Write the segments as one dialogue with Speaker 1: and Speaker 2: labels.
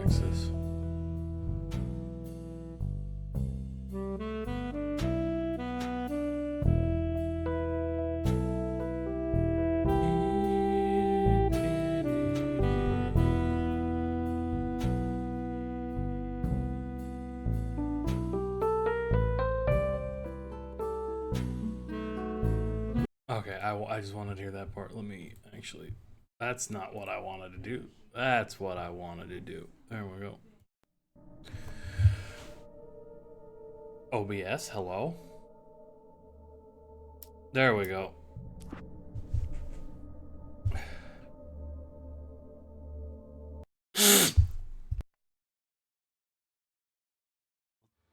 Speaker 1: Nexus. Okay, I just wanted to hear that part. Let me actually. That's not what I wanted to do. That's what I wanted to do. There we go. OBS, hello. There we go.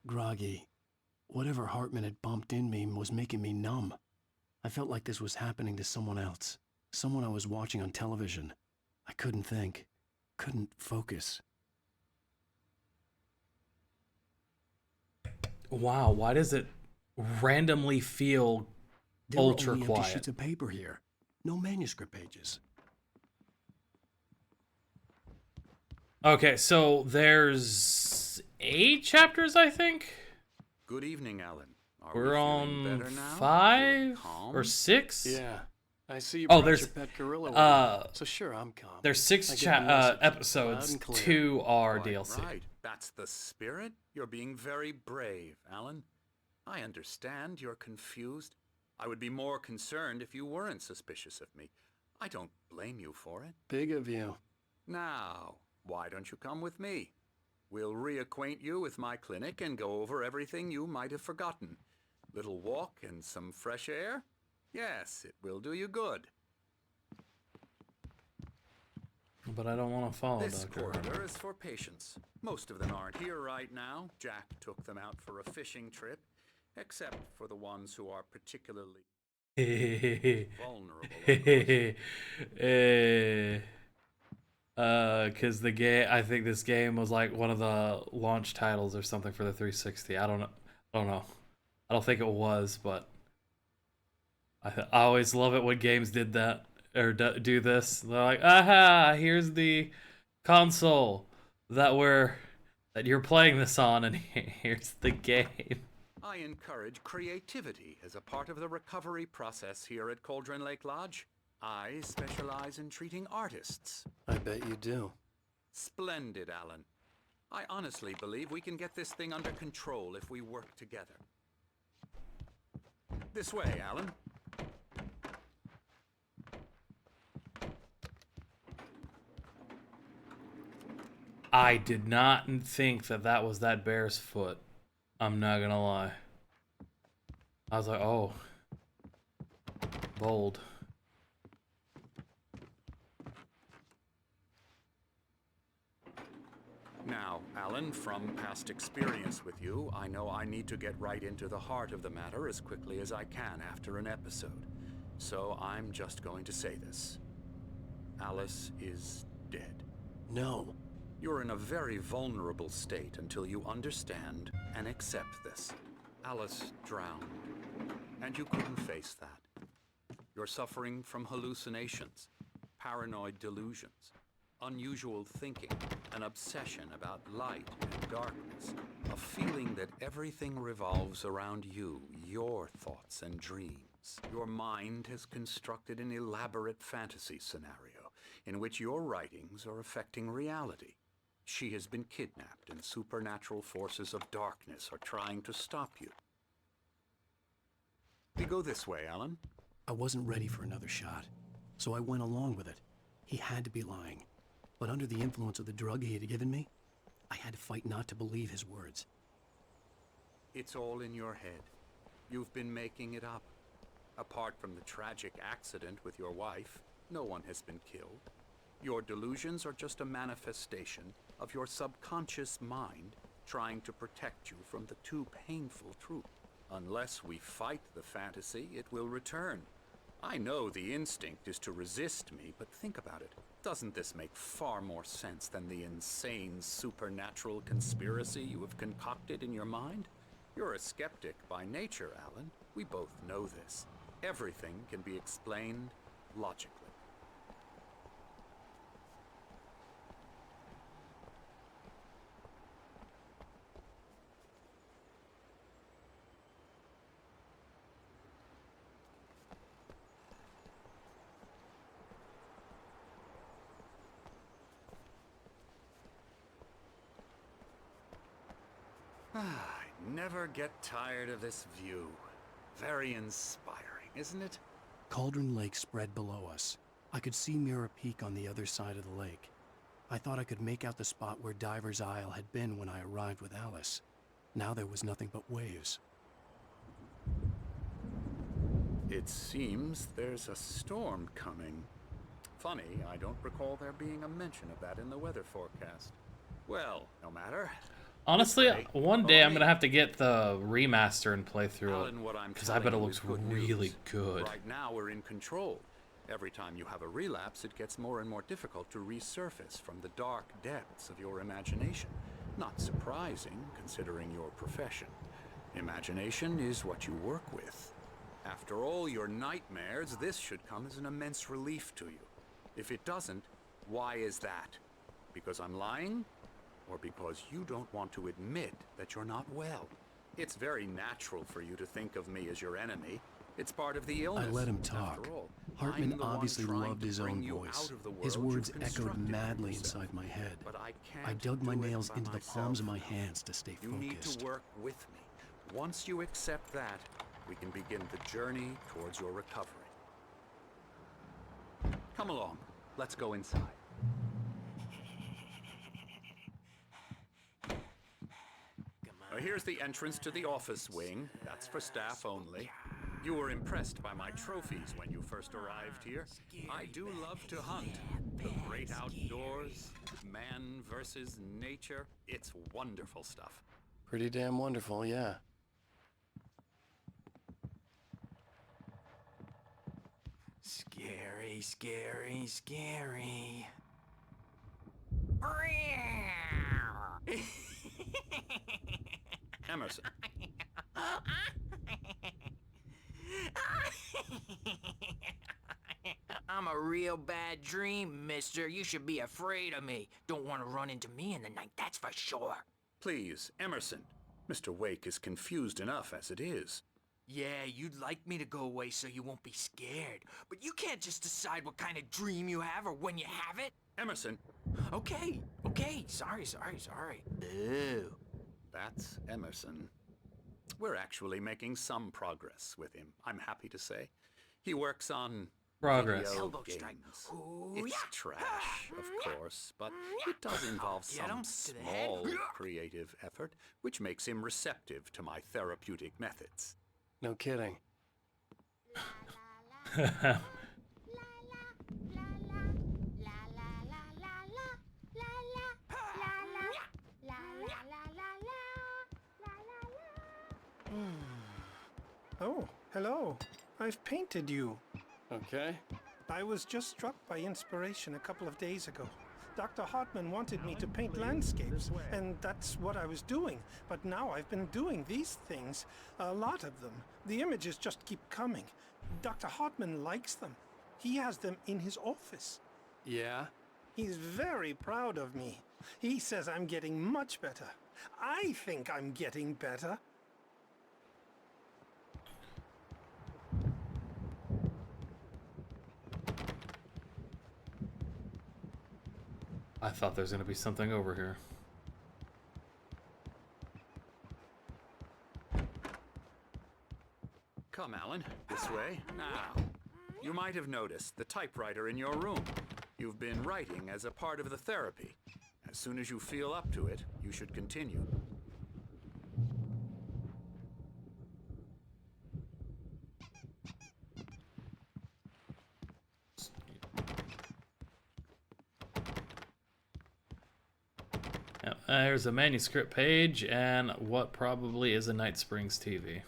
Speaker 2: Groggy. Whatever Hartman had bumped in me was making me numb. I felt like this was happening to someone else. Someone I was watching on television. I couldn't think. Couldn't focus.
Speaker 1: Wow, why does it randomly feel
Speaker 2: There were
Speaker 1: ultra
Speaker 2: only empty
Speaker 1: quiet?
Speaker 2: sheets of paper here. No manuscript pages.
Speaker 1: Okay, so there's 8 chapters, I think.
Speaker 3: Good evening, Alan. Are
Speaker 1: We're
Speaker 3: we
Speaker 1: on
Speaker 3: feeling better now?
Speaker 1: 5
Speaker 3: Calm?
Speaker 1: or 6.
Speaker 2: Yeah. I see you
Speaker 1: Oh,
Speaker 2: brought
Speaker 1: there's
Speaker 2: your pet gorilla with you. So sure, I'm calm.
Speaker 1: There's 6
Speaker 2: I get the message, loud
Speaker 1: episodes.
Speaker 2: and clear.
Speaker 1: 2 are
Speaker 3: Quite
Speaker 1: DLC.
Speaker 3: Right. That's the spirit. You're being very brave, Alan. I understand you're confused. I would be more concerned if you weren't suspicious of me. I don't blame you for it.
Speaker 2: Big of you.
Speaker 3: Now, why don't you come with me? We'll reacquaint you with my clinic and go over everything you might have forgotten. Little walk and some fresh air? Yes, it will do you good.
Speaker 1: But I don't want to follow
Speaker 3: This
Speaker 1: Dr.
Speaker 3: corridor is for patients. Most of them aren't here right now. Jack took them out for a fishing trip, except for the ones who are particularly vulnerable, of course.
Speaker 1: Cause the game, I think this game was like one of the launch titles or something for the 360. I don't know. I don't think it was, but I always love it when games did that or do this. They're like, aha, here's the console that you're playing this on, and here's the game.
Speaker 3: I encourage creativity as a part of the recovery process here at Cauldron Lake Lodge. I specialize in treating artists.
Speaker 2: I bet you do.
Speaker 3: Splendid, Alan. I honestly believe we can get this thing under control if we work together. This way, Alan.
Speaker 1: I did not think that was that bear's foot. I'm not gonna lie. I was like, oh, bold.
Speaker 3: Now, Alan, from past experience with you, I know I need to get right into the heart of the matter as quickly as I can after an episode. So I'm just going to say this. Alice is dead.
Speaker 2: No.
Speaker 3: You're in a very vulnerable state until you understand and accept this. Alice drowned, and you couldn't face that. You're suffering from hallucinations, paranoid delusions, unusual thinking, an obsession about light and darkness, a feeling that everything revolves around you, your thoughts and dreams. Your mind has constructed an elaborate fantasy scenario in which your writings are affecting reality. She has been kidnapped, and supernatural forces of darkness are trying to stop you. We go this way, Alan.
Speaker 2: I wasn't ready for another shot, so I went along with it. He had to be lying. But under the influence of the drug he had given me, I had to fight not to believe his words.
Speaker 3: It's all in your head. You've been making it up. Apart from the tragic accident with your wife, no one has been killed. Your delusions are just a manifestation of your subconscious mind trying to protect you from the too painful truth. Unless we fight the fantasy, it will return. I know the instinct is to resist me, but think about it. Doesn't this make far more sense than the insane supernatural conspiracy you have concocted in your mind? You're a skeptic by nature, Alan. We both know this. Everything can be explained logically. I never get tired of this view. Very inspiring, isn't it?
Speaker 2: Cauldron Lake spread below us. I could see Mirror Peak on the other side of the lake. I thought I could make out the spot where Diver's Isle had been when I arrived with Alice. Now there was nothing but waves.
Speaker 3: It seems there's a storm coming. Funny, I don't recall there being a mention of that in the weather forecast. Well, no matter.
Speaker 1: Honestly,
Speaker 3: This way,
Speaker 1: one day I'm
Speaker 3: only-
Speaker 1: gonna have to get the remaster and play through it
Speaker 3: Alan, what I'm
Speaker 1: because I bet it
Speaker 3: telling you
Speaker 1: looks
Speaker 3: is good
Speaker 1: really
Speaker 3: news.
Speaker 1: good.
Speaker 3: Right now we're in control. Every time you have a relapse, it gets more and more difficult to resurface from the dark depths of your imagination. Not surprising, considering your profession. Imagination is what you work with. After all your nightmares, this should come as an immense relief to you. If it doesn't, why is that? Because I'm lying? Or because you don't want to admit that you're not well? It's very natural for you to think of me as your enemy. It's part of the illness.
Speaker 2: I let him talk.
Speaker 3: After all,
Speaker 2: Hartman
Speaker 3: I'm the one
Speaker 2: obviously
Speaker 3: trying
Speaker 2: loved
Speaker 3: to
Speaker 2: his
Speaker 3: bring
Speaker 2: own
Speaker 3: you
Speaker 2: voice.
Speaker 3: out of the
Speaker 2: His
Speaker 3: world
Speaker 2: words
Speaker 3: you've
Speaker 2: echoed
Speaker 3: constructed for
Speaker 2: madly
Speaker 3: yourself.
Speaker 2: inside my head.
Speaker 3: But I
Speaker 2: I
Speaker 3: can't
Speaker 2: dug my
Speaker 3: do it
Speaker 2: nails
Speaker 3: by
Speaker 2: into the
Speaker 3: myself
Speaker 2: palms of my
Speaker 3: now.
Speaker 2: hands to stay
Speaker 3: You need
Speaker 2: focused.
Speaker 3: to work with me. Once you accept that, we can begin the journey towards your recovery. Come along. Let's go inside. Here's the entrance to the office wing. That's for staff only. You were impressed by my trophies when you first arrived here. I do love to hunt. The great outdoors, man versus nature. It's wonderful stuff.
Speaker 2: Pretty damn wonderful, yeah.
Speaker 4: Scary, scary, scary.
Speaker 3: Emerson,
Speaker 4: I'm a real bad dream, mister. You should be afraid of me. Don't want to run into me in the night, that's for sure.
Speaker 3: please, Emerson. Mr. Wake is confused enough as it is.
Speaker 4: Yeah, you'd like me to go away so you won't be scared. But you can't just decide what kind of dream you have or when you have it.
Speaker 3: Emerson,
Speaker 4: Okay, sorry. Boo.
Speaker 3: that's Emerson. We're actually making some progress with him, I'm happy to say. He works on
Speaker 1: Progress.
Speaker 3: video
Speaker 4: Elbow strike.
Speaker 3: games.
Speaker 4: Ooh,
Speaker 3: It's
Speaker 4: yeah.
Speaker 3: trash, of course, but it does involve
Speaker 4: Get
Speaker 3: some
Speaker 4: 'em to the head.
Speaker 3: small creative effort, which makes him receptive to my therapeutic methods.
Speaker 2: No kidding.
Speaker 5: Oh, hello. I've painted you.
Speaker 2: Okay.
Speaker 5: I was just struck by inspiration a couple of days ago. Dr. Hartman wanted me to paint landscapes, and that's what I was doing. But now I've been doing these things, a lot of them. The images just keep coming. Dr. Hartman likes them. He has them in his office.
Speaker 2: Yeah?
Speaker 5: He's very proud of me. He says I'm getting much better. I think I'm getting better.
Speaker 1: I thought there was gonna be something over here.
Speaker 3: Come, Alan, this way. Now, you might have noticed the typewriter in your room. You've been writing as a part of the therapy. As soon as you feel up to it, you should continue.
Speaker 1: Yeah, there's a manuscript page and what probably is a Night Springs TV.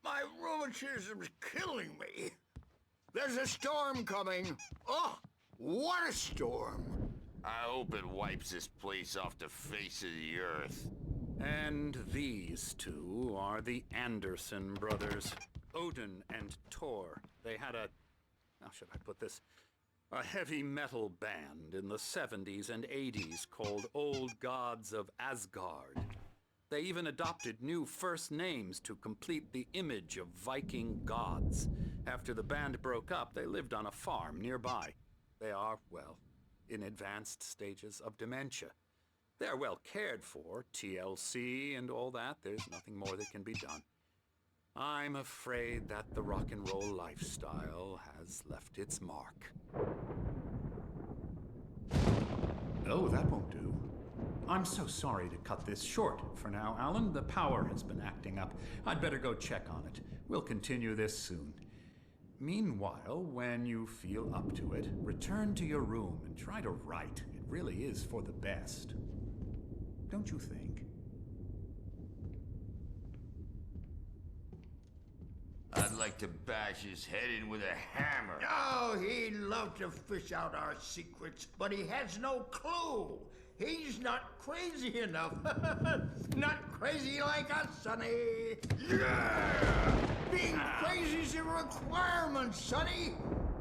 Speaker 6: My rheumatism's killing me. There's a storm coming. Oh, what a storm.
Speaker 7: I hope it wipes this place off the face of the earth.
Speaker 3: And these two are the Anderson brothers, Odin and Tor. They had a, how should I put this? A heavy metal band in the 70s and 80s called Old Gods of Asgard. They even adopted new first names to complete the image of Viking gods. After the band broke up, they lived on a farm nearby. They are, well, in advanced stages of dementia. They're well cared for, TLC and all that. There's nothing more that can be done. I'm afraid that the rock and roll lifestyle has left its mark.
Speaker 8: Oh, that won't do. I'm so sorry to cut this short for now, Alan. The power has been acting up. I'd better go check on it. We'll continue this soon. Meanwhile, when you feel up to it, return to your room and try to write. It really is for the best. Don't you think?
Speaker 7: I'd like to bash his head in with a hammer.
Speaker 6: Oh, he'd love to fish out our secrets, but he has no clue. He's not crazy enough. Not crazy like us, Sonny. Yeah! Being crazy's a requirement, Sonny.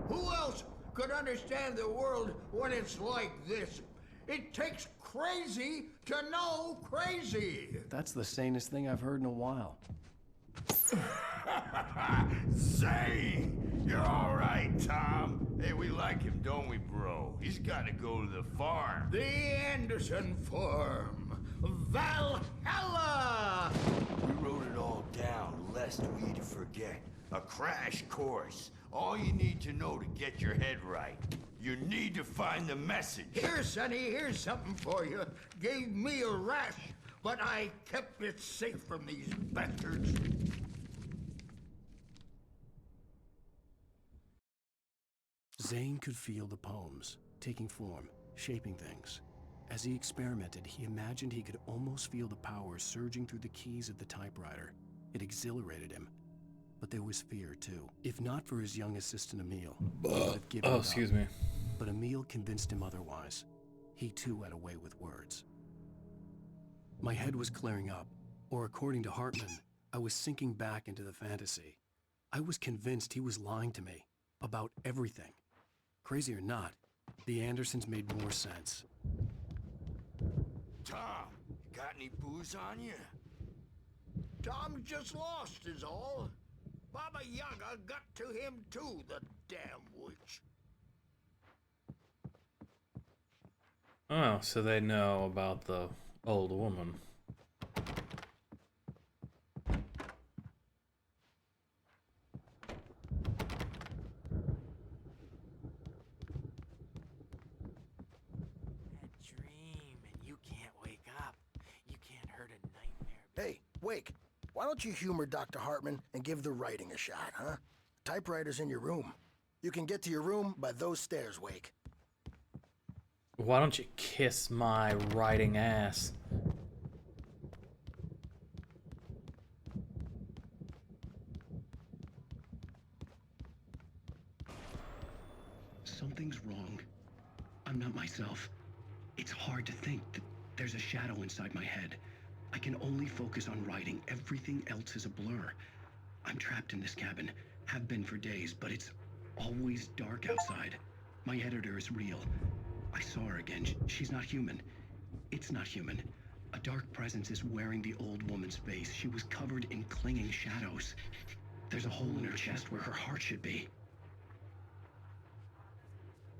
Speaker 6: Who else could understand the world when it's like this? It takes crazy to know crazy.
Speaker 2: That's the sanest thing I've heard in a while.
Speaker 7: Zane! You're alright, Tom. Hey, we like him, don't we, bro? He's gotta go to the farm.
Speaker 6: The Anderson Farm. Valhalla!
Speaker 7: We wrote it all down, lest we'd forget. A crash course. All you need to know to get your head right. You need to find the message.
Speaker 6: Here, Sonny, here's something for you. Gave me a rash, but I kept it safe from these bastards.
Speaker 2: Zane could feel the poems, taking form, shaping things. As he experimented, he imagined he could almost feel the power surging through the keys of the typewriter. It exhilarated him. But there was fear, too. If not for his young assistant, Emil, he would have given
Speaker 1: Oh,
Speaker 2: up.
Speaker 1: excuse me.
Speaker 2: But Emil convinced him otherwise. He, too, had a way with words. My head was clearing up, or according to Hartman, I was sinking back into the fantasy. I was convinced he was lying to me about everything. Crazy or not, the Andersons made more sense.
Speaker 7: Tom, got any booze on you?
Speaker 6: Tom's just lost is all. Baba Yaga got to him too, the damn witch.
Speaker 1: Oh, so they know about the old woman.
Speaker 4: Dream and you can't wake up. You can't hurt a nightmare.
Speaker 9: Hey, Wake, why don't you humor Dr. Hartman and give the writing a shot, huh? Typewriter's in your room. You can get to your room by those stairs, Wake.
Speaker 1: Why don't you kiss my writing ass?
Speaker 2: Something's wrong. I'm not myself. It's hard to think that there's a shadow inside my head. I can only focus on writing. Everything else is a blur. I'm trapped in this cabin. Have been for days, but it's always dark outside. My editor is real. I saw her again. She's not human. It's not human. A dark presence is wearing the old woman's face. She was covered in clinging shadows. There's a hole in her chest where her heart should be.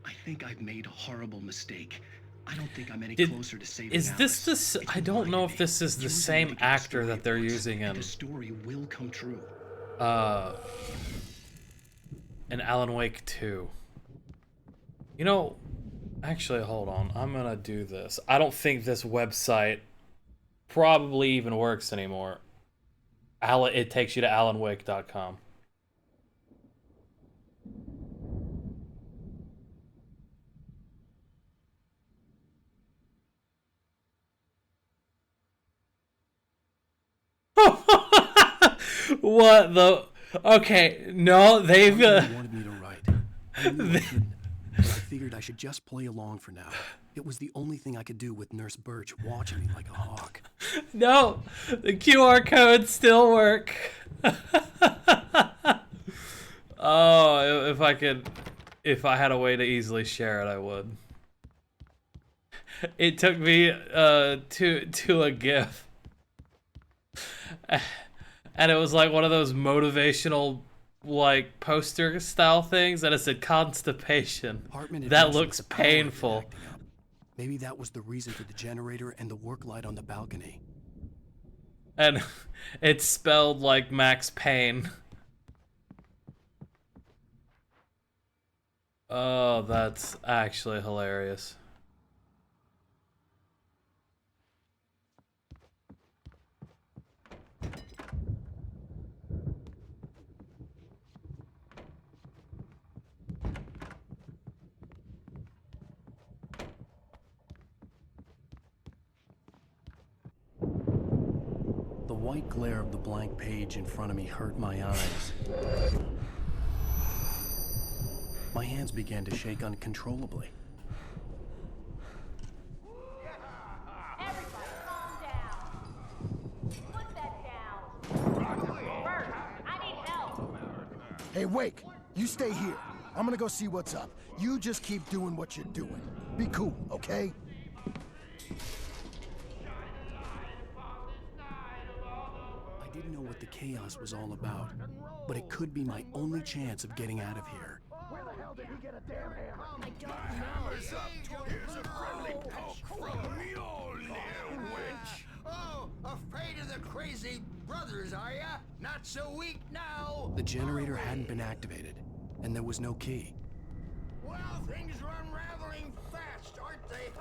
Speaker 2: I think I've made a horrible mistake. I don't think I'm any closer to saving
Speaker 1: Is
Speaker 2: Alice.
Speaker 1: this I don't know if this is the same actor that they're using in
Speaker 2: The story will come true.
Speaker 1: in Alan Wake 2. You know, actually, hold on. I'm gonna do this. I don't think this website probably even works anymore. It takes you to alanwake.com. What the? Okay, no, they've.
Speaker 2: Hartman wanted me to write. I knew I couldn't, but I figured I should just play along for now. It was the only thing I could do with Nurse Birch watching me like a hawk.
Speaker 1: No, the QR codes still work. Oh, if I had a way to easily share it, I would. It took me to a GIF, and it was like one of those motivational like poster style things, and it said constipation.
Speaker 2: Hartman
Speaker 1: That
Speaker 2: admits
Speaker 1: looks
Speaker 2: that the power had been
Speaker 1: painful.
Speaker 2: acting up. Maybe that was the reason for the generator and the work light on the balcony.
Speaker 1: And it's spelled like Max Payne. Oh, that's actually hilarious.
Speaker 2: The white glare of the blank page in front of me hurt my eyes. My hands began to shake uncontrollably.
Speaker 10: Everybody calm down. Put that down. Bert, I need help.
Speaker 9: Hey, Wake, you stay here. I'm gonna go see what's up. You just keep doing what you're doing. Be cool, okay?
Speaker 2: I didn't know what the chaos was all about, but it could be my only chance of getting out of here.
Speaker 9: Where the hell did he get a damn hammer?
Speaker 10: I don't know.
Speaker 6: Hammer's up. Here's a friendly poke from Mjolnir, witch. Oh, afraid of the crazy brothers, are ya? Not so weak now.
Speaker 2: The generator hadn't been activated, and there was no key.
Speaker 6: Well, things are unraveling fast, aren't they?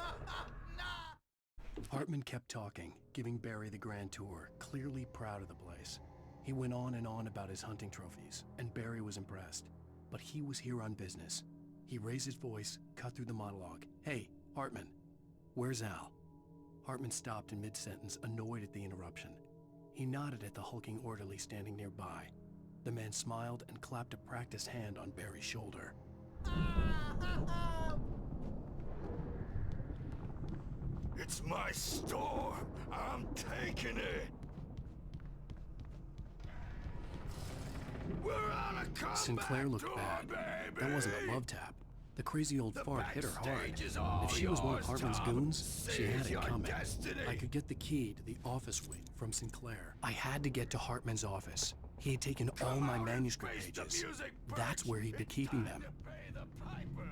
Speaker 2: Hartman kept talking, giving Barry the grand tour, clearly proud of the place. He went on and on about his hunting trophies, and Barry was impressed. But he was here on business. He raised his voice, cut through the monologue. Hey, Hartman, where's Al? Hartman stopped in mid-sentence, annoyed at the interruption. He nodded at the hulking orderly standing nearby. The man smiled and clapped a practiced hand on Barry's shoulder.
Speaker 7: It's my storm. I'm taking it. We're on a combat
Speaker 2: Sinclair looked
Speaker 7: tour,
Speaker 2: bad.
Speaker 7: baby.
Speaker 2: That wasn't a love tap. The crazy old fart hit her hard.
Speaker 7: backstage is all
Speaker 2: If she was one of
Speaker 7: yours,
Speaker 2: Hartman's
Speaker 7: Tom.
Speaker 2: goons, she had
Speaker 7: Seize
Speaker 2: it
Speaker 7: your
Speaker 2: coming.
Speaker 7: destiny.
Speaker 2: I could get the key to the office wing from Sinclair. I had to get to Hartman's office. He had taken all
Speaker 7: Come
Speaker 2: my
Speaker 7: out and
Speaker 2: manuscript
Speaker 7: face the
Speaker 2: pages.
Speaker 7: music
Speaker 2: That's
Speaker 7: first.
Speaker 2: where he'd be
Speaker 7: It's
Speaker 2: keeping
Speaker 7: time
Speaker 2: them.
Speaker 7: to pay the piper.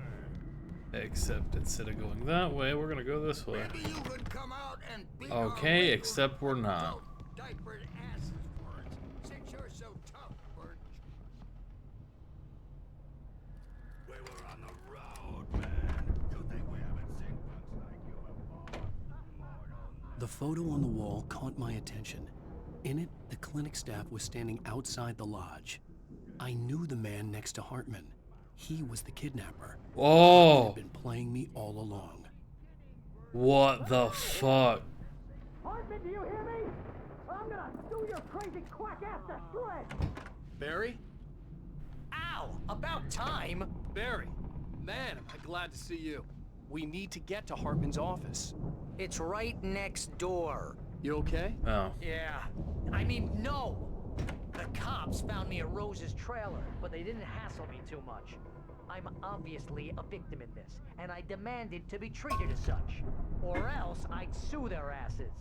Speaker 1: Except instead of going that way, we're gonna go this way.
Speaker 6: Maybe you could come out and beat
Speaker 1: Okay,
Speaker 6: our
Speaker 1: except we're not.
Speaker 6: diapered asses for it, since you're so tough, Bert.
Speaker 7: We were on the road, man. You think we haven't seen bugs like you before?
Speaker 2: The photo on the wall caught my attention. In it, the clinic staff was standing outside the lodge. I knew the man next to Hartman. He was the kidnapper. He
Speaker 1: Oh,
Speaker 2: had been playing me all along.
Speaker 1: what the fuck?
Speaker 9: Hartman, do you hear me? I'm gonna do your crazy quack ass to shreds!
Speaker 11: Barry?
Speaker 4: Ow! About time!
Speaker 11: Barry! Man, am I glad to see you. We need to get to Hartman's office.
Speaker 4: It's right next door.
Speaker 11: You okay?
Speaker 1: Oh,
Speaker 4: Yeah. I mean, no! The cops found me at Rose's trailer, but they didn't hassle me too much. I'm obviously a victim in this, and I demanded to be treated as such. Or else I'd sue their asses.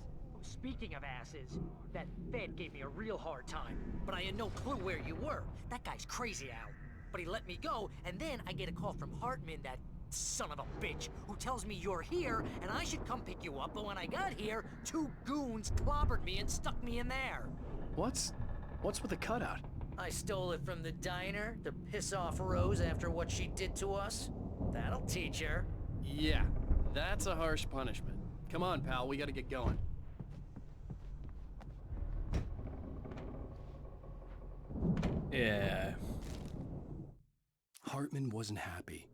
Speaker 4: Speaking of asses, that Fed gave me a real hard time, but I had no clue where you were. That guy's crazy, Al. But he let me go, and then I get a call from Hartman, that son of a bitch, who tells me you're here, and I should come pick you up, but when I got here, 2 goons clobbered me and stuck me in there.
Speaker 2: What's with the cutout?
Speaker 4: I stole it from the diner to piss off Rose after what she did to us. That'll teach her.
Speaker 11: Yeah, that's a harsh punishment. Come on, pal, we gotta get going.
Speaker 1: yeah.
Speaker 2: Hartman wasn't happy.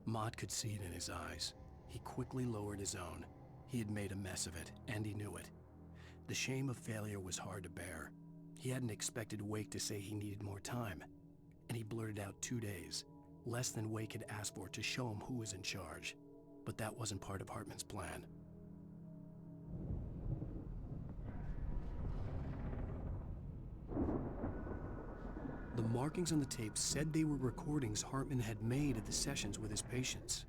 Speaker 2: Mott could see it in his eyes. He quickly lowered his own. He had made a mess of it, and he knew it. The shame of failure was hard to bear. He hadn't expected Wake to say he needed more time, and he blurted out 2 days, less than Wake had asked for to show him who was in charge. But that wasn't part of Hartman's plan. The markings on the tape said they were recordings Hartman had made at the sessions with his patients.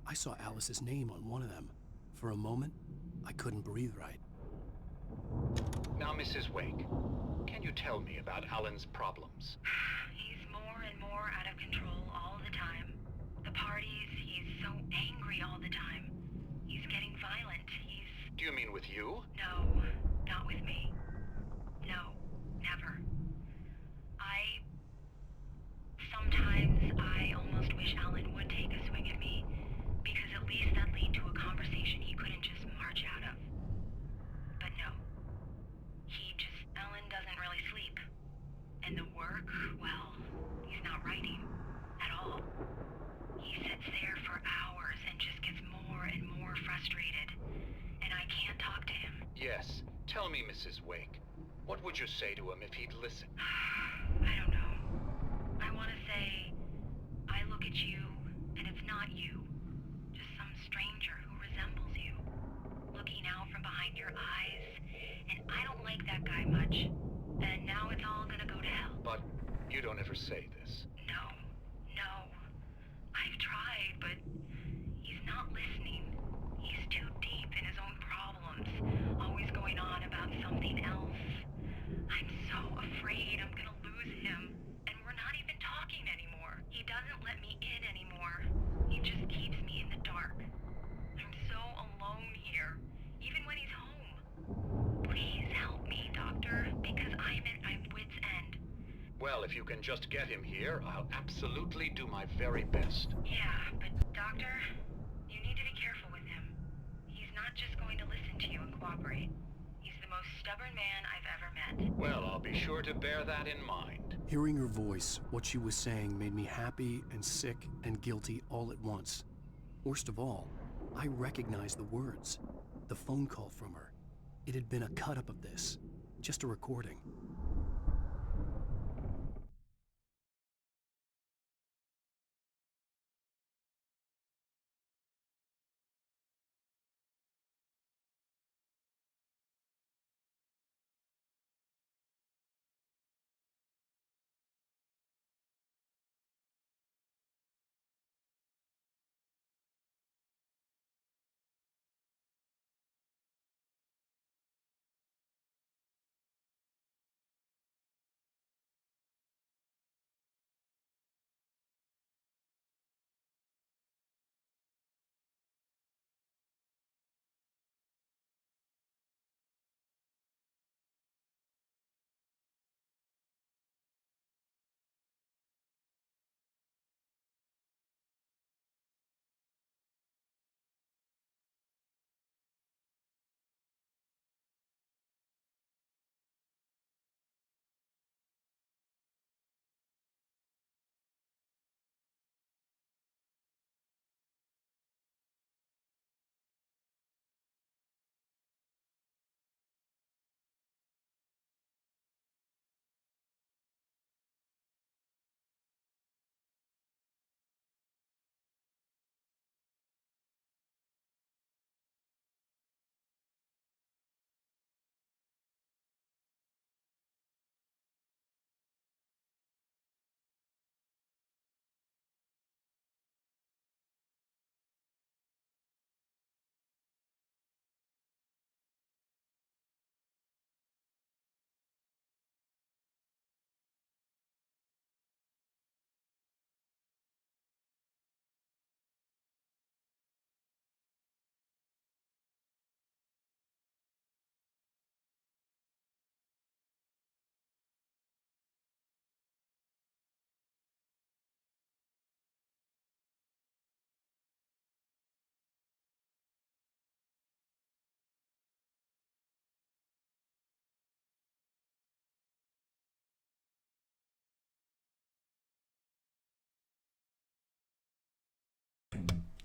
Speaker 2: I saw Alice's name on one of them. For a moment, I couldn't breathe right.
Speaker 12: Now, Mrs. Wake, can you tell me about Alan's problems?
Speaker 13: He's more and more out of control all the time. The parties, he's so angry all the time. He's
Speaker 12: you?
Speaker 13: No, not with me. No, never. Sometimes I almost wish Alan would take a swing at me, because at least that lead to a conversation he couldn't just march out of. But no. Alan doesn't really sleep. And the work, well, he's not writing at all. He sits there for hours and just gets more and more frustrated. And I can't talk to him.
Speaker 12: Yes. Tell me, Mrs. Wake. What would you say to him if he'd listen?
Speaker 13: I don't know. I want to say, I look at you, and it's not you. Just some stranger who resembles you. Looking out from behind your eyes. And I don't like that guy much. And now it's all gonna go to hell.
Speaker 12: But you don't ever say this.
Speaker 13: No. I've tried, but he's not listening. He's too deep in his own problems, always going on about something else. I'm so afraid I'm gonna lose him, and we're not even talking anymore. He doesn't let me in anymore. He just keeps me in the dark. I'm so alone here, even when he's home. Please help me, Doctor, because I'm at my wit's end.
Speaker 12: Well, if you can just get him here, I'll absolutely do my very best.
Speaker 13: Yeah, but Doctor, you need to be careful with him. He's not just going to listen to you and cooperate. He's the most stubborn man I've ever met.
Speaker 12: Well, I'll be sure to bear that in mind.
Speaker 2: Hearing her voice, what she was saying made me happy and sick and guilty all at once. Worst of all, I recognized the words. The phone call from her. It had been a cut-up of this. Just a recording.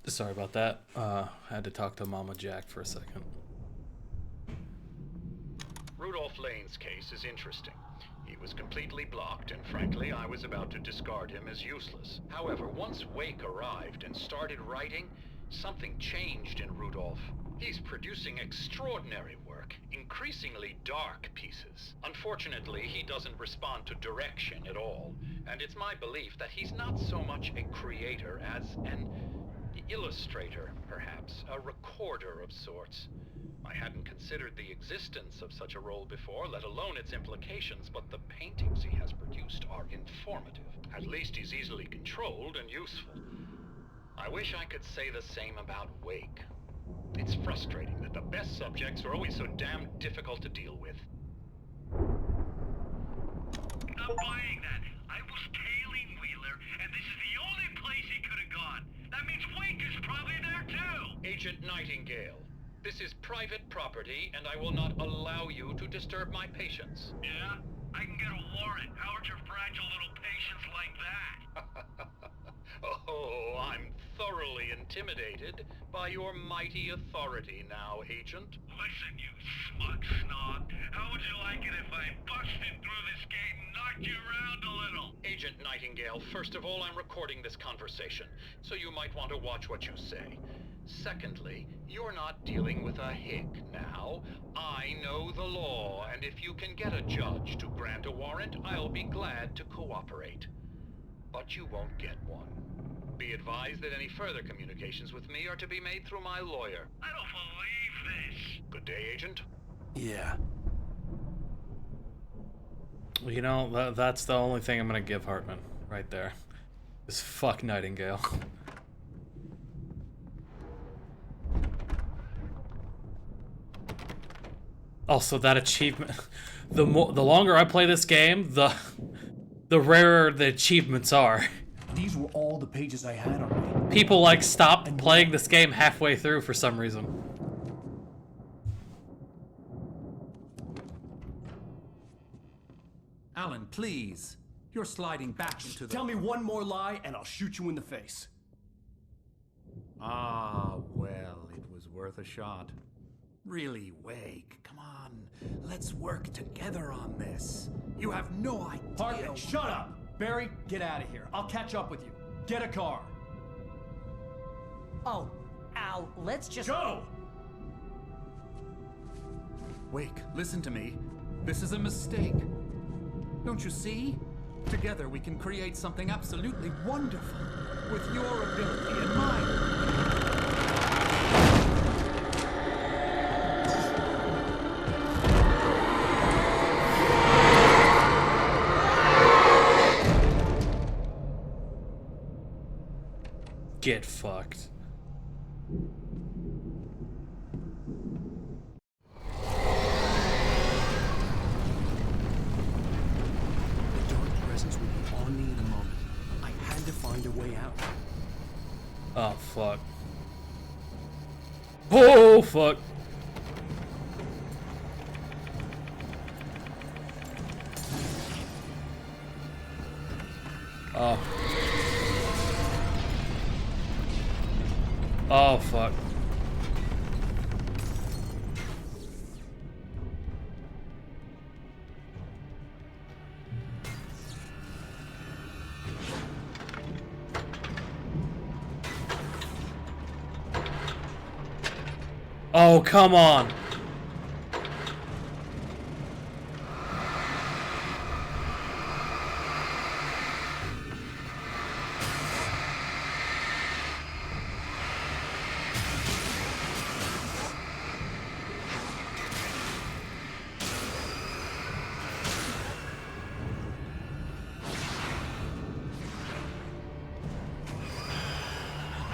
Speaker 1: Sorry about that. I had to talk to Mama Jack for a second.
Speaker 12: Rudolph Lane's case is interesting. He was completely blocked, and frankly, I was about to discard him as useless. However, once Wake arrived and started writing, something changed in Rudolph. He's producing extraordinary work, increasingly dark pieces. Unfortunately, he doesn't respond to direction at all, and it's my belief that he's not so much a creator as an illustrator, perhaps, a recorder of sorts. I hadn't considered the existence of such a role before, let alone its implications, but the paintings he has produced are informative. At least he's easily controlled and useful. I wish I could say the same about Wake. It's frustrating that the best subjects are always so damn difficult to deal with.
Speaker 14: Not buying that. I was tailing Wheeler, and this is the only place he could have gone. That means Wake is probably there too!
Speaker 12: Agent Nightingale, this is private property, and I will not allow you to disturb my patients.
Speaker 14: Yeah? I can get a warrant. How would your fragile little patients like that?
Speaker 12: Oh, I'm thoroughly intimidated by your mighty authority now, Agent.
Speaker 14: Listen, you smug snob. How would you like it if I busted through this gate and knocked you around a little?
Speaker 12: Agent Nightingale, first of all, I'm recording this conversation, so you might want to watch what you say. Secondly, you're not dealing with a hick now. I know the law, and if you can get a judge to grant a warrant, I'll be glad to cooperate. But you won't get one. Be advised that any further communications with me are to be made through my lawyer.
Speaker 14: I don't believe this.
Speaker 12: Good day, Agent.
Speaker 2: Yeah.
Speaker 1: You know, that's the only thing I'm gonna give Hartman right there. Is fuck Nightingale. Also, that achievement. The longer I play this game, the rarer the achievements are.
Speaker 2: These were all the pages I had on me.
Speaker 1: People like stopped playing this game halfway through for some reason.
Speaker 8: Alan, please. You're sliding back into the...
Speaker 2: Tell me one more lie and I'll shoot you in the face.
Speaker 8: Ah, well, it was worth a shot. Really, Wake, come on. Let's work together on this. You have no idea...
Speaker 2: Hartman, shut up! Barry, get out of here. I'll catch up with you. Get a car.
Speaker 4: Oh, Al, let's just...
Speaker 2: Go!
Speaker 8: Wake, listen to me. This is a mistake. Don't you see? Together we can create something absolutely wonderful. With your ability and mine.
Speaker 1: Get fucked.
Speaker 2: The dark presence would be on me in a moment. I had to find a way out.
Speaker 1: Oh, fuck. Oh, fuck. Oh. Oh, fuck. Oh, come on.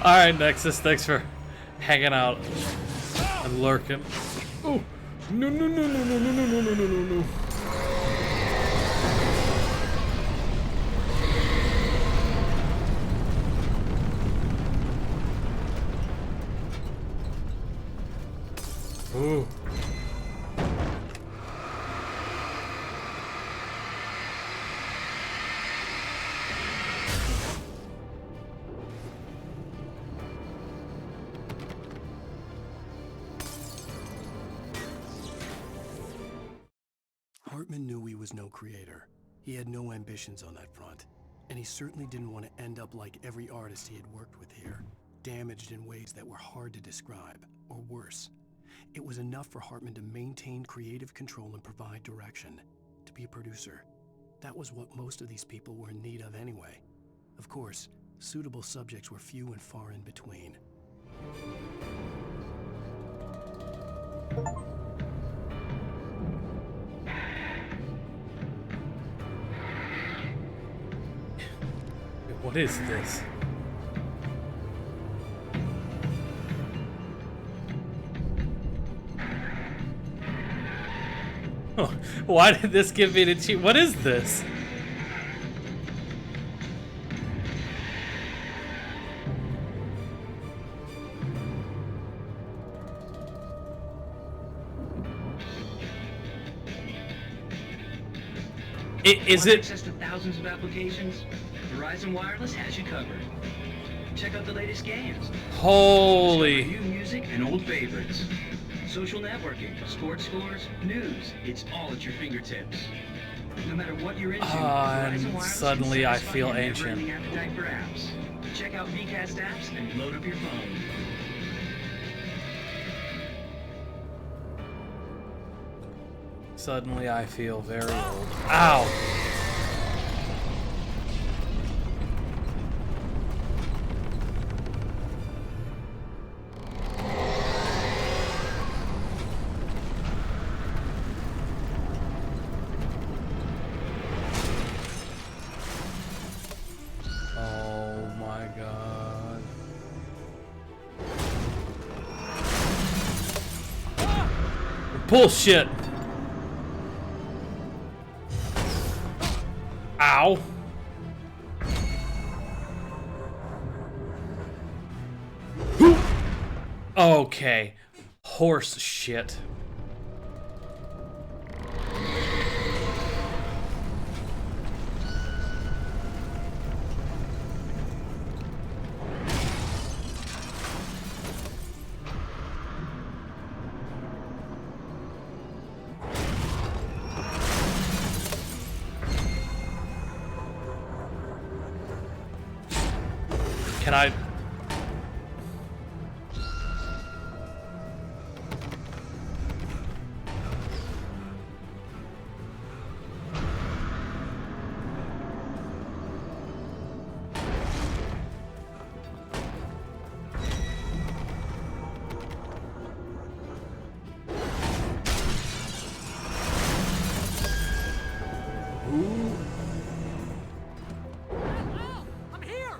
Speaker 1: Alright, Nexus, thanks for hanging out and lurking. Oh, no, no, no, no, no, no, no, no, no, no, no, no. Ooh.
Speaker 2: Hartman knew he was no creator. He had no ambitions on that front. And he certainly didn't want to end up like every artist he had worked with here, damaged in ways that were hard to describe, or worse. It was enough for Hartman to maintain creative control and provide direction, to be a producer. That was what most of these people were in need of anyway. Of course, suitable subjects were few and far in between.
Speaker 1: What is this? Why did this give me the cheat? What is this? Is
Speaker 15: Want
Speaker 1: it?
Speaker 15: access to thousands of applications? Verizon Wireless has you covered. Check out the latest games.
Speaker 1: Holy.
Speaker 15: Discover new music and old favorites. Social networking, sports scores, news. It's all at your fingertips. No matter what you're into, Verizon Wireless
Speaker 1: Suddenly I
Speaker 15: can satisfy
Speaker 1: feel
Speaker 15: your
Speaker 1: ancient.
Speaker 15: never-ending appetite for apps. Check out VCast apps and load up your phone.
Speaker 1: Suddenly I feel very old. Ow! Oh my god. Bullshit! Ow. Okay. Horse shit. Can I?
Speaker 4: I'm here!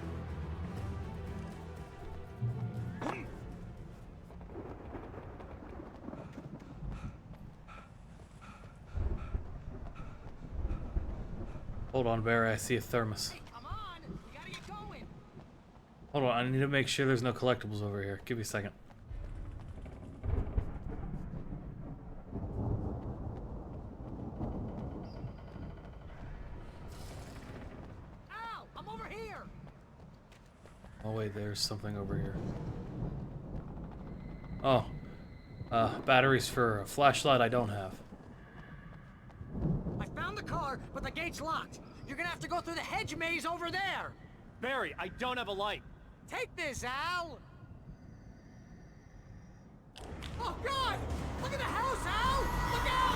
Speaker 1: Hold on, Barry. I see a thermos. Hold on. I need to make sure there's no collectibles over here. Give me a second.
Speaker 4: Al, I'm over here!
Speaker 1: Oh wait, there's something over here. Oh, batteries for a flashlight I don't have.
Speaker 4: I found the car, but the gate's locked. You're gonna have to go through the hedge maze over there.
Speaker 11: Barry, I don't have a light.
Speaker 4: Take this, Al! Oh, God! Look at the house, Al! Look out!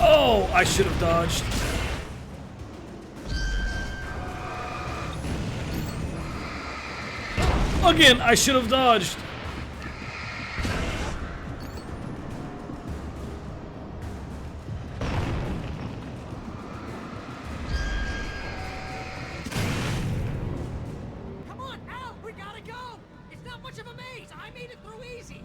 Speaker 1: Oh, I should have dodged. Again, I should have dodged.
Speaker 4: Come on, Al! We gotta go! It's not much of a maze! I made it through easy!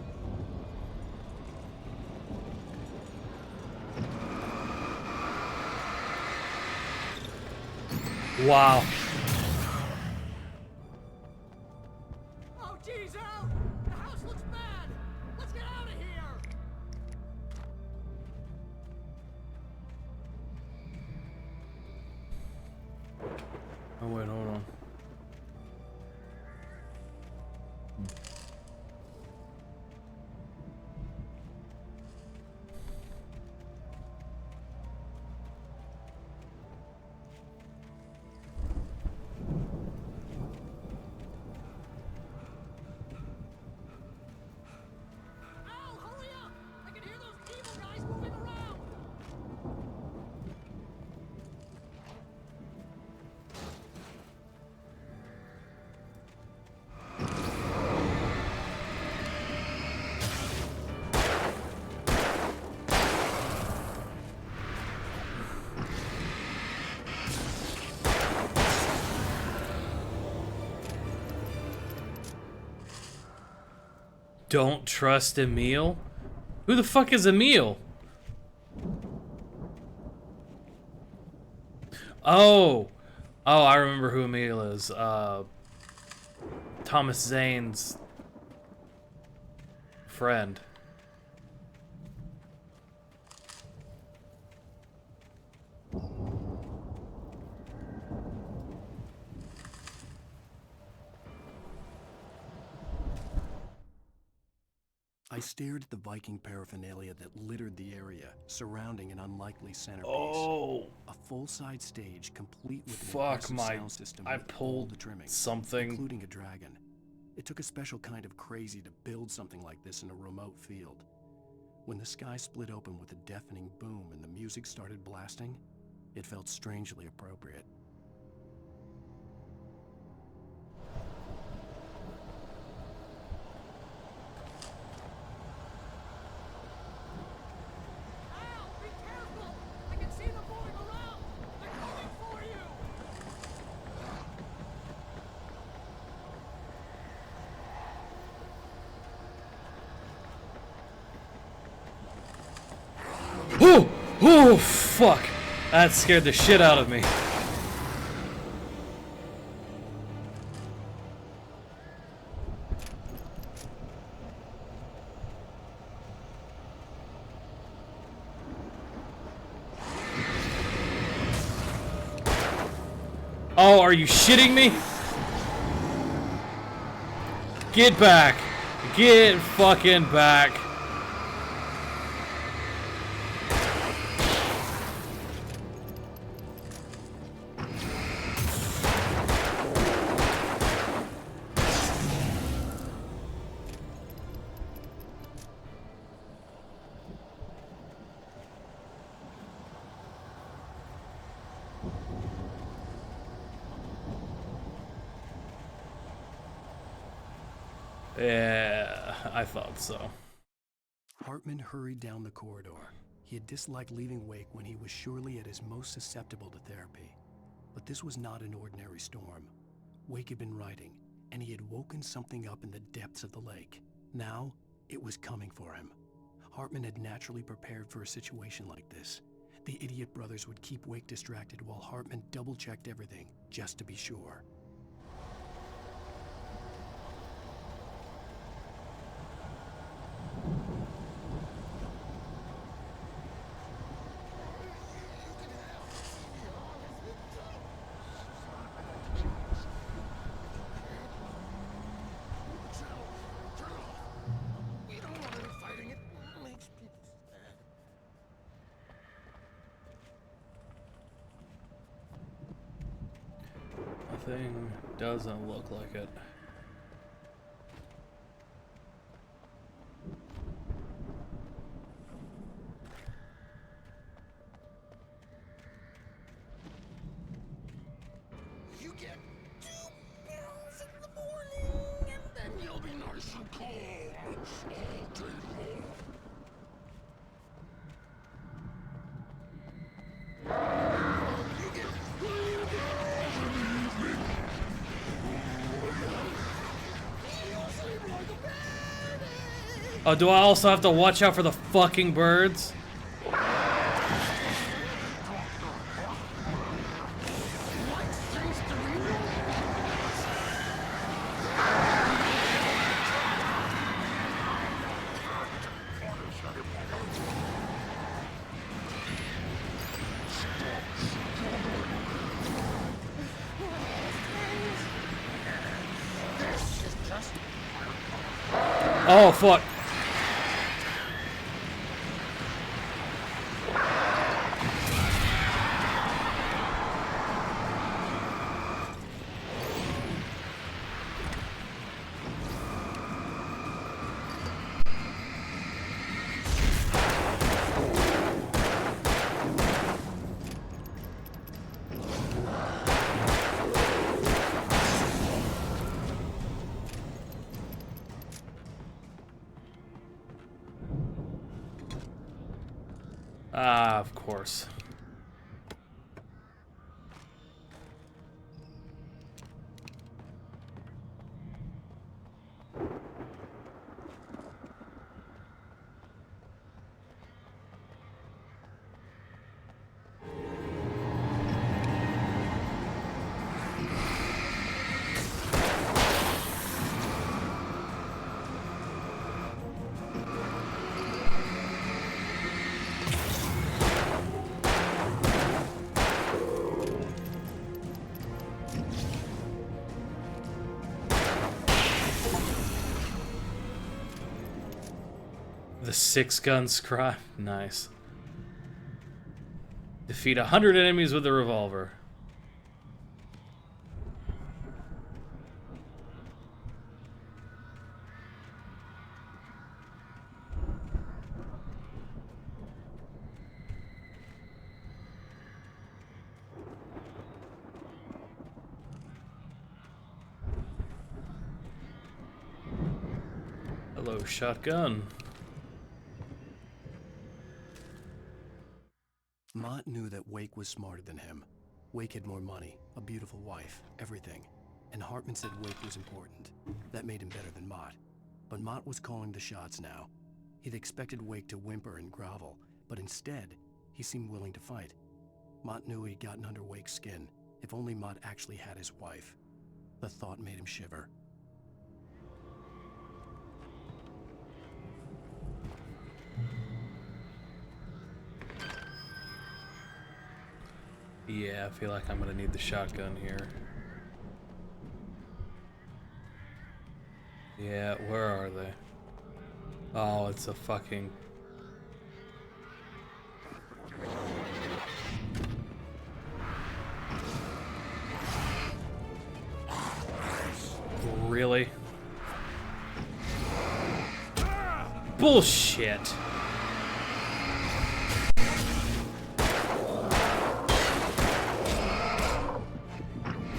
Speaker 1: Wow.
Speaker 4: Oh, jeez, Al! The house looks bad! Let's get out of here!
Speaker 1: Oh wait, hold on.
Speaker 4: Al, hurry up! I can hear those evil guys moving around!
Speaker 1: Don't trust Emil? Who the fuck is Emil? Oh! Oh, I remember who Emil is. Thomas Zane's friend.
Speaker 2: I stared at the Viking paraphernalia that littered the area, surrounding an unlikely centerpiece.
Speaker 1: Oh.
Speaker 2: A full-size stage complete with an
Speaker 1: Fuck
Speaker 2: impressive
Speaker 1: my...
Speaker 2: sound system
Speaker 1: I
Speaker 2: with all
Speaker 1: pulled
Speaker 2: the trimmings,
Speaker 1: something.
Speaker 2: including a dragon. It took a special kind of crazy to build something like this in a remote field. When the sky split open with a deafening boom and the music started blasting, it felt strangely appropriate.
Speaker 1: Oh! Oh, fuck! That scared the shit out of me. Oh, are you shitting me? Get back! Get fucking back! Yeah, I thought so.
Speaker 2: Hartman hurried down the corridor. He had disliked leaving Wake when he was surely at his most susceptible to therapy. But this was not an ordinary storm. Wake had been writing, and he had woken something up in the depths of the lake. Now, it was coming for him. Hartman had naturally prepared for a situation like this. The idiot brothers would keep Wake distracted while Hartman double-checked everything, just to be sure.
Speaker 1: Nothing doesn't look like it.
Speaker 6: You get 2 pills in the morning, and then you'll be nice and calm all day long.
Speaker 1: Oh, do I also have to watch out for the fucking birds? Oh, fuck. Ah, of course. The 6-gun scribe. Nice. Defeat 100 enemies with a revolver. Hello, shotgun.
Speaker 2: Mott knew that Wake was smarter than him. Wake had more money, a beautiful wife, everything. And Hartman said Wake was important. That made him better than Mott. But Mott was calling the shots now. He'd expected Wake to whimper and grovel, but instead, he seemed willing to fight. Mott knew he'd gotten under Wake's skin. If only Mott actually had his wife. The thought made him shiver.
Speaker 1: Yeah, I feel like I'm gonna need the shotgun here. Yeah, where are they? Oh, it's a fucking... Really? Bullshit!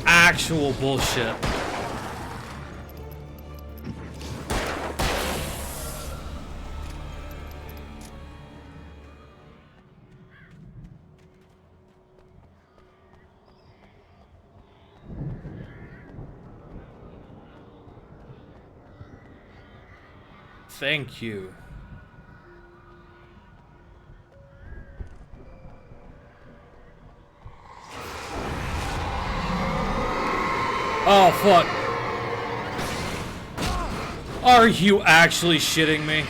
Speaker 1: Actual bullshit. Thank you. Oh, fuck. Are you actually shitting me?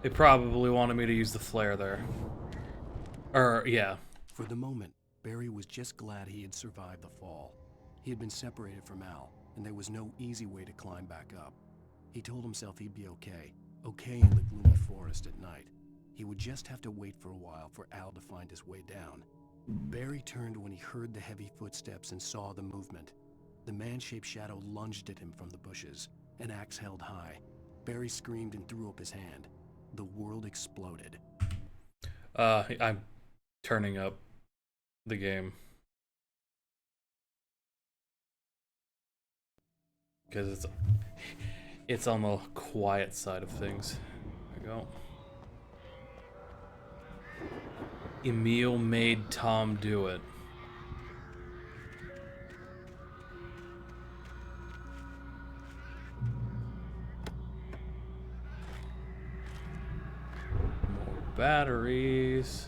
Speaker 1: They probably wanted me to use the flare there. Yeah.
Speaker 2: For the moment, Barry was just glad he had survived the fall. He had been separated from Al, and there was no easy way to climb back up. He told himself he'd be okay in the gloomy forest at night. He would just have to wait for a while for Al to find his way down. Barry turned when he heard the heavy footsteps and saw the movement. The man-shaped shadow lunged at him from the bushes, an axe held high. Barry screamed and threw up his hand. The world exploded.
Speaker 1: I'm turning up the game. Because it's on the quiet side of things. There we go. Emil made Tom do it. More batteries.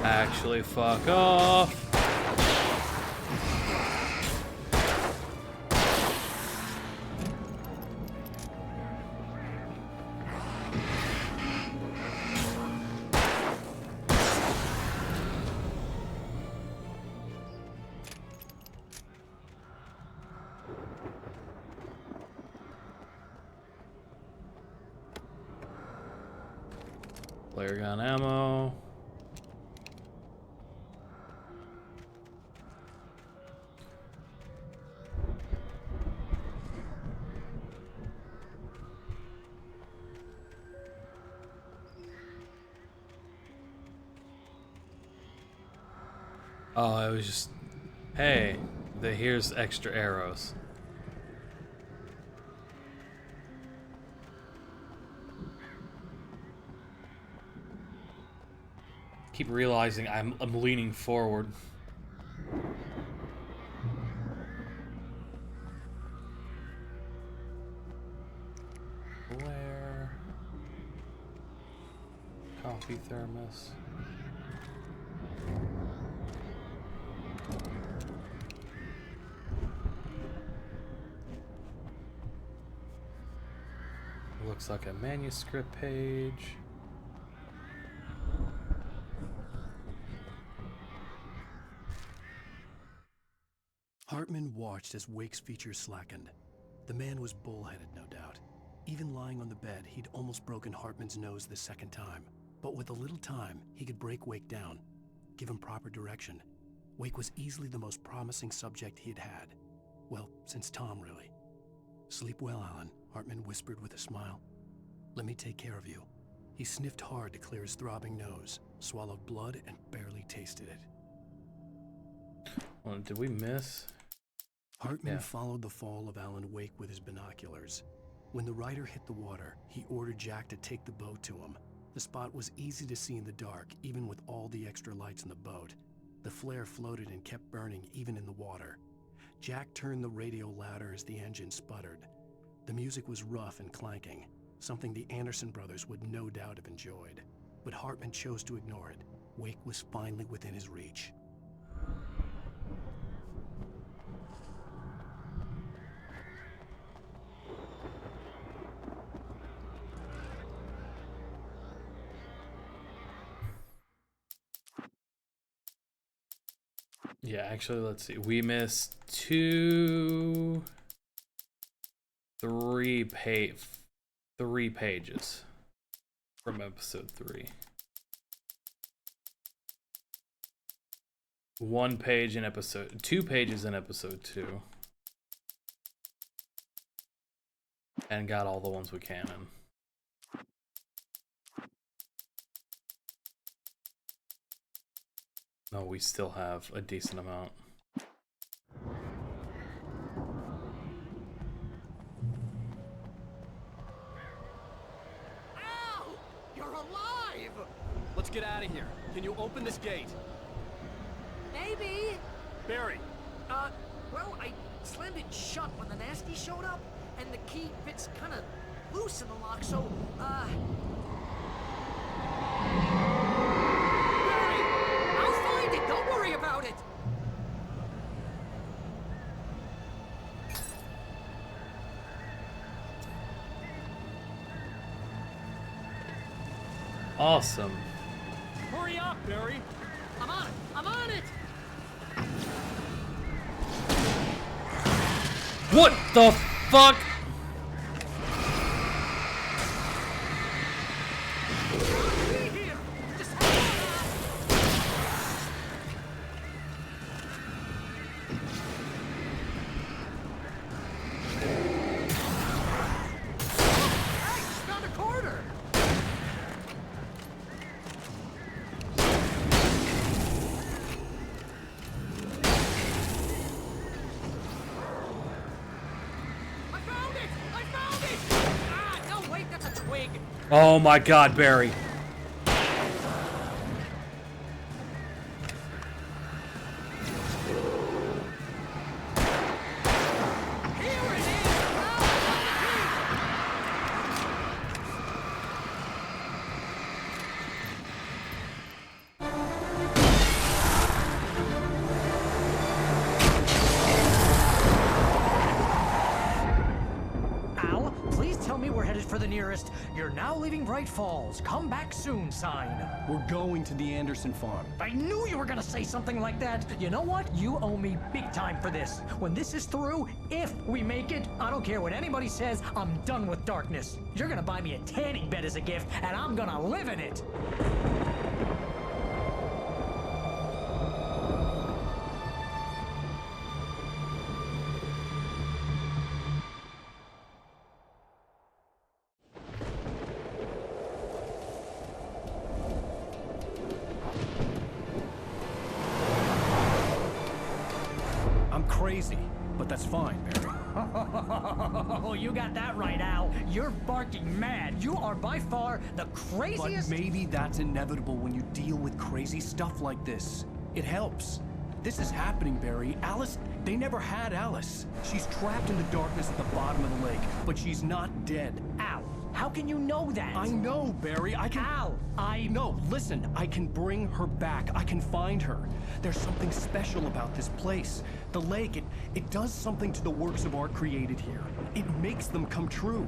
Speaker 1: Actually, fuck off. Flare gun ammo. Oh, I was just... Hey, here's extra arrows. Keep realizing I'm leaning forward. Flare. Coffee thermos. Looks like a manuscript page.
Speaker 2: Hartman watched as Wake's features slackened. The man was bullheaded, no doubt. Even lying on the bed, he'd almost broken Hartman's nose the second time. But with a little time, he could break Wake down, give him proper direction. Wake was easily the most promising subject he'd had. Well, since Tom, really. Sleep well, Alan, Hartman whispered with a smile. Let me take care of you. He sniffed hard to clear his throbbing nose, swallowed blood, and barely tasted it.
Speaker 1: Well, did we miss?
Speaker 2: Hartman followed the fall of Alan Wake with his binoculars. When the rider hit the water, he ordered Jack to take the boat to him. The spot was easy to see in the dark, even with all the extra lights in the boat. The flare floated and kept burning even in the water. Jack turned the radio louder as the engine sputtered. The music was rough and clanking, something the Anderson brothers would no doubt have enjoyed. But Hartman chose to ignore it. Wake was finally within his reach.
Speaker 1: Yeah, actually, let's see. We missed 3 pages from episode 3. 1 page in episode, 2 pages in episode 2. And got all the ones we can in. No, we still have a decent amount.
Speaker 11: Al! You're alive! Let's get out of here. Can you open this gate?
Speaker 4: Maybe.
Speaker 11: Barry!
Speaker 4: Well, I slammed it shut when the nasty showed up, and the key fits kind of loose in the lock, so, Don't worry about it!
Speaker 1: Awesome.
Speaker 11: Hurry up, Barry!
Speaker 4: I'm on it! I'm on it!
Speaker 1: What the fuck? Oh my God, Barry.
Speaker 4: You're now leaving Bright Falls. Come back soon, sign.
Speaker 2: We're going to the Anderson farm.
Speaker 4: I knew you were gonna say something like that. You know what? You owe me big time for this. When this is through, if we make it, I don't care what anybody says, I'm done with darkness. You're gonna buy me a tanning bed as a gift, and I'm gonna live in it.
Speaker 2: Crazy, but that's fine, Barry.
Speaker 4: Oh, you got that right, Al. You're barking mad. You are by far the craziest.
Speaker 2: But maybe that's inevitable when you deal with crazy stuff like this. It helps. This is happening, Barry. Alice, they never had Alice. She's trapped in the darkness at the bottom of the lake, but she's not dead.
Speaker 4: Al, How can you know that?
Speaker 2: I know, Barry. I can...
Speaker 4: Al,
Speaker 2: No, listen. I can bring her back. I can find her. There's something special about this place. The lake, it does something to the works of art created here. It makes them come true.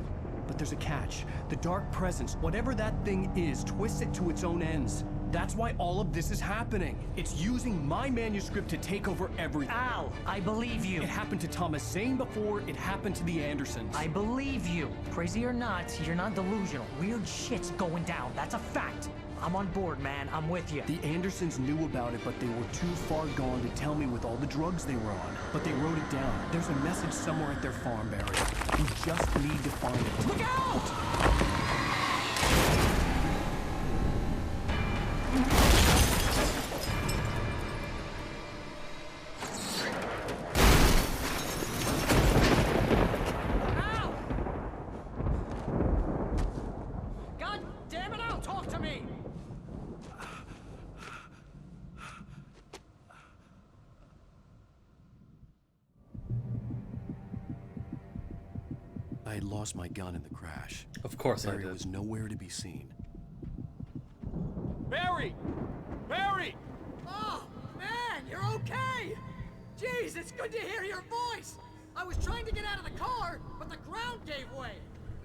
Speaker 2: But there's a catch. The dark presence, whatever that thing is, twists it to its own ends. That's why all of this is happening. It's using my manuscript to take over everything.
Speaker 4: Al, I believe you.
Speaker 2: It happened to Thomas Zane before, it happened to the Andersons.
Speaker 4: I believe you. Crazy or not, you're not delusional. Weird shit's going down. That's a fact. I'm on board, man. I'm with you.
Speaker 2: The Andersons knew about it, but they were too far gone to tell me with all the drugs they were on. But they wrote it down. There's a message somewhere at their farm, Barry. We just need to find it.
Speaker 4: Look out! God damn it, Al, talk to me!
Speaker 2: I had lost my gun in the crash.
Speaker 1: Of course I
Speaker 2: Barry
Speaker 1: did.
Speaker 2: was nowhere to be seen.
Speaker 11: Barry! Barry!
Speaker 4: Oh, man, you're okay! Jeez, it's good to hear your voice! I was trying to get out of the car, but the ground gave way.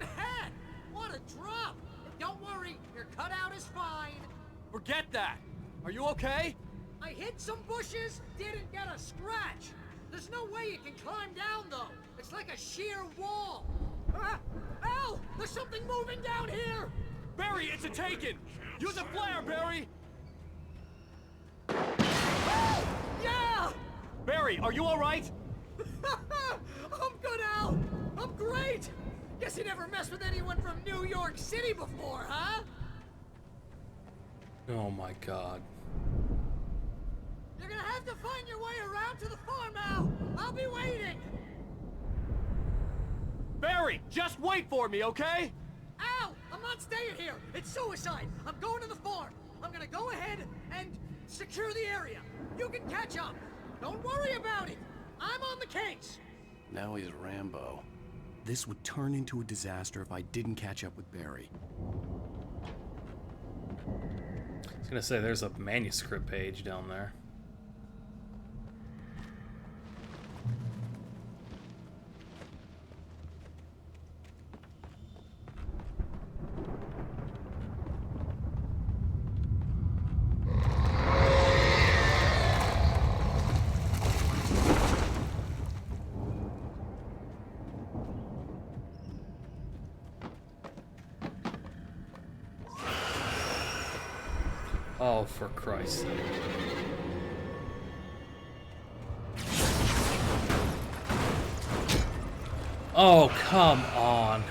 Speaker 4: Man, what a drop! Don't worry, your cutout is fine.
Speaker 11: Forget that! Are you okay?
Speaker 4: I hit some bushes, didn't get a scratch. There's no way you can climb down, though. It's like a sheer wall. Al, there's something moving down here!
Speaker 11: Barry, it's a taken! Use a flare, Barry!
Speaker 4: Yeah!
Speaker 11: Barry, are you alright?
Speaker 4: I'm good, Al! I'm great! Guess you never messed with anyone from New York City before, huh?
Speaker 1: Oh my god.
Speaker 4: You're gonna have to find your way around to the farm, Al! I'll be waiting!
Speaker 11: Barry, just wait for me, okay?
Speaker 4: Al! I'm not staying here! It's suicide! I'm going to the farm! I'm gonna go ahead and secure the area! You can catch up! Don't worry about it! I'm on the case!
Speaker 2: Now he's Rambo. This would turn into a disaster if I didn't catch up with Barry.
Speaker 1: I was gonna say, there's a manuscript page down there. Oh, for Christ's sake. Oh, come on.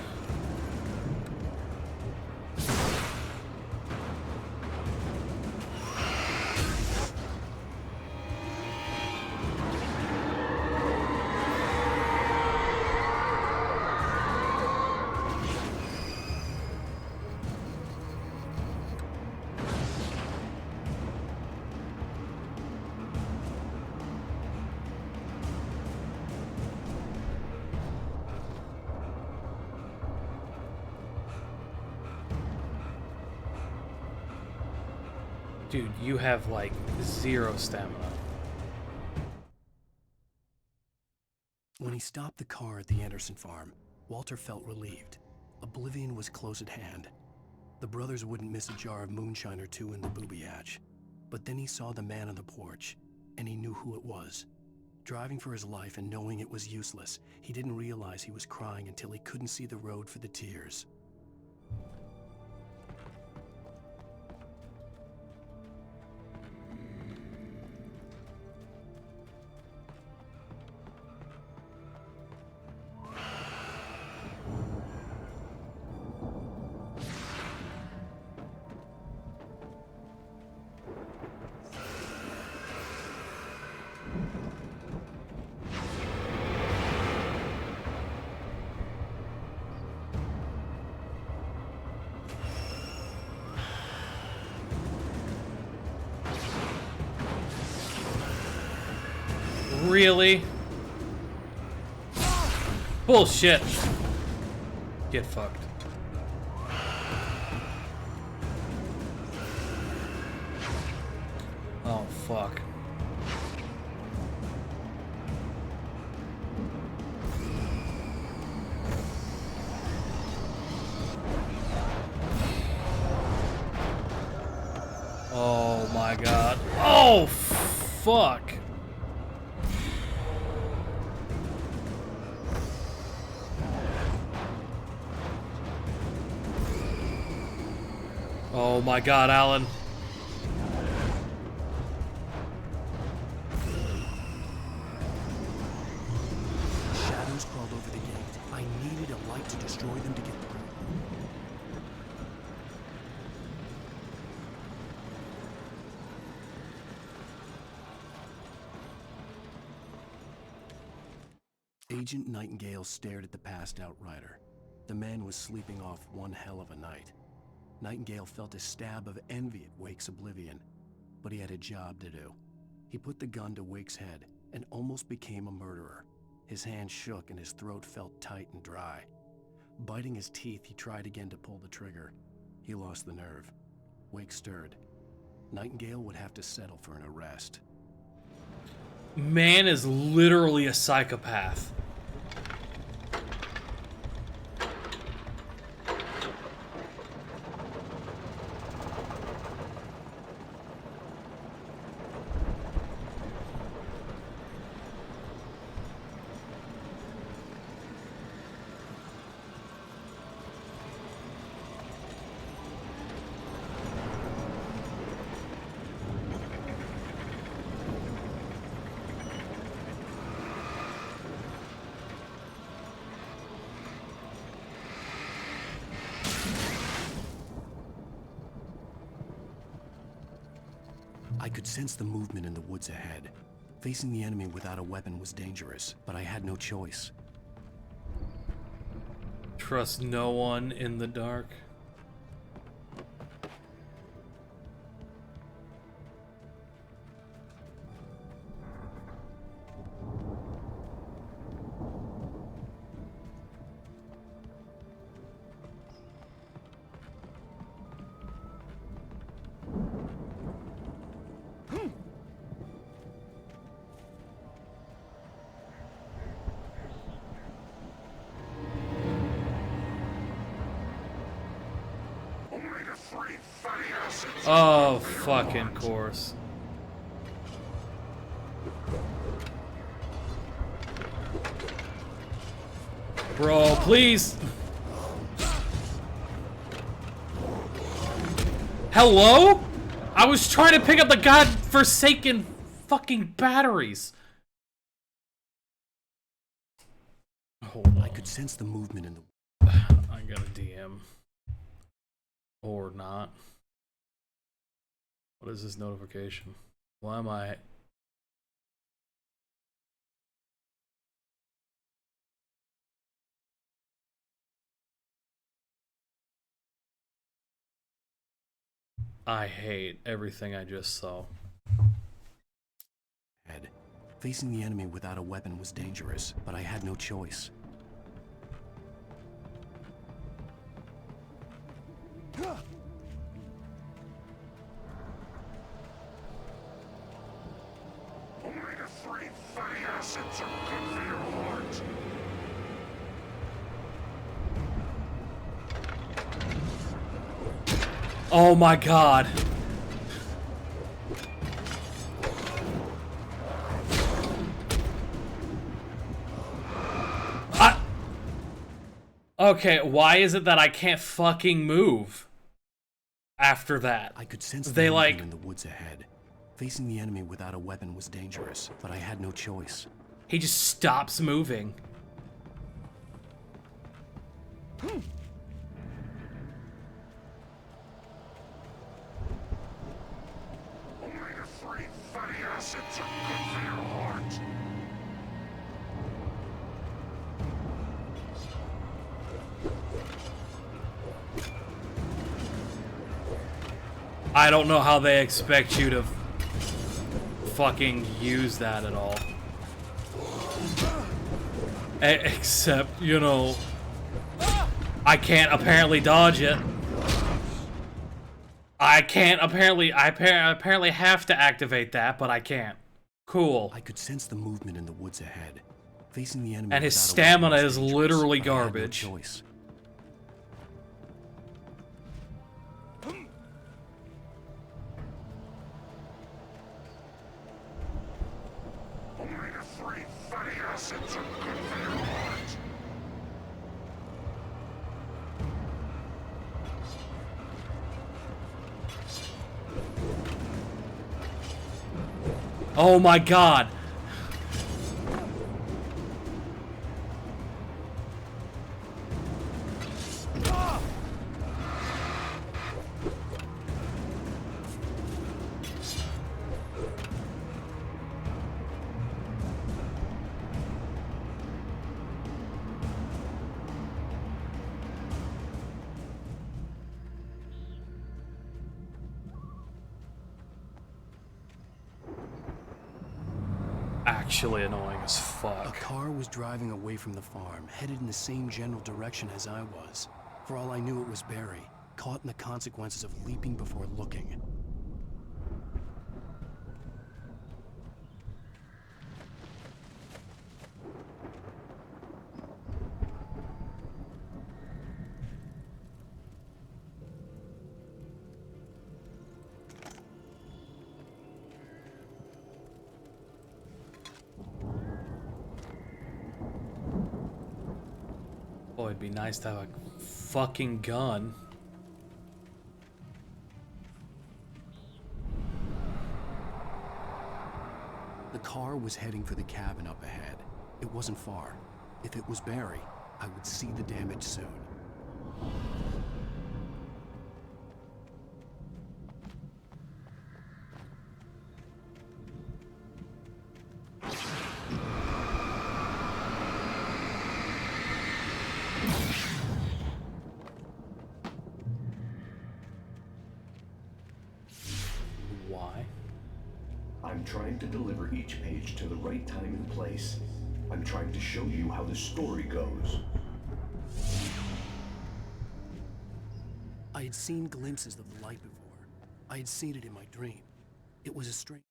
Speaker 1: Dude, you have like 0 stamina.
Speaker 2: When he stopped the car at the Anderson farm, Walter felt relieved. Oblivion was close at hand. The brothers wouldn't miss a jar of moonshine or two in the booby hatch. But then he saw the man on the porch, and he knew who it was. Driving for his life and knowing it was useless, he didn't realize he was crying until he couldn't see the road for the tears.
Speaker 1: Really? Bullshit. Get fucked. fuck. Oh my god. Oh, fuck. Oh my god, Alan.
Speaker 2: Shadows crawled over the gate. I needed a light to destroy them to get through. Agent Nightingale stared at the passed-out rider. The man was sleeping off one hell of a night. Nightingale felt a stab of envy at Wake's oblivion, but he had a job to do. He put the gun to Wake's head and almost became a murderer. His hand shook and his throat felt tight and dry. Biting his teeth, he tried again to pull the trigger. He lost the nerve. Wake stirred. Nightingale would have to settle for an arrest.
Speaker 1: Man is literally a psychopath.
Speaker 2: I could sense the movement in the woods ahead. Facing the enemy without a weapon was dangerous, but I had no choice.
Speaker 1: Trust no one in the dark. Oh, fucking course. Bro, please. Hello? I was trying to pick up the godforsaken fucking batteries. Hold on.
Speaker 2: I could sense the movement in the...
Speaker 1: I got a DM. Or not. What is this notification? Why am I... I hate everything I just saw.
Speaker 2: Facing the enemy without a weapon was dangerous, but I had no choice.
Speaker 14: Omega-3 fatty acids are good for your heart.
Speaker 1: Oh my god. Okay, why is it that I can't fucking move after that?
Speaker 2: I could sense
Speaker 1: they
Speaker 2: the
Speaker 1: like
Speaker 2: movement in the woods ahead. Facing the enemy without a weapon was dangerous, but I had no choice.
Speaker 1: He just stops moving.
Speaker 14: Omega-3 fatty acids are good for your heart.
Speaker 1: I don't know how they expect you to fucking use that at all. Except, you know, I can't apparently dodge it. I can't. Apparently, I apparently have to activate that, but I can't. Cool.
Speaker 2: I could sense the movement in the woods ahead. Facing the enemy
Speaker 1: And his
Speaker 2: without a weapon
Speaker 1: stamina
Speaker 2: was
Speaker 1: is
Speaker 2: dangerous,
Speaker 1: literally
Speaker 2: but I had no
Speaker 1: garbage.
Speaker 2: choice.
Speaker 14: Only the 3 fatty acids are good for your heart.
Speaker 1: Oh my god. Actually annoying as
Speaker 2: A
Speaker 1: fuck.
Speaker 2: car was driving away from the farm, headed in the same general direction as I was. For all I knew, it was Barry, caught in the consequences of leaping before looking.
Speaker 1: Boy, it'd be nice to have a fucking gun.
Speaker 2: The car was heading for the cabin up ahead. It wasn't far. If it was Barry, I would see the damage soon.
Speaker 1: Why?
Speaker 16: I'm trying to deliver each page to the right time and place. I'm trying to show you how the story goes.
Speaker 2: I had seen glimpses of the light before. I had seen it in my dream. It was a strange...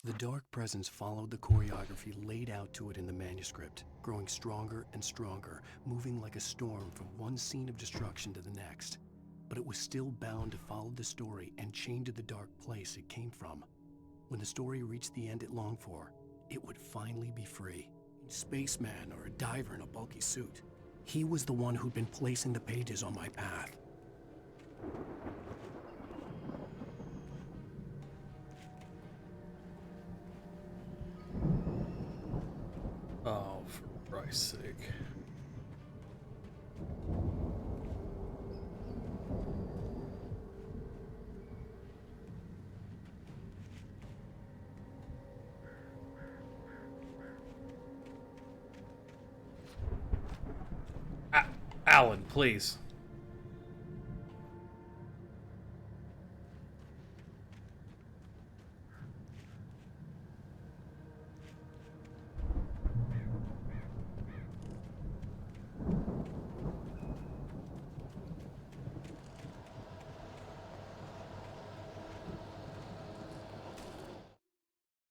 Speaker 2: The dark presence followed the choreography laid out to it in the manuscript, growing stronger and stronger, moving like a storm from one scene of destruction to the next. But it was still bound to follow the story and chained to the dark place it came from. When the story reached the end it longed for, it would finally be free. A spaceman or a diver in a bulky suit. He was the one who'd been placing the pages on my path.
Speaker 1: Oh, for Christ's sake. Alan, please.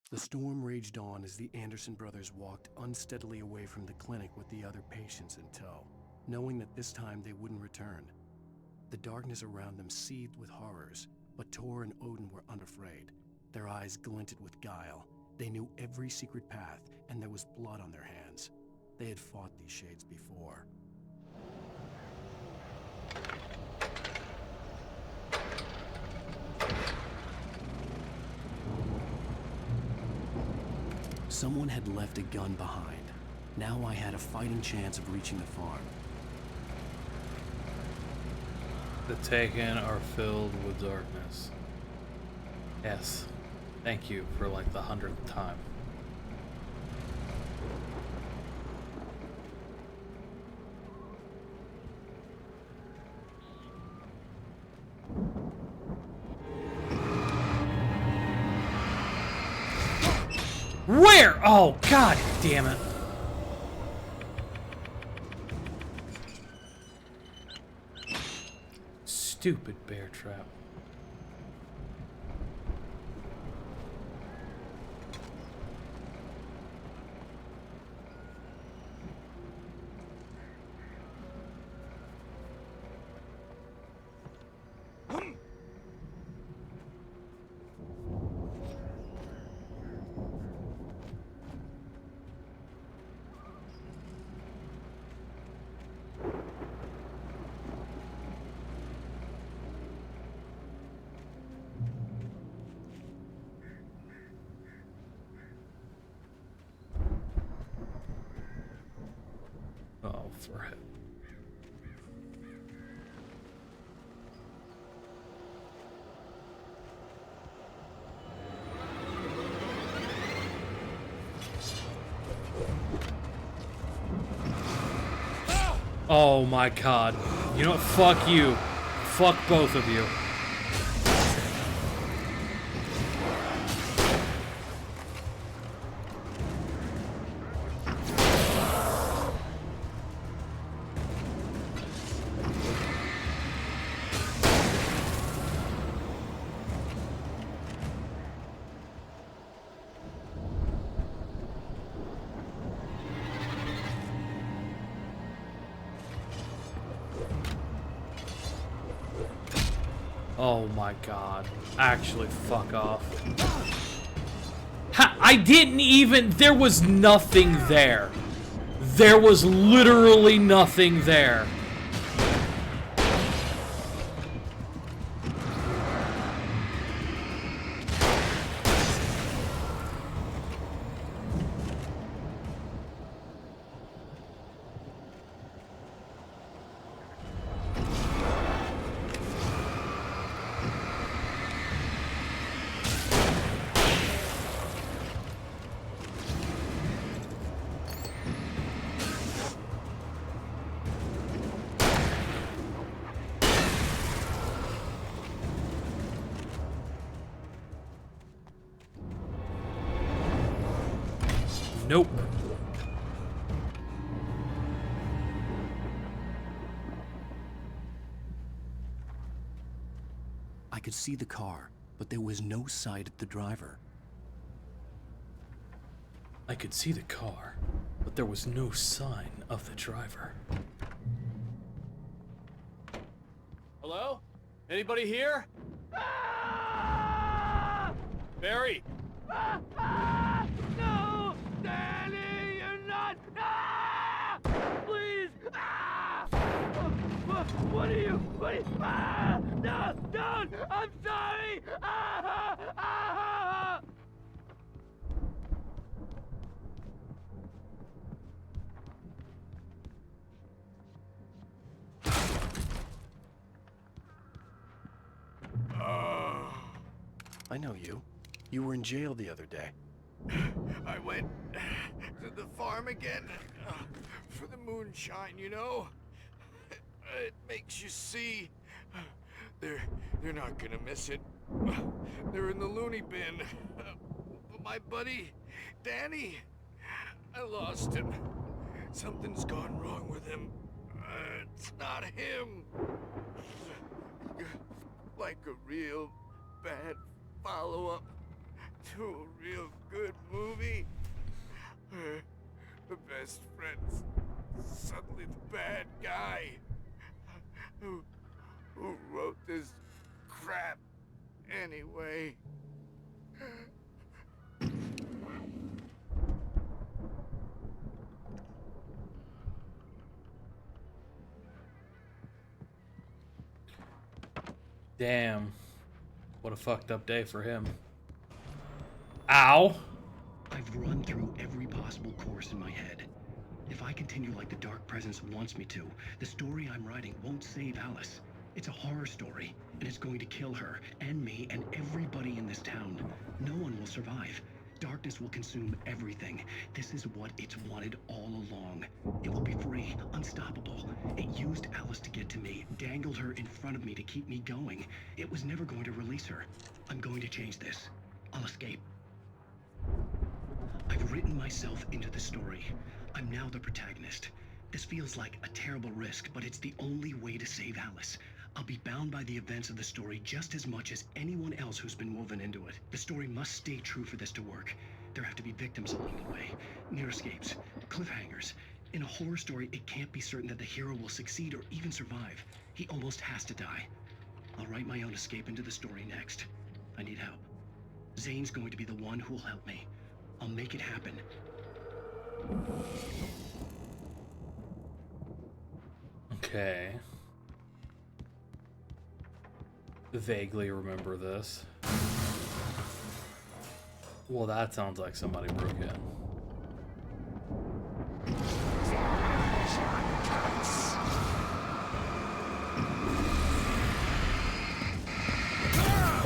Speaker 2: The storm raged on as the Anderson brothers walked unsteadily away from the clinic with the other patients in tow, knowing that this time they wouldn't return. The darkness around them seethed with horrors, but Tor and Odin were unafraid. Their eyes glinted with guile. They knew every secret path, and there was blood on their hands. They had fought these shades before. Someone had left a gun behind. Now I had a fighting chance of reaching the farm.
Speaker 1: The Taken are filled with darkness. Yes. Thank you for like the 100th time. Where? Oh, god damn it. Stupid bear trap. Oh, for it. Oh my god. You know what? Fuck you. Fuck both of you. Oh my god. Actually, fuck off. Ha, I didn't even... There was nothing there. There was literally nothing there. Nope.
Speaker 2: I could see the car, but there was no sight of the driver.
Speaker 1: I could see the car, but there was no sign of the driver.
Speaker 11: Hello? Anybody here? Barry!
Speaker 14: No! Danny, you're not! Ah! Please! Ah! What are you? Ah! No! Don't! I'm sorry! Ah! Ah!
Speaker 2: I know you. You were in jail the other day.
Speaker 7: I went to the farm again for the moonshine, you know? It makes you see. They're not gonna miss it. They're in the loony bin. But my buddy, Danny, I lost him. Something's gone wrong with him. It's not him. Like a real bad follow-up to a real good movie. The best friend's suddenly the bad guy. Who wrote this crap anyway?
Speaker 1: Damn. What a fucked up day for him. Ow!
Speaker 2: I've run through every possible course in my head. If I continue like the Dark Presence wants me to, the story I'm writing won't save Alice. It's a horror story, and it's going to kill her, and me, and everybody in this town. No one will survive. Darkness will consume everything. This is what it's wanted all along. It will be free, unstoppable. It used Alice to get to me, dangled her in front of me to keep me going. It was never going to release her. I'm going to change this. I'll escape. I've written myself into the story. I'm now the protagonist. This feels like a terrible risk, but it's the only way to save Alice. I'll be bound by the events of the story just as much as anyone else who's been woven into it. The story must stay true for this to work. There have to be victims along the way, near escapes, cliffhangers. In a horror story, it can't be certain that the hero will succeed or even survive. He almost has to die. I'll write my own escape into the story next. I need help. Zane's going to be the one who'll help me. I'll make it happen.
Speaker 1: Okay. Vaguely remember this. Well, that sounds like somebody broke in.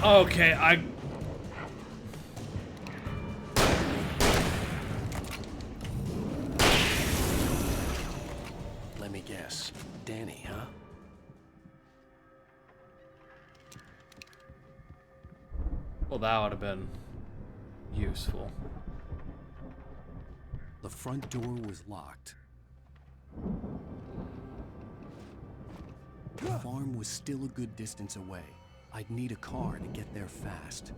Speaker 1: Okay,
Speaker 2: Let me guess. Danny, huh?
Speaker 1: Well, that would have been useful.
Speaker 2: The front door was locked. The farm was still a good distance away. I'd need a car to get there fast.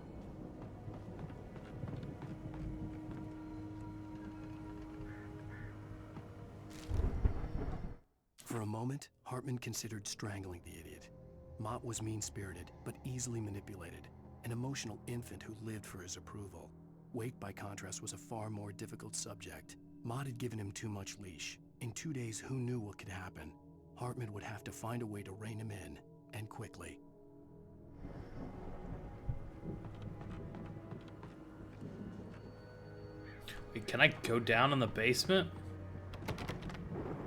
Speaker 2: For a moment, Hartman considered strangling the idiot. Mott was mean-spirited, but easily manipulated. An emotional infant who lived for his approval. Wake, by contrast, was a far more difficult subject. Mott had given him too much leash. In 2 days, who knew what could happen? Hartman would have to find a way to rein him in, and quickly.
Speaker 1: Wait, can I go down in the basement?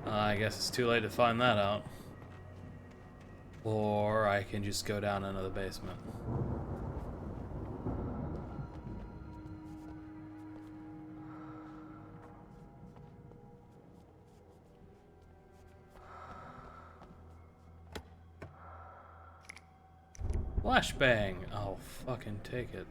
Speaker 1: I guess it's too late to find that out. Or I can just go down into the basement. Flashbang! I'll fucking take it.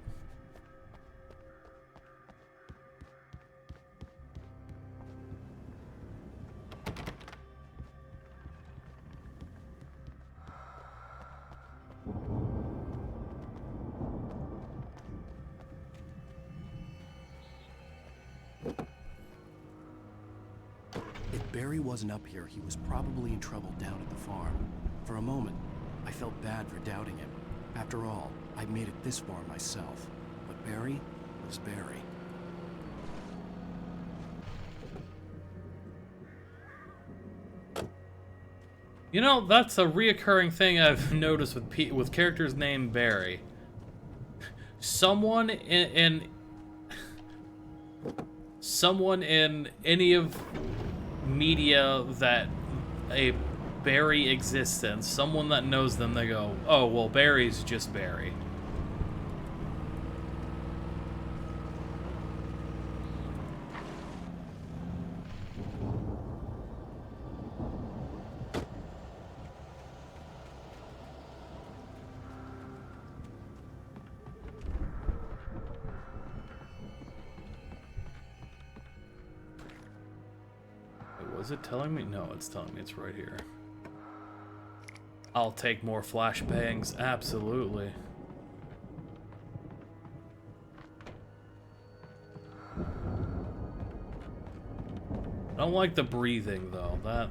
Speaker 2: If Barry wasn't up here, he was probably in trouble down at the farm. For a moment, I felt bad for doubting him. After all, I'd made it this far myself. But Barry was Barry.
Speaker 1: You know, that's a reoccurring thing I've noticed with characters named Barry. Someone in any of media that a Barry exists in, someone that knows them, they go, oh, well, Barry's just Barry. Was it telling me? No, it's telling me it's right here. I'll take more flashbangs, absolutely. I don't like the breathing though. That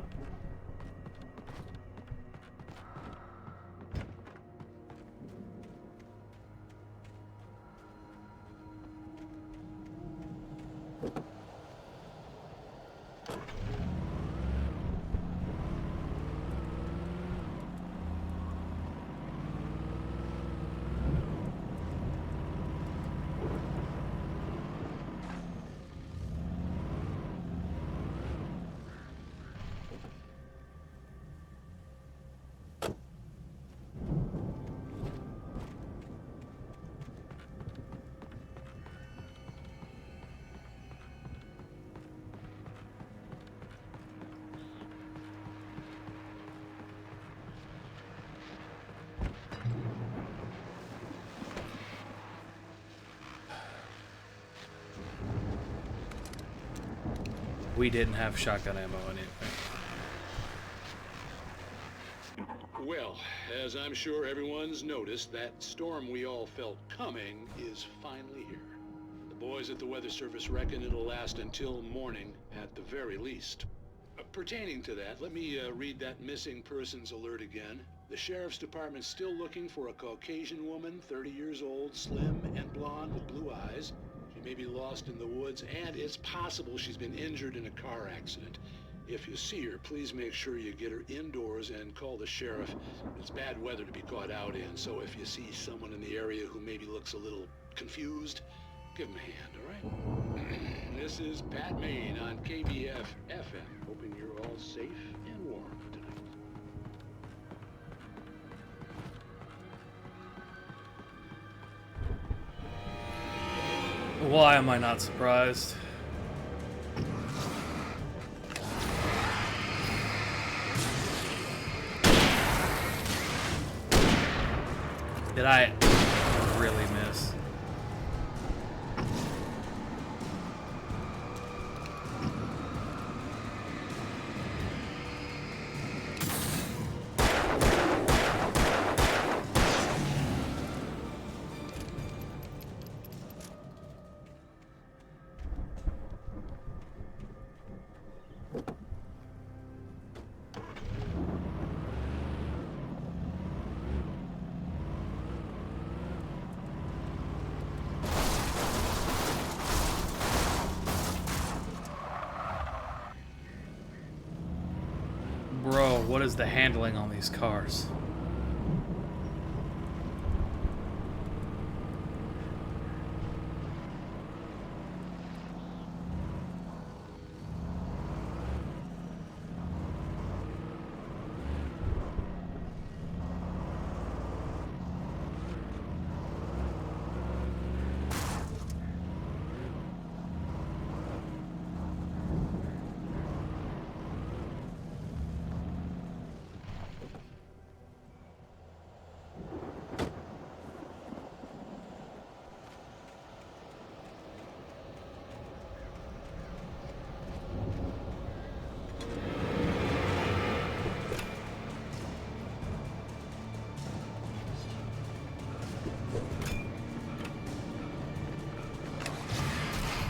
Speaker 1: we didn't have shotgun ammo anyway.
Speaker 12: Well, as I'm sure everyone's noticed, that storm we all felt coming is finally here. The boys at the Weather Service reckon it'll last until morning at the very least. Pertaining to that, let me read that missing persons alert again. The Sheriff's Department's still looking for a Caucasian woman, 30 years old, slim and blonde with blue eyes. She may be lost in the woods, and it's possible she's been injured in a car accident. If you see her, please make sure you get her indoors and call the sheriff. It's bad weather to be caught out in, so if you see someone in the area who maybe looks a little confused, give him a hand, all right? This is Pat Maine on KBF FM, hoping you're all safe and warm tonight.
Speaker 1: Why am I not surprised? Did I really miss? Bro, what is the handling on these cars?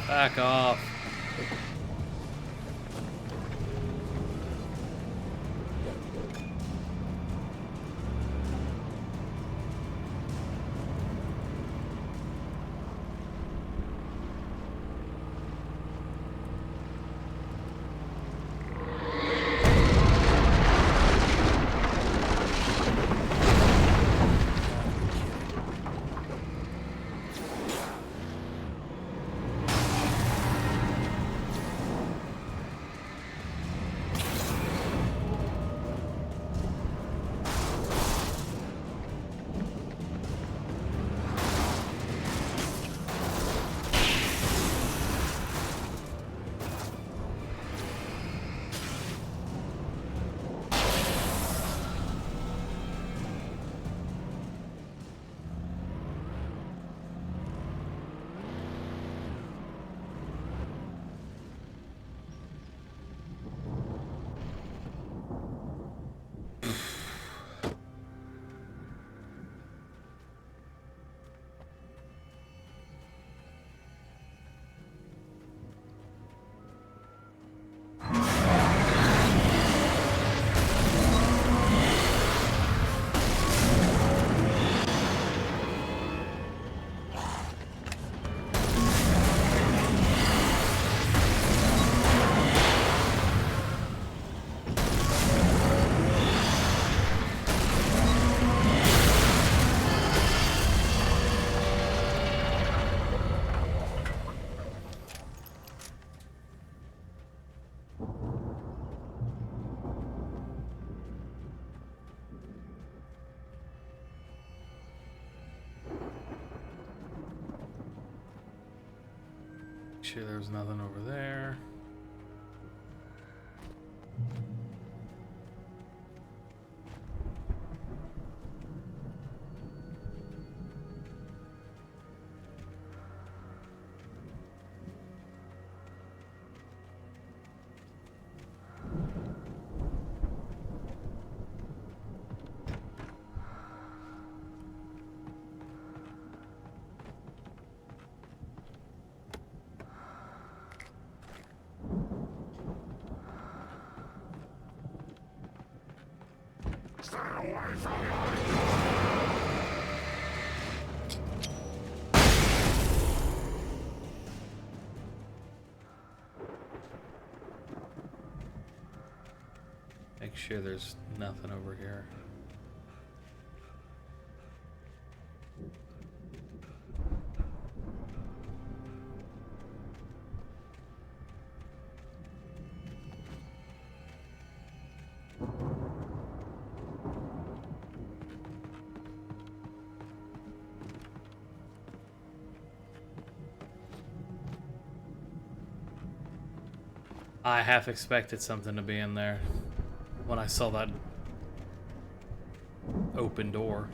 Speaker 1: Back off. Sure, there's nothing over there. Make sure there's nothing over here. I half expected something to be in there when I saw that open door.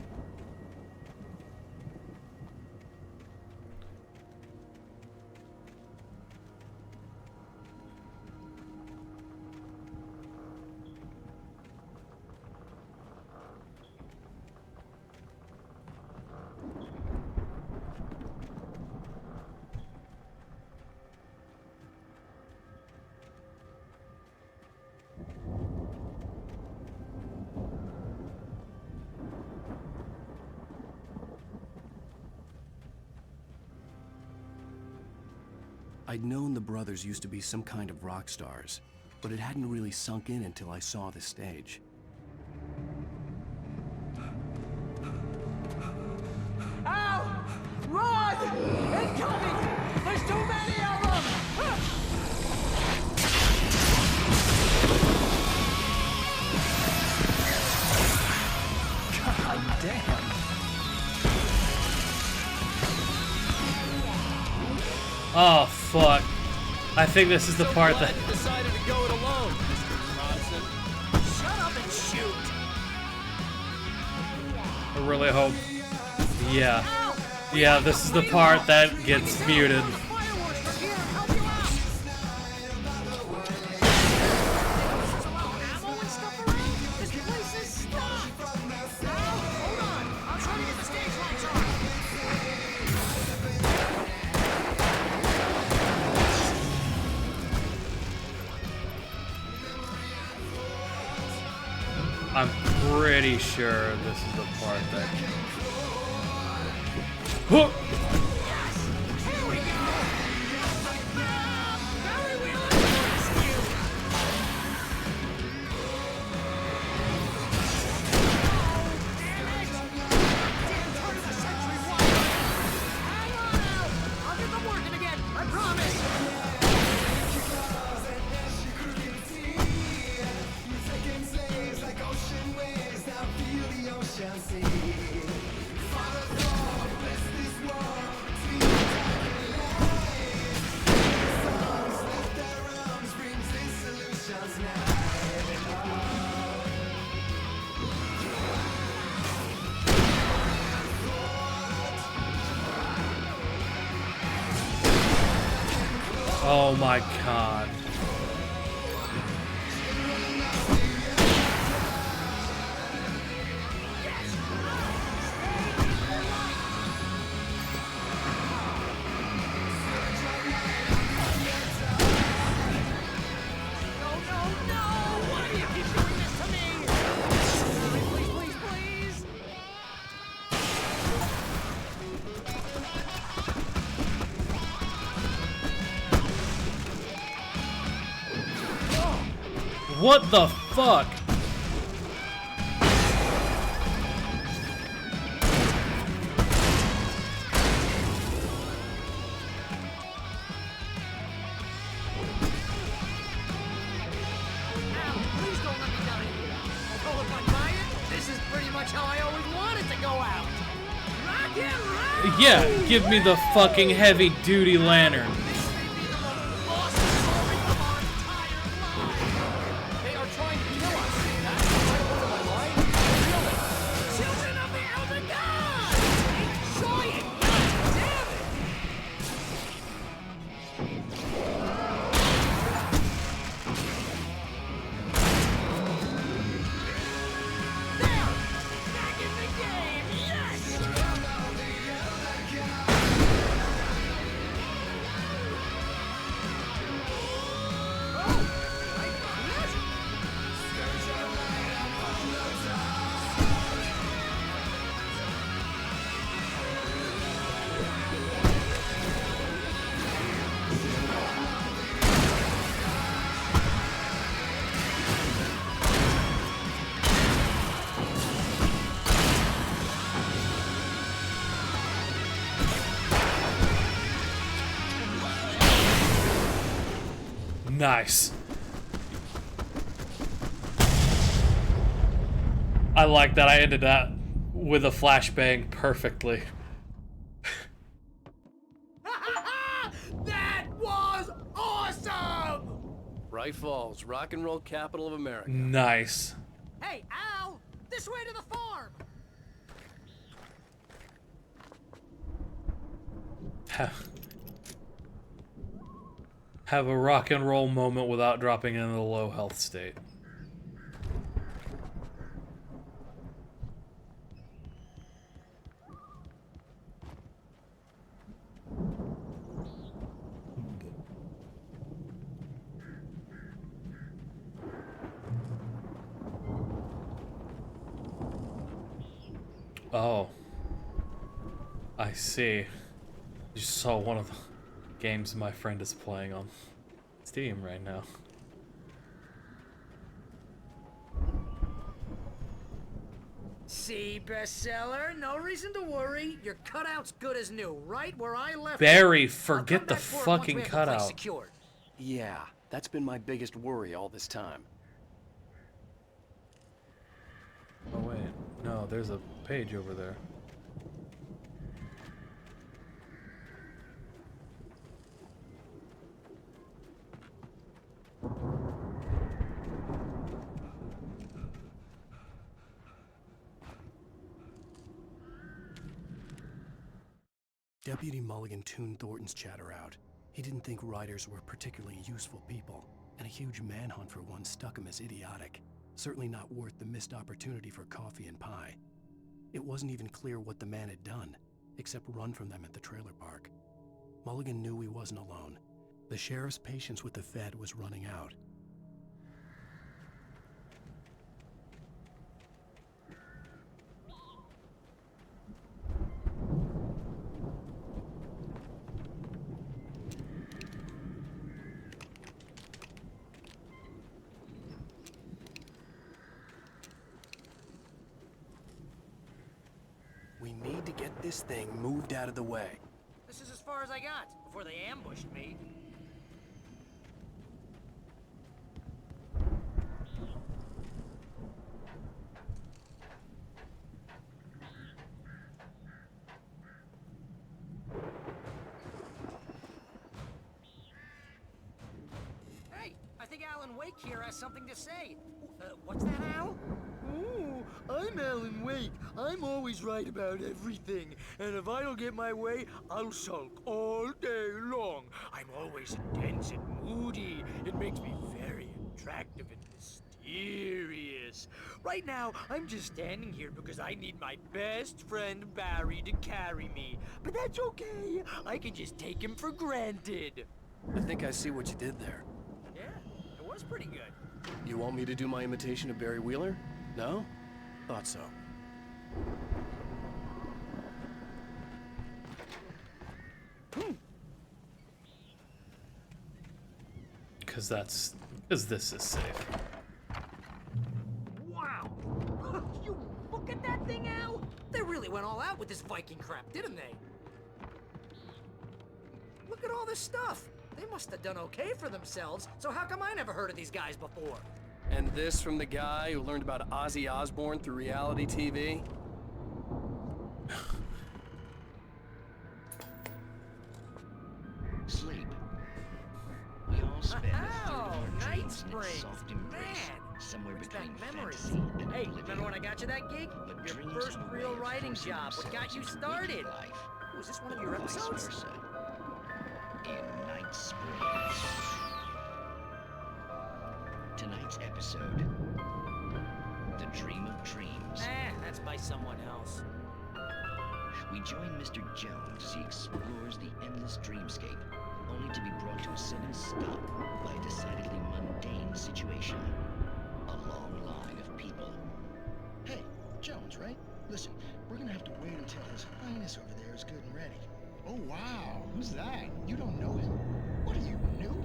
Speaker 2: I'd known the brothers used to be some kind of rock stars, but it hadn't really sunk in until I saw the stage.
Speaker 4: Ow! Run! Incoming! There's too many of them! God damn!
Speaker 1: Oh fuck! I think this is the part that.
Speaker 11: Decided to go it alone, Mr. Bronson.
Speaker 4: Shut up and shoot!
Speaker 1: I really hope. Yeah. Yeah, this is the part that gets muted. I'm pretty sure this is the part that. Huh!
Speaker 4: I'll get them working again, I promise!
Speaker 1: Oh my god. What the fuck?
Speaker 4: Please don't let me die here. Although if I buy it, this is pretty much how I always wanted to go out. Rock and roll!
Speaker 1: Yeah, give me the fucking heavy duty lantern.
Speaker 11: They are trying to kill us. That's right over my line. Kill it.
Speaker 4: Children of the Elder God! Enjoy it! God damn it! There! Back in the game! Yes!
Speaker 1: Nice. I like that I ended that with a flashbang perfectly.
Speaker 4: That was awesome!
Speaker 11: Right? Bright Falls, rock and roll capital of America.
Speaker 1: Nice.
Speaker 4: Hey, Al! This way to the farm!
Speaker 1: Have a rock and roll moment without dropping into the low health state. Oh. I see. You saw one of the games my friend is playing on Steam right now.
Speaker 4: See, bestseller? No reason to worry. Your cutout's good as new, right where I left
Speaker 1: Barry,
Speaker 4: it.
Speaker 1: forget the fucking cutout.
Speaker 4: Secured.
Speaker 11: Yeah, that's been my biggest worry all this time.
Speaker 1: Oh wait, no, there's a page over there.
Speaker 2: Deputy Mulligan tuned Thornton's chatter out. He didn't think riders were particularly useful people, and a huge manhunt for one stuck him as idiotic. Certainly not worth the missed opportunity for coffee and pie. It wasn't even clear what the man had done, except run from them at the trailer park. Mulligan knew he wasn't alone. The sheriff's patience with the Fed was running out. We need to get this thing moved out of the way.
Speaker 4: This is as far as I got before they ambushed me. Hey, I think Alan Wake here has something to say. What's that, Al?
Speaker 17: Ooh, I'm Alan Wake. I'm always right about everything. And if I don't get my way, I'll sulk all day long. I'm always intense and moody. It makes me very attractive and mysterious. Right now, I'm just standing here because I need my best friend Barry to carry me. But that's okay. I can just take him for granted.
Speaker 11: I think I see what you did there.
Speaker 4: Yeah, it was pretty good.
Speaker 11: You want me to do my imitation of Barry Wheeler? No? Thought so.
Speaker 1: Because this is safe.
Speaker 4: Wow! You look at that thing, Al! They really went all out with this Viking crap, didn't they? Look at all this stuff. They must have done okay for themselves, so how come I never heard of these guys before?
Speaker 11: And this from the guy who learned about Ozzy Osbourne through reality TV?
Speaker 15: Sleep. We all spend a third of our
Speaker 4: Night
Speaker 15: dreams in its
Speaker 4: Springs,
Speaker 15: soft embrace,
Speaker 4: man!
Speaker 15: somewhere
Speaker 4: Brings
Speaker 15: between
Speaker 4: back memories.
Speaker 15: fantasy and
Speaker 4: Hey,
Speaker 15: oblivion.
Speaker 4: remember when I got you that gig?
Speaker 15: But
Speaker 4: Your
Speaker 15: dreams
Speaker 4: first
Speaker 15: have a
Speaker 4: real
Speaker 15: way of
Speaker 4: writing
Speaker 15: forcing
Speaker 4: job. What got
Speaker 15: themselves
Speaker 4: you
Speaker 15: into
Speaker 4: started?
Speaker 15: waking life.
Speaker 4: Was this one of your
Speaker 15: Or vice
Speaker 4: episodes?
Speaker 15: versa. In Night Springs. Tonight's episode, The Dream of Dreams.
Speaker 4: That's by someone else.
Speaker 15: We join Mr. Jones as he explores the endless dreamscape, only to be brought to a sudden stop by a decidedly mundane situation. A long line of people.
Speaker 9: Hey, Jones, right? Listen, we're gonna have to wait until His Highness over there is good and ready.
Speaker 18: Oh, wow. Who's that?
Speaker 9: You don't know him? What are you, new?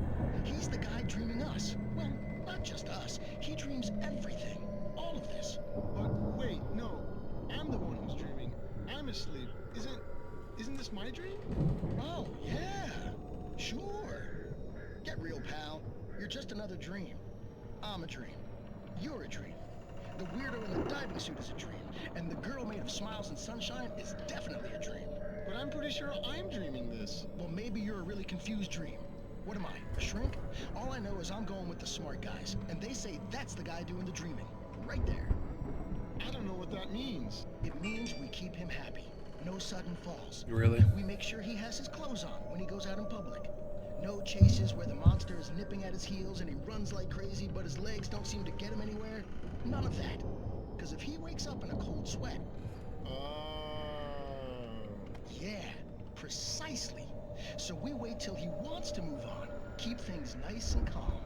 Speaker 9: He's the guy dreaming us. Well, not just us. He dreams everything. All of this.
Speaker 18: But wait, no. I'm the one who's dreaming. I'm asleep. Isn't this my dream?
Speaker 9: Oh, yeah. Sure. Get real, pal. You're just another dream. I'm a dream. You're a dream. The weirdo in the diving suit is a dream. And the girl made of smiles and sunshine is definitely a dream.
Speaker 18: But I'm pretty sure I'm dreaming this.
Speaker 9: Well, maybe you're a really confused dream. What am I, a shrink? All I know is I'm going with the smart guys, and they say that's the guy doing the dreaming. Right there.
Speaker 18: I don't know what that means.
Speaker 9: It means we keep him happy. No sudden falls.
Speaker 1: Really?
Speaker 9: We make sure he has his clothes on when he goes out in public. No chases where the monster is nipping at his heels and he runs like crazy, but his legs don't seem to get him anywhere. None of that. Because if he wakes up in a cold sweat... Yeah, precisely. So we wait till he wants to move on. Keep things nice and calm.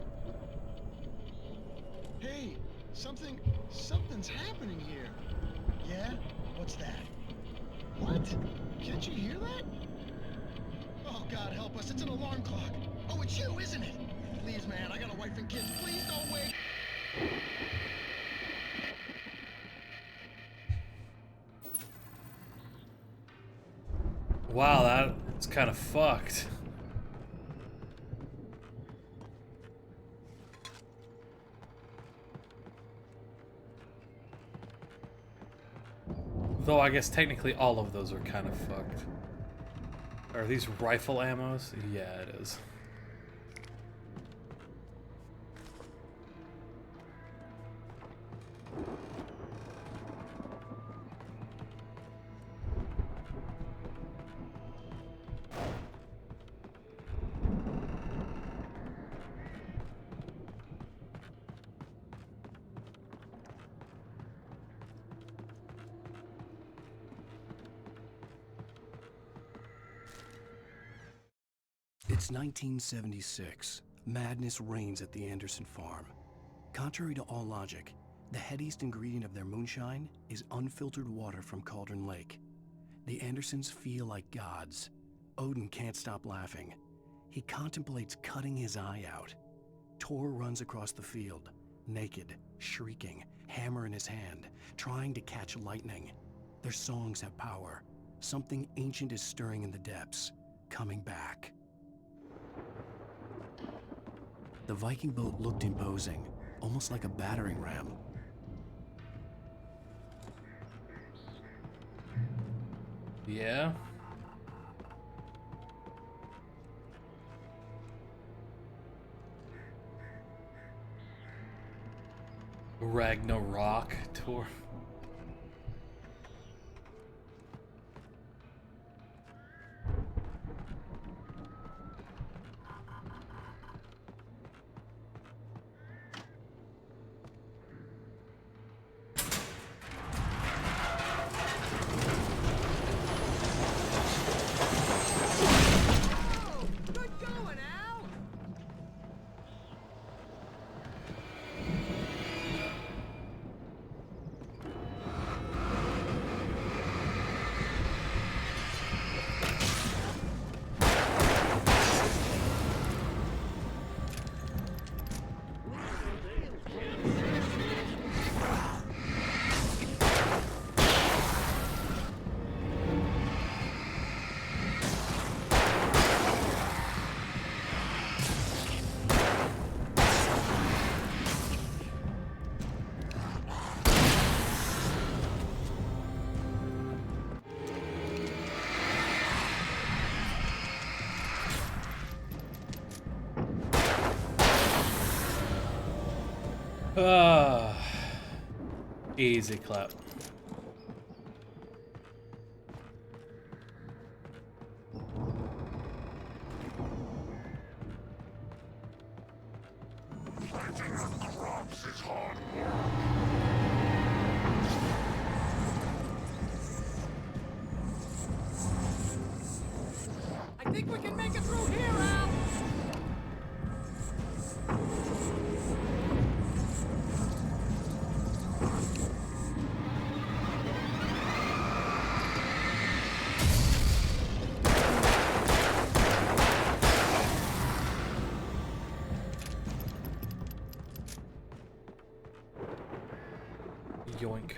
Speaker 18: Hey, something's happening here.
Speaker 9: Yeah? What's that?
Speaker 18: What? Can't you hear that?
Speaker 9: Oh, God help us, it's an alarm clock. Oh, it's you, isn't it? Please, man, I got a wife and kids. Please don't wait.
Speaker 1: Wow, that's kind of fucked. Though I guess technically all of those are kind of fucked. Are these rifle ammos? Yeah, it is.
Speaker 2: It's 1976. Madness reigns at the Anderson farm. Contrary to all logic, the headiest ingredient of their moonshine is unfiltered water from Cauldron Lake. The Andersons feel like gods. Odin can't stop laughing. He contemplates cutting his eye out. Tor runs across the field, naked, shrieking, hammer in his hand, trying to catch lightning. Their songs have power. Something ancient is stirring in the depths, coming back. The Viking boat looked imposing, almost like a battering ram.
Speaker 1: Yeah. Ragnarok tour. Easy clap.
Speaker 17: I think we can make it through here, Al!
Speaker 1: Yoink.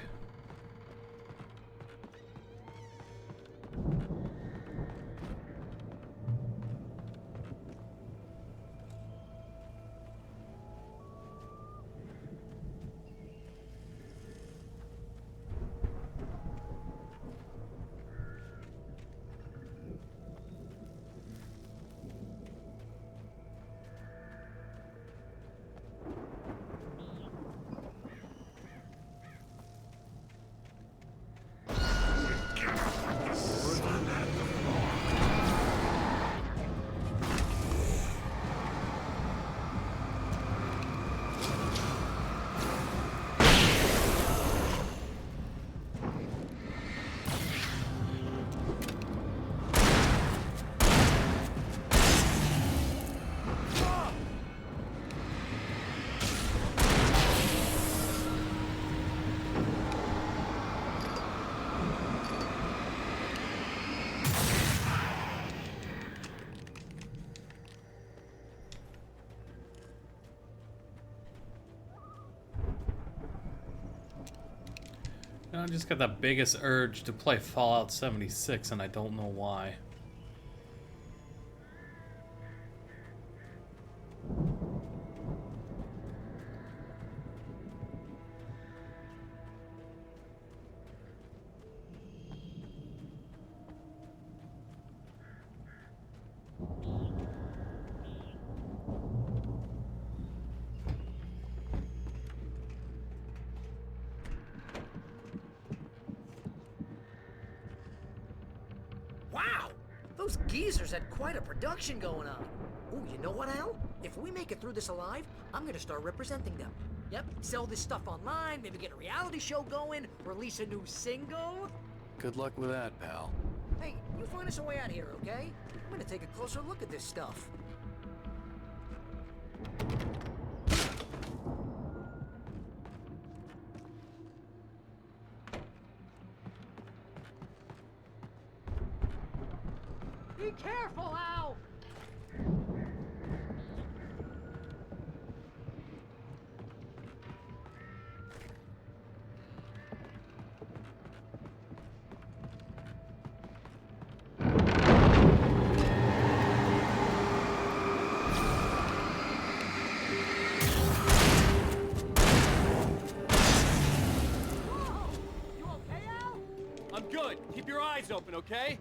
Speaker 1: I just got the biggest urge to play Fallout 76, and I don't know why.
Speaker 4: Wow! Those geezers had quite a production going on. Ooh, you know what, Al? If we make it through this alive, I'm gonna start representing them. Yep, sell this stuff online, maybe get a reality show going, release a new single.
Speaker 2: Good luck with that, pal.
Speaker 4: Hey, you find us a way out here, okay? I'm gonna take a closer look at this stuff. Be careful, Al!
Speaker 11: I'm good. Keep your eyes open, okay?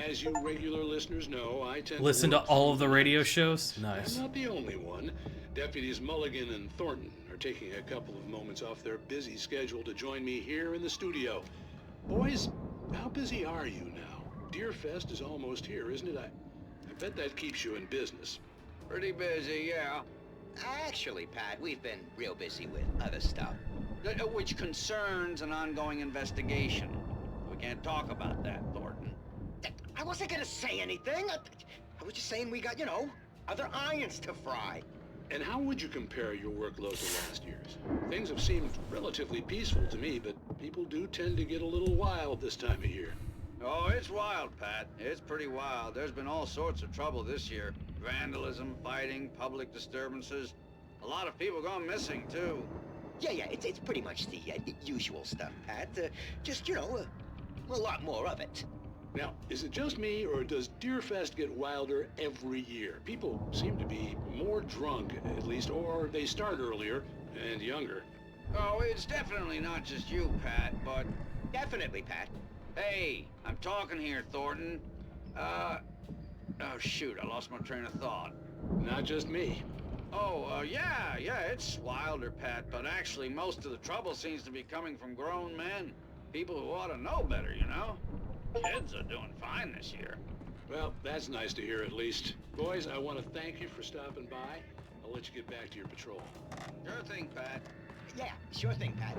Speaker 19: As you regular listeners know, I tend
Speaker 1: Listen to all of the radio shows? Nice.
Speaker 19: I'm not the only one. Deputies Mulligan and Thornton are taking a couple of moments off their busy schedule to join me here in the studio. Boys, how busy are you now? Deerfest is almost here, isn't it? I bet that keeps you in business.
Speaker 20: Pretty busy, yeah. Actually, Pat, we've been real busy with other stuff, which concerns an ongoing investigation. We can't talk about that, Thornton. I wasn't gonna say anything. I was just saying we got, other irons to fry.
Speaker 19: And how would you compare your workload to last year's? Things have seemed relatively peaceful to me, but people do tend to get a little wild this time of year.
Speaker 20: Oh, it's wild, Pat. It's pretty wild. There's been all sorts of trouble this year. Vandalism, fighting, public disturbances. A lot of people gone missing, too. Yeah, it's pretty much the usual stuff, Pat. Just, a lot more of it.
Speaker 19: Now, is it just me, or does Deerfest get wilder every year? People seem to be more drunk, at least, or they start earlier and younger.
Speaker 20: Oh, it's definitely not just you, Pat, but... Definitely, Pat. Hey, I'm talking here, Thornton. Oh, shoot, I lost my train of thought.
Speaker 19: Not just me.
Speaker 20: Oh, yeah, it's wilder, Pat, but actually most of the trouble seems to be coming from grown men. People who ought to know better, Kids are doing fine this year.
Speaker 19: Well, that's nice to hear at least. Boys, I want to thank you for stopping by. I'll let you get back to your patrol.
Speaker 20: Sure thing, Pat. Yeah, sure thing, Pat.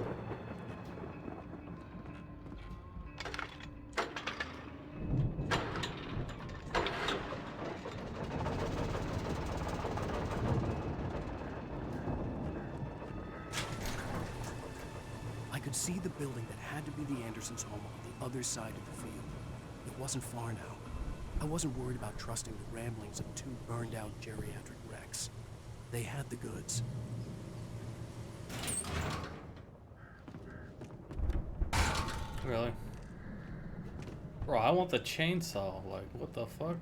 Speaker 2: I could see the building that had to be the Andersons' home on the other side of the field. It wasn't far now. I wasn't worried about trusting the ramblings of two burned-out geriatric wrecks. They had the goods.
Speaker 1: Really? Bro, I want the chainsaw. Like, what the fuck?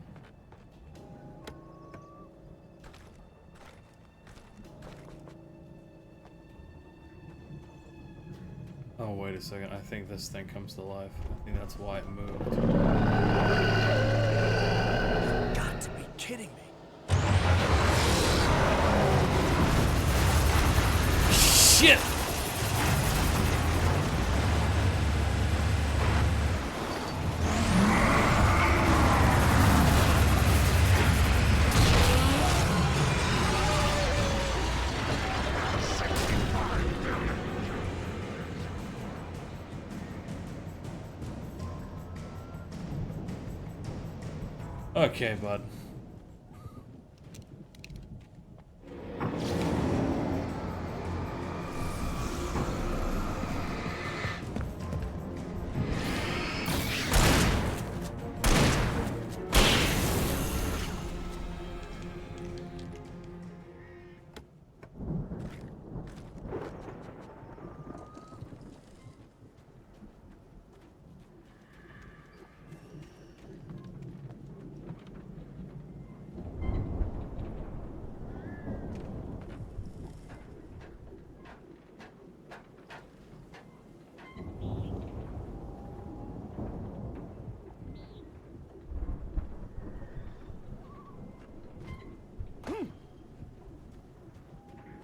Speaker 1: Oh, wait a second. I think this thing comes to life. I think that's why it moved.
Speaker 2: You've got to be kidding me.
Speaker 1: Shit! Okay, bud.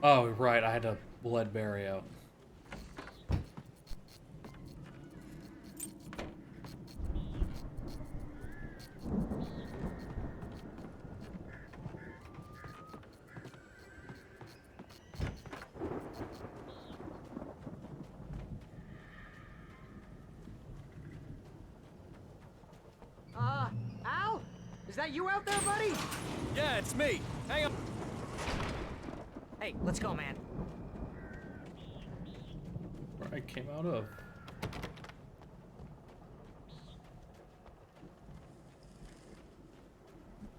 Speaker 1: Oh, right, I had to let Barry out.
Speaker 4: Al? Is that you out there, buddy?
Speaker 11: Yeah, it's me. Hang on.
Speaker 4: Hey, let's go, man.
Speaker 1: Where I came out of.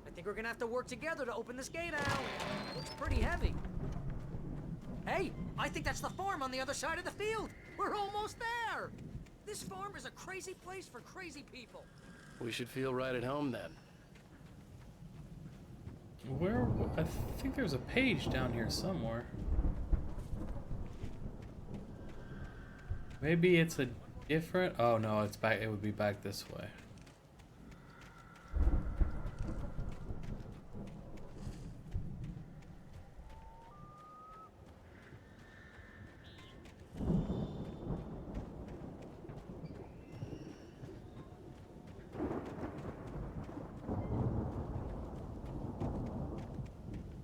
Speaker 4: I think we're gonna have to work together to open this gate, Al. Looks pretty heavy. Hey, I think that's the farm on the other side of the field. We're almost there. This farm is a crazy place for crazy people.
Speaker 2: We should feel right at home then.
Speaker 1: Where? I think there's a page down here somewhere. Maybe it's a different. Oh no, it's back. It would be back this way.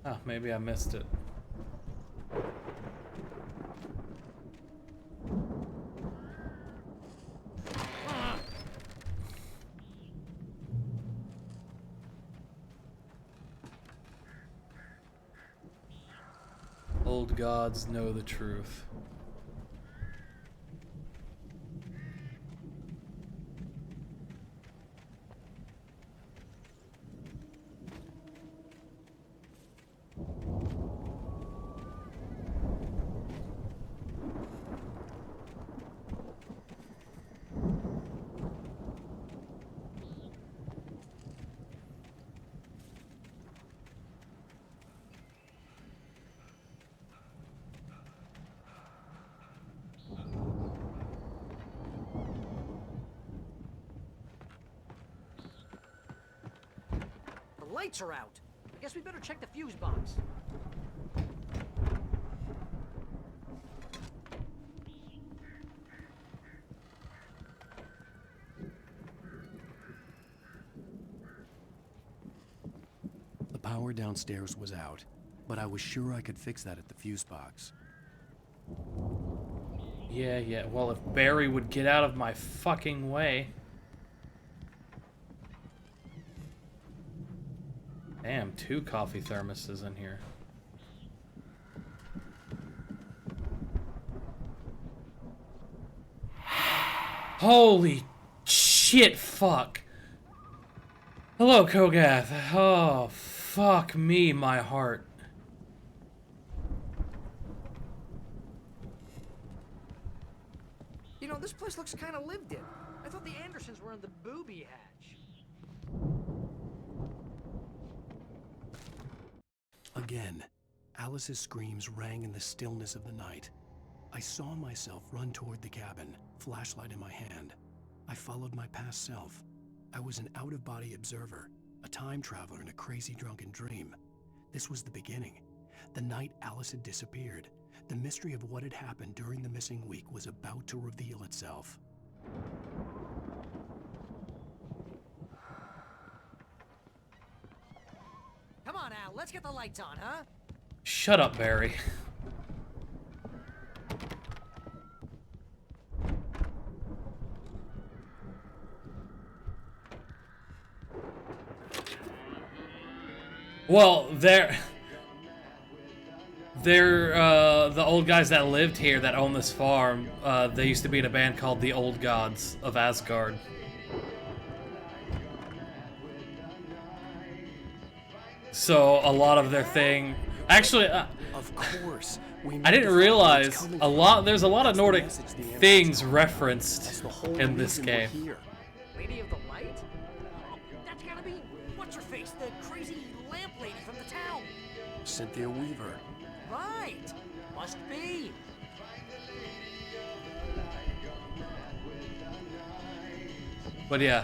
Speaker 1: Ah, maybe I missed it. Old gods know the truth.
Speaker 4: The lights are out. I guess we better check the fuse box.
Speaker 2: The power downstairs was out, but I was sure I could fix that at the fuse box.
Speaker 1: Yeah. Well, if Barry would get out of my fucking way. Damn, 2 coffee thermoses in here. Holy shit, fuck. Hello, Kogath. Oh, fuck me, my heart.
Speaker 4: You know, this place looks kind of lived in. I thought the Andersons were in the booby hatch.
Speaker 2: Again, Alice's screams rang in the stillness of the night. I saw myself run toward the cabin, flashlight in my hand. I followed my past self. I was an out-of-body observer, a time traveler in a crazy drunken dream. This was the beginning. The night Alice had disappeared. The mystery of what had happened during the missing week was about to reveal itself.
Speaker 4: Come on, Al, let's get the lights on, huh?
Speaker 1: Shut up, Barry. Well, they're the old guys that lived here that own this farm. They used to be in a band called the Old Gods of Asgard. So a lot of their thing, actually,
Speaker 2: Of course.
Speaker 1: I didn't realize there's a lot of Nordic things referenced in this game.
Speaker 4: Lady of the Light? Oh, that's gotta be what's her face, the crazy lamp lady from the town.
Speaker 2: Cynthia Weaver.
Speaker 4: Right. Must be.
Speaker 1: But yeah.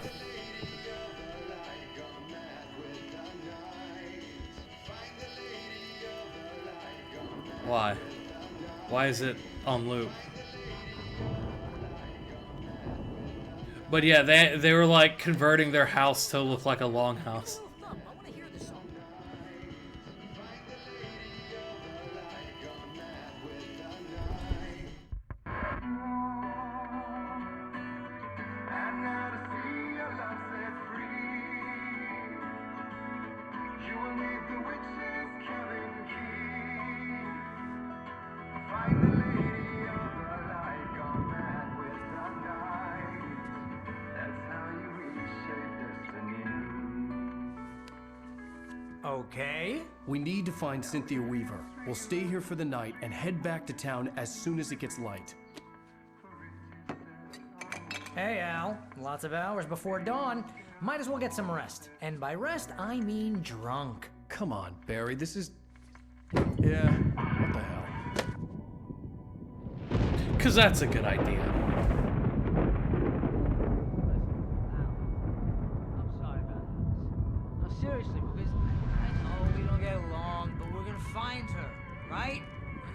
Speaker 1: Why? Why is it on loop? But yeah, they were like converting their house to look like a longhouse.
Speaker 4: Okay.
Speaker 2: We need to find Cynthia Weaver. We'll stay here for the night and head back to town as soon as it gets light.
Speaker 4: Hey, Al. Lots of hours before dawn. Might as well get some rest. And by rest, I mean drunk.
Speaker 2: Come on, Barry, this is... Yeah, what the hell?
Speaker 1: 'Cause that's a good idea.
Speaker 4: Seriously, because I know we don't get along, but we're gonna find her, right?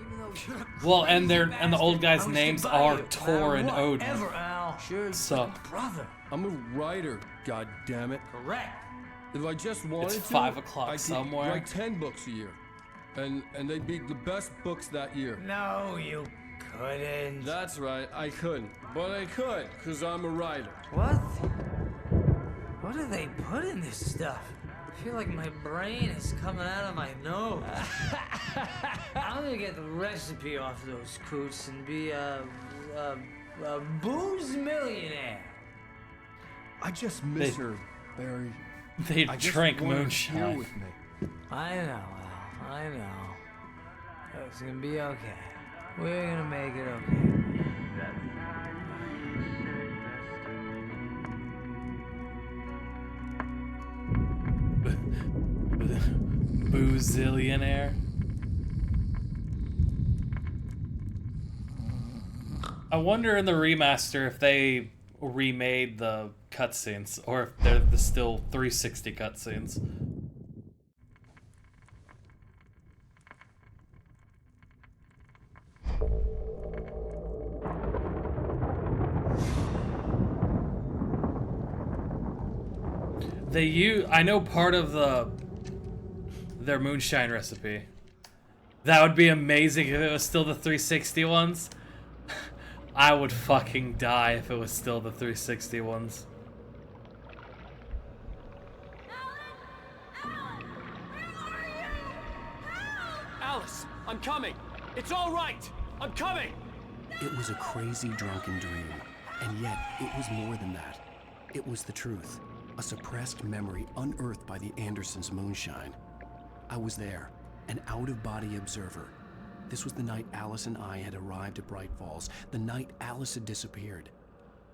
Speaker 4: Even though you're
Speaker 1: Well, and the old guys' names are
Speaker 4: you.
Speaker 1: Tor and Odin.
Speaker 4: Whatever, Al. Sure,
Speaker 1: So
Speaker 4: brother.
Speaker 2: I'm a writer, god damn it.
Speaker 4: Correct.
Speaker 2: If I just wanted
Speaker 1: It's
Speaker 2: to,
Speaker 1: 5 o'clock
Speaker 2: I could
Speaker 1: somewhere.
Speaker 2: write 10 books a year. And they'd be the best books that year.
Speaker 4: No, you couldn't.
Speaker 2: That's right, I couldn't. But I could, because I'm a writer.
Speaker 4: What? What do they put in this stuff? I feel like my brain is coming out of my nose. I'm gonna get the recipe off those coots and be a booze millionaire.
Speaker 2: I just miss her, Barry.
Speaker 1: They
Speaker 2: I just
Speaker 1: drank
Speaker 2: want her
Speaker 1: moonshine.
Speaker 2: here with me.
Speaker 4: I know, Al. I know. It's gonna be okay. We're gonna make it okay.
Speaker 1: Boozillionaire. I wonder in the remaster if they remade the cutscenes or if they're still 360 cutscenes. I know part of their moonshine recipe. That would be amazing if it was still the 360 ones. I would fucking die if it was still the 360 ones.
Speaker 11: Alice, I'm coming. It's all right. I'm coming.
Speaker 2: It was a crazy drunken dream, and yet it was more than that. It was the truth, a suppressed memory unearthed by the Andersons' moonshine. I was there, an out-of-body observer. This was the night Alice and I had arrived at Bright Falls, the night Alice had disappeared.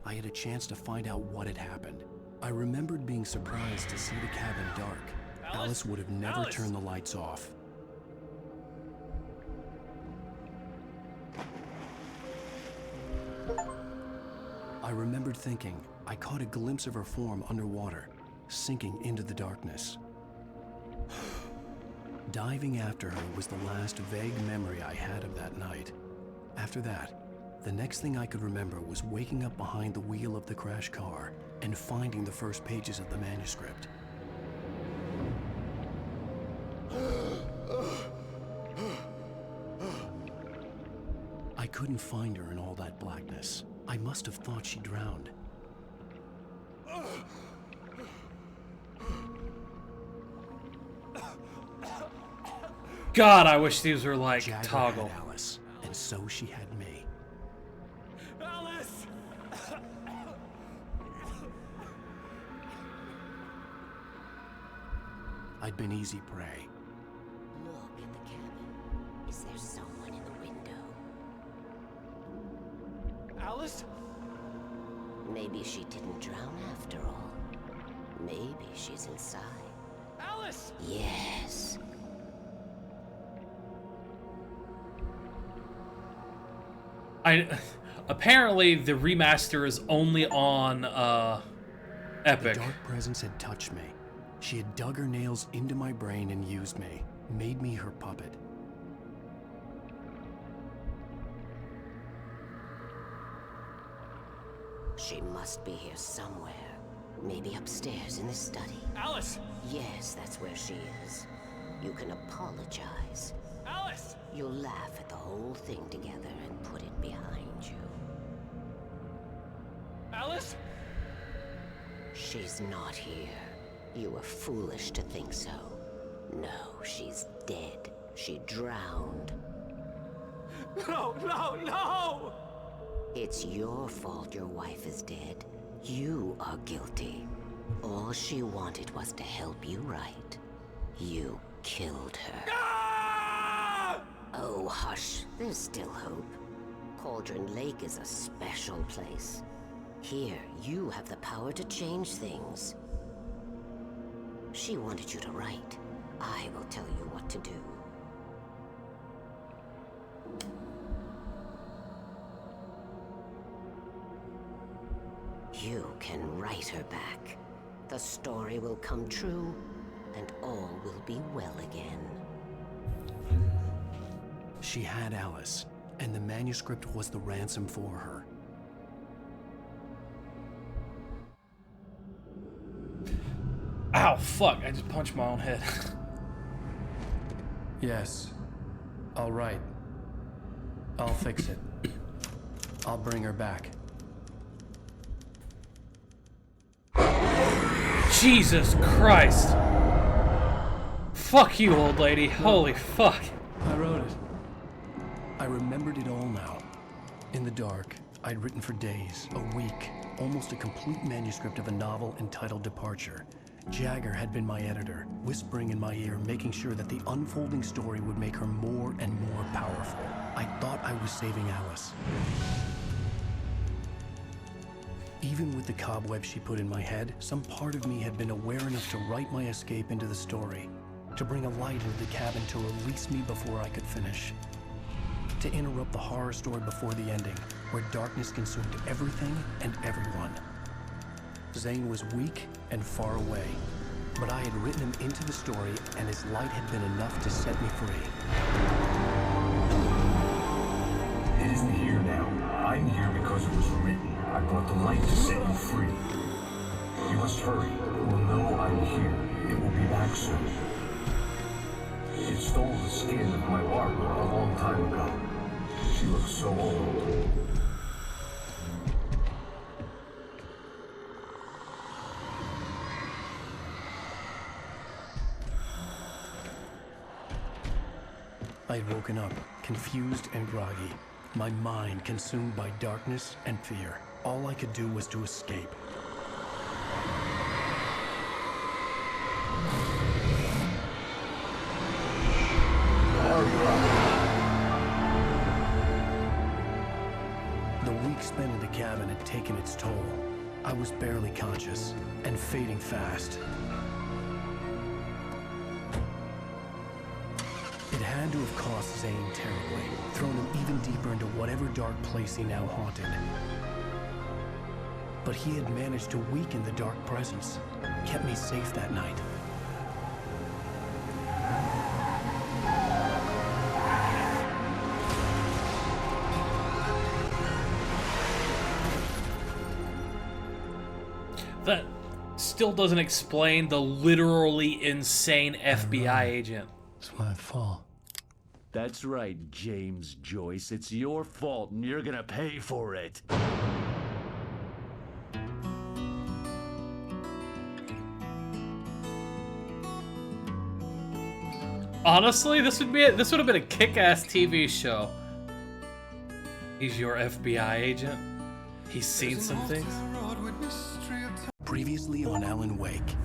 Speaker 2: I had a chance to find out what had happened. I remembered being surprised to see the cabin dark. Alice would have never turned the lights off. I remembered thinking I caught a glimpse of her form underwater, sinking into the darkness. Diving after her was the last vague memory I had of that night. After that, the next thing I could remember was waking up behind the wheel of the crashed car and finding the first pages of the manuscript. I couldn't find her in all that blackness. I must have thought she drowned.
Speaker 1: God, I wish these were like
Speaker 2: Jagger
Speaker 1: toggle.
Speaker 2: had Alice, and so she had me.
Speaker 11: Alice!
Speaker 2: I'd been easy prey.
Speaker 21: Look at the cabin. Is there someone in the window?
Speaker 11: Alice?
Speaker 21: Maybe she didn't drown after all. Maybe she's inside.
Speaker 11: Alice!
Speaker 21: Yes.
Speaker 1: Apparently the remaster is only on Epic.
Speaker 2: The dark presence had touched me. She had dug her nails into my brain and used me, made me her puppet.
Speaker 21: She must be here somewhere. Maybe upstairs in the study.
Speaker 11: Alice!
Speaker 21: Yes, that's where she is. You can apologize.
Speaker 11: Alice!
Speaker 21: You'll laugh at the whole thing together and put it behind you.
Speaker 11: Alice?
Speaker 21: She's not here. You were foolish to think so. No, she's dead. She drowned.
Speaker 11: No, no, no!
Speaker 21: It's your fault your wife is dead. You are guilty. All she wanted was to help you right. You killed her.
Speaker 11: Ah!
Speaker 21: Oh, hush. There's still hope. Cauldron Lake is a special place. Here, you have the power to change things. She wanted you to write. I will tell you what to do. You can write her back. The story will come true, and all will be well again.
Speaker 2: She had Alice, and the manuscript was the ransom for her.
Speaker 1: Ow, fuck, I just punched my own head.
Speaker 2: Yes. All right. I'll fix it. I'll bring her back.
Speaker 1: Jesus Christ. Fuck you, old lady. Holy fuck.
Speaker 2: I wrote it. I remembered it all now. In the dark, I'd written for days, a week, almost a complete manuscript of a novel entitled Departure. Jagger had been my editor, whispering in my ear, making sure that the unfolding story would make her more and more powerful. I thought I was saving Alice. Even with the cobweb she put in my head, some part of me had been aware enough to write my escape into the story, to bring a light into the cabin to release me before I could finish, to interrupt the horror story before the ending, where darkness consumed everything and everyone. Zane was weak and far away, but I had written him into the story, and his light had been enough to set me free.
Speaker 16: It isn't here now. I'm here because it was written. I brought the light to set you free. You must hurry. It will know I'm here. It will be back soon. It stole the skin of my Barbara a long time ago. She looks so old.
Speaker 2: I had woken up, confused and groggy, my mind consumed by darkness and fear. All I could do was to escape. The week spent in the cabin had taken its toll. I was barely conscious and fading fast. It had to have cost Zane terribly, thrown him even deeper into whatever dark place he now haunted. But he had managed to weaken the dark presence, kept me safe that night.
Speaker 1: That still doesn't explain the literally insane FBI agent.
Speaker 2: It's my fault.
Speaker 22: That's right, James Joyce. It's your fault, and you're gonna pay for it.
Speaker 1: Honestly, this would have been a kick-ass TV show. He's your FBI agent. He's seen some things.
Speaker 2: Previously on Alan Wake.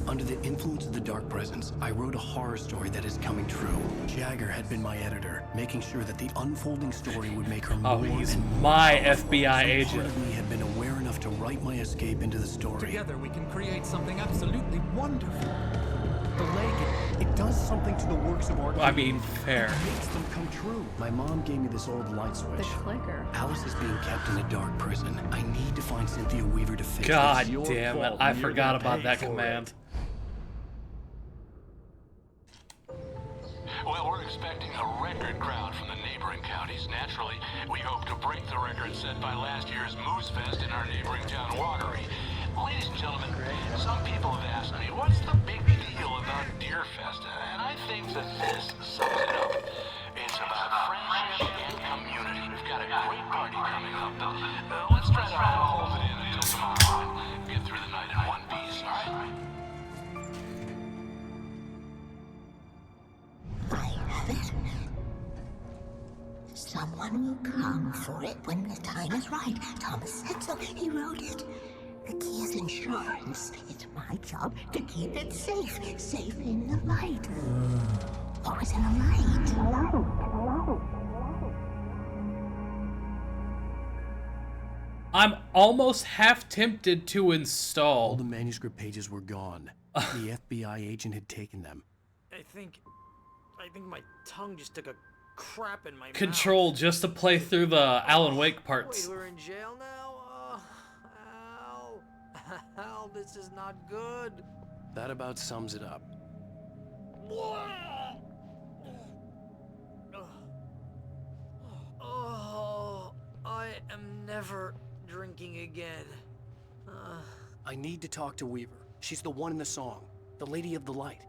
Speaker 2: Under the influence of the dark presence, I wrote a horror story that is coming true. Jagger had been my editor, making sure that the unfolding story would make her more
Speaker 1: he's
Speaker 2: and
Speaker 1: my
Speaker 2: more
Speaker 1: FBI
Speaker 2: Some
Speaker 1: agent.
Speaker 2: part of me had been aware enough to write my escape into the story.
Speaker 3: Together we can create something absolutely wonderful.
Speaker 2: The lake, it does something to the works of art.
Speaker 1: I mean, fair.
Speaker 2: It makes them come true. My mom gave me this old light switch. The clicker. Alice is being kept in a dark prison. I need to find Cynthia Weaver to fix
Speaker 1: God
Speaker 2: this.
Speaker 1: damn it! I forgot about that command.
Speaker 14: Well, we're expecting a record crowd from the neighboring counties. Naturally, we hope to break the record set by last year's Moose Fest in our neighboring town, Watery. Ladies and gentlemen, some people have asked me, what's the big deal about Deerfest? And I think that this sums it up. It's about friendship and community. We've got a great party coming up, but let's try to hold it in until tomorrow and get through the night in one piece, all right?
Speaker 5: Someone will come for it when the time is right. Thomas said so. He wrote it. The key is insurance. It's my job to keep it safe. Safe in the light. Always in the light. Hello.
Speaker 1: I'm almost half tempted to install.
Speaker 2: All the manuscript pages were gone. The FBI agent had taken them.
Speaker 17: I think my tongue just took a crap in my
Speaker 1: Control just to play through the Alan Wake parts.
Speaker 17: Wait, we're in jail now? Al, this is not good.
Speaker 2: That about sums it up.
Speaker 17: Oh, I am never drinking again.
Speaker 2: I need to talk to Weaver. She's the one in the song. The Lady of the Light.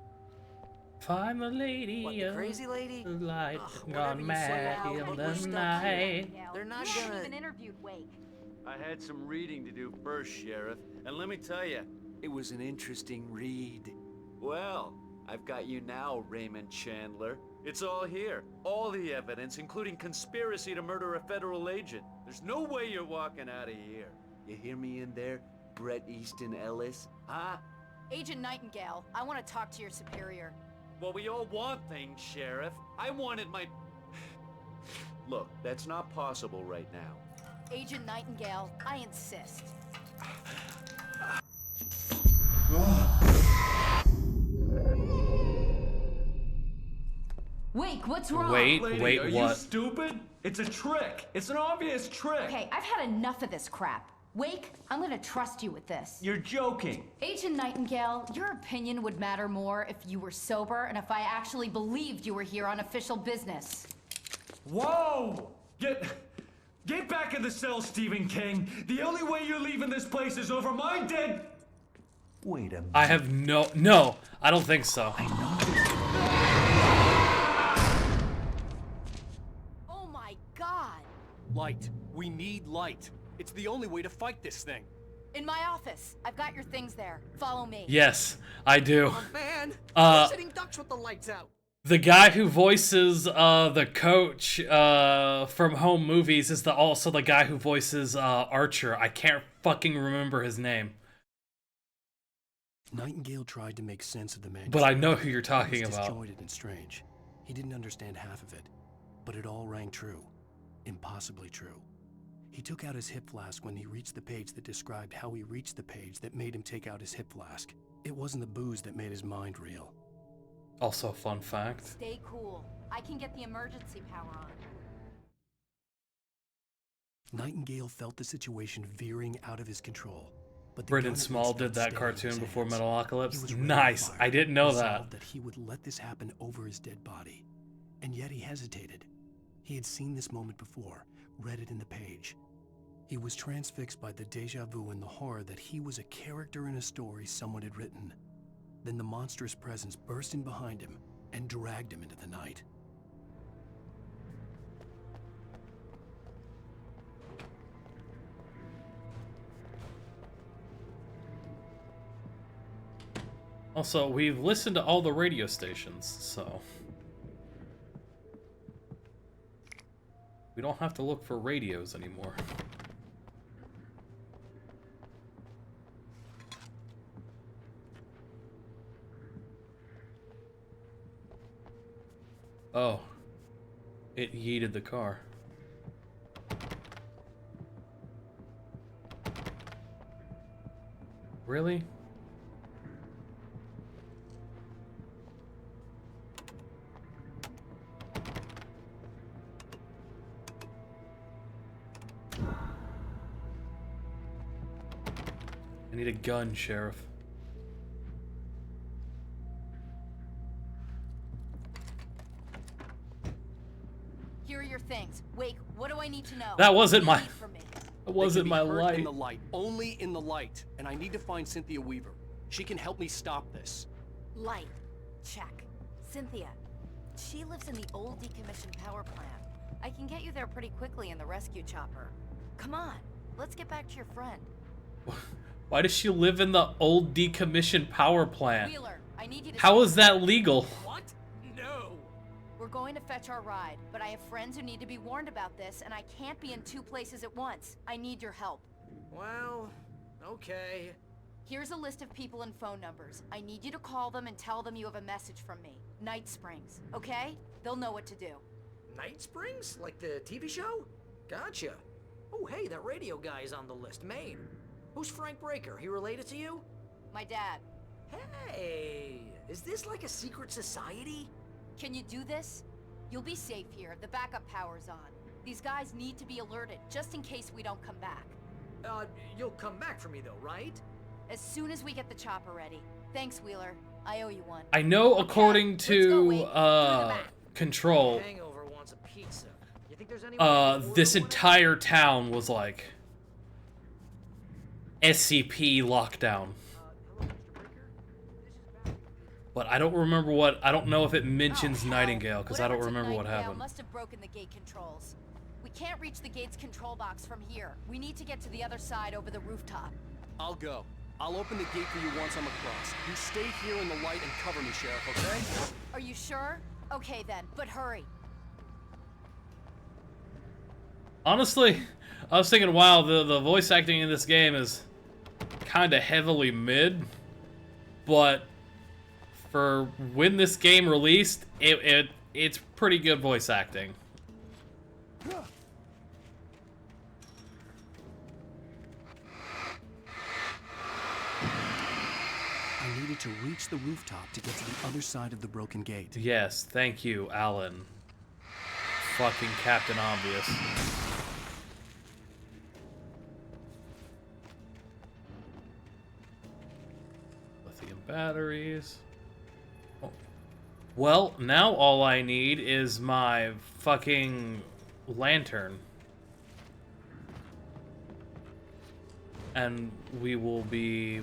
Speaker 1: Find the lady
Speaker 17: What, the crazy lady?
Speaker 1: of the light,
Speaker 17: whatever
Speaker 1: gone
Speaker 17: you say,
Speaker 1: mad
Speaker 17: Al,
Speaker 1: in
Speaker 17: but
Speaker 1: the
Speaker 17: we're stuck
Speaker 1: night.
Speaker 17: here. They're not
Speaker 10: You haven't
Speaker 17: gonna...
Speaker 10: even interviewed Wake.
Speaker 22: I had some reading to do first, Sheriff, and let me tell you, it was an interesting read. Well, I've got you now, Raymond Chandler. It's all here. All the evidence, including conspiracy to murder a federal agent. There's no way you're walking out of here. You hear me in there, Bret Easton Ellis? Huh?
Speaker 10: Agent Nightingale, I want to talk to your superior.
Speaker 22: Well, we all want things, Sheriff. I wanted my... Look, that's not possible right now.
Speaker 10: Agent Nightingale, I insist. Wake, what's wrong?
Speaker 1: Wait,
Speaker 22: Lady,
Speaker 1: wait,
Speaker 22: are
Speaker 1: what?
Speaker 22: you stupid? It's a trick. It's an obvious trick.
Speaker 10: Okay, I've had enough of this crap. Wake, I'm gonna trust you with this.
Speaker 22: You're joking.
Speaker 10: Agent Nightingale, your opinion would matter more if you were sober and if I actually believed you were here on official business.
Speaker 22: Whoa! Get back in the cell, Stephen King. The only way you're leaving this place is over my dead... Wait a minute.
Speaker 1: I have no, I don't think so.
Speaker 10: Oh my god!
Speaker 11: Light. We need light. It's the only way to fight this thing.
Speaker 10: In my office. I've got your things there. Follow me.
Speaker 1: Yes, I do.
Speaker 11: Oh man!
Speaker 1: Uh,
Speaker 11: We're sitting ducks with the lights out.
Speaker 1: The guy who voices the coach from Home Movies is also the guy who voices Archer. I can't fucking remember his name.
Speaker 2: Nightingale tried to make sense of the manuscript.
Speaker 1: But I know who you're talking
Speaker 2: It was
Speaker 1: about.
Speaker 2: disjointed and strange. He didn't understand half of it, but it all rang true. Impossibly true. He took out his hip flask when he reached the page that described how he reached the page that made him take out his hip flask. It wasn't the booze that made his mind reel.
Speaker 1: Also a fun fact.
Speaker 10: Stay cool. I can get the emergency power on.
Speaker 2: Nightingale felt the situation veering out of his control. But the
Speaker 1: Brendan
Speaker 2: gun at
Speaker 1: Small
Speaker 2: least
Speaker 1: did
Speaker 2: found
Speaker 1: that
Speaker 2: stay in
Speaker 1: cartoon
Speaker 2: his
Speaker 1: before
Speaker 2: hands.
Speaker 1: Metalocalypse.
Speaker 2: He was ready to
Speaker 1: Nice.
Speaker 2: fire,
Speaker 1: I didn't know
Speaker 2: resolved
Speaker 1: that.
Speaker 2: that he would let this happen over his dead body. And yet he hesitated. He had seen this moment before, read it in the page. He was transfixed by the déjà vu and the horror that he was a character in a story someone had written. Then the monstrous presence burst in behind him and dragged him into the night.
Speaker 1: Also, we've listened to all the radio stations, so don't have to look for radios anymore. Oh. It yeeted the car. Really? I need a gun, Sheriff.
Speaker 10: Here are your things. Wake, what do I need to know?
Speaker 1: That wasn't my...
Speaker 10: From me.
Speaker 1: That wasn't my light.
Speaker 11: In the light. Only in the light. And I need to find Cynthia Weaver. She can help me stop this.
Speaker 8: Light. Check. Cynthia. She lives in the old decommissioned power plant. I can get you there pretty quickly in the rescue chopper. Come on. Let's get back to your friend.
Speaker 1: Why does she live in the old decommissioned power plant?
Speaker 10: Wheeler, I need you to...
Speaker 1: How is that legal?
Speaker 10: What? No. We're going to fetch our ride, but I have friends who need to be warned about this, and I can't be in 2 places at once. I need your help.
Speaker 4: Well, okay.
Speaker 10: Here's a list of people and phone numbers. I need you to call them and tell them you have a message from me. Night Springs, okay? They'll know what to do.
Speaker 4: Night Springs? Like the TV show? Gotcha. Oh, hey, that radio guy is on the list. Maine. Who's Frank Breaker? He related to you?
Speaker 10: My dad.
Speaker 4: Hey, is this like a secret society?
Speaker 10: Can you do this? You'll be safe here. The backup power's on. These guys need to be alerted, just in case we don't come back.
Speaker 4: You'll come back for me though, right?
Speaker 10: As soon as we get the chopper ready. Thanks, Wheeler. I owe you one.
Speaker 1: I know according to, Control,
Speaker 4: Hangover wants a pizza. You think there's anyone
Speaker 1: this entire town was like SCP lockdown. But I don't remember what, I don't know if it mentions Nightingale, because I don't remember what happened.
Speaker 10: Must have broken the gate controls. We can't reach the gate's control box from here. We need to get to the other side over the rooftop.
Speaker 11: I'll go. I'll open the gate for you once I'm across. You stay here in the light and cover me, Sheriff, okay?
Speaker 10: Are you sure? Okay then, but hurry.
Speaker 1: Honestly, I was thinking, wow, the voice acting in this game is kind of heavily mid, but for when this game released, it's pretty good voice acting.
Speaker 2: I needed to reach the rooftop to get to the other side of the broken gate.
Speaker 1: Yes, thank you, Alan. Fucking Captain Obvious. Lithium batteries. Oh. Well, now all I need is my fucking lantern. And we would be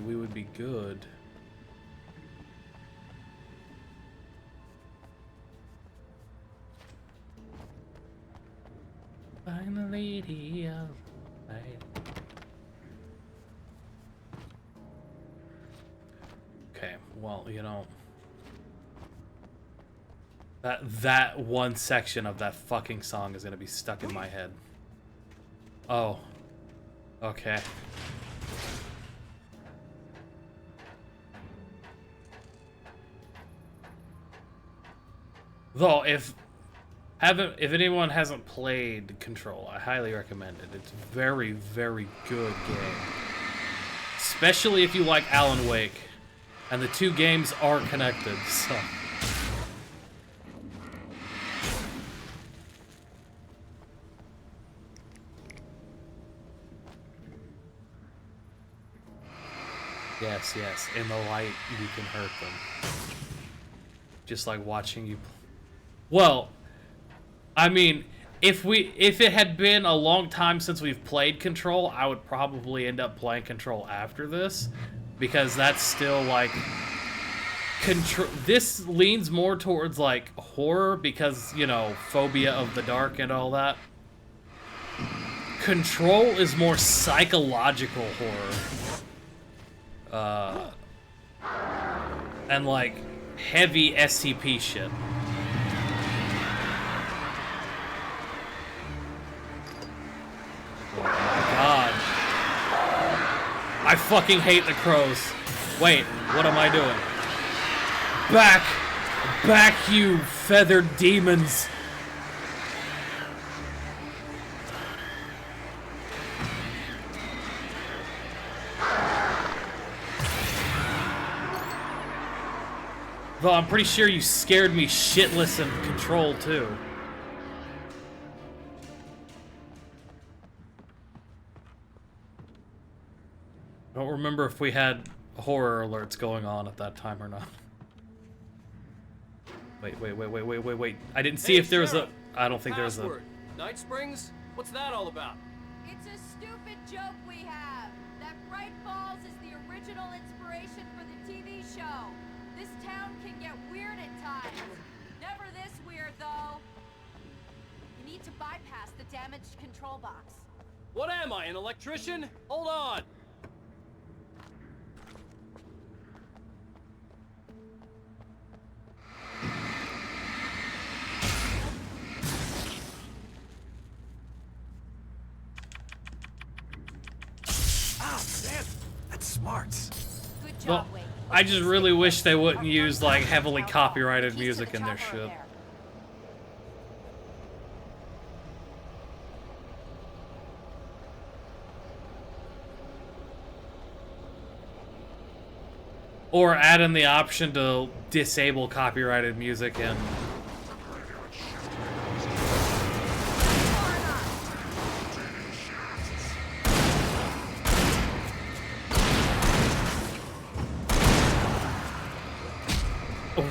Speaker 1: good. Finally, the outside. Okay, well, you know, that one section of that fucking song is gonna be stuck in my head. Oh, okay. Though, if anyone hasn't played Control, I highly recommend it. It's a very, very good game. Especially if you like Alan Wake. And the two games are connected, so... Yes, yes, in the light you can hurt them. Just like watching you... Well, I mean, if it had been a long time since we've played Control, I would probably end up playing Control after this, because that's still like Control. This leans more towards like horror because, you know, phobia of the dark and all that. Control is more psychological horror, and like heavy SCP shit. I fucking hate the crows. Wait, what am I doing? Back! Back, you feathered demons! Though I'm pretty sure you scared me shitless in Control, too. I don't remember if we had horror alerts going on at that time or not. Wait. I didn't see if there was a... I don't think there was a...
Speaker 11: Night Springs? What's that all about?
Speaker 10: It's a stupid joke we have. That Bright Falls is the original inspiration for the TV show. This town can get weird at times. Never this weird, though. You need to bypass the damaged control box.
Speaker 11: What am I, an electrician? Hold on!
Speaker 2: Man, that's smart.
Speaker 10: Good job,
Speaker 1: Well,
Speaker 10: Wade.
Speaker 1: I just really wish they wouldn't use, like, heavily copyrighted music in their shit. Or add in the option to disable copyrighted music and...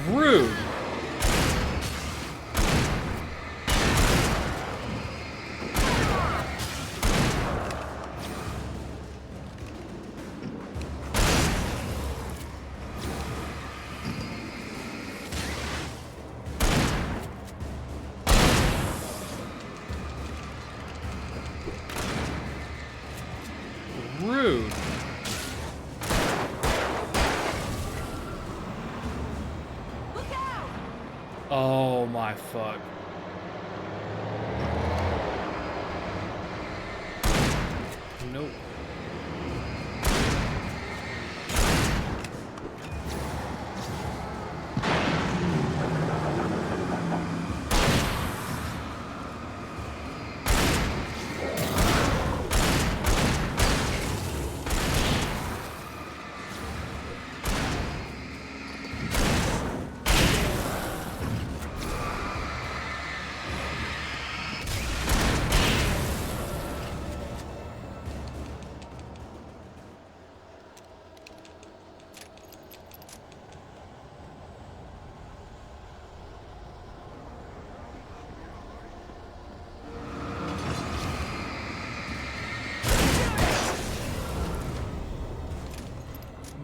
Speaker 1: Rude. Rude. Oh my fuck. Nope.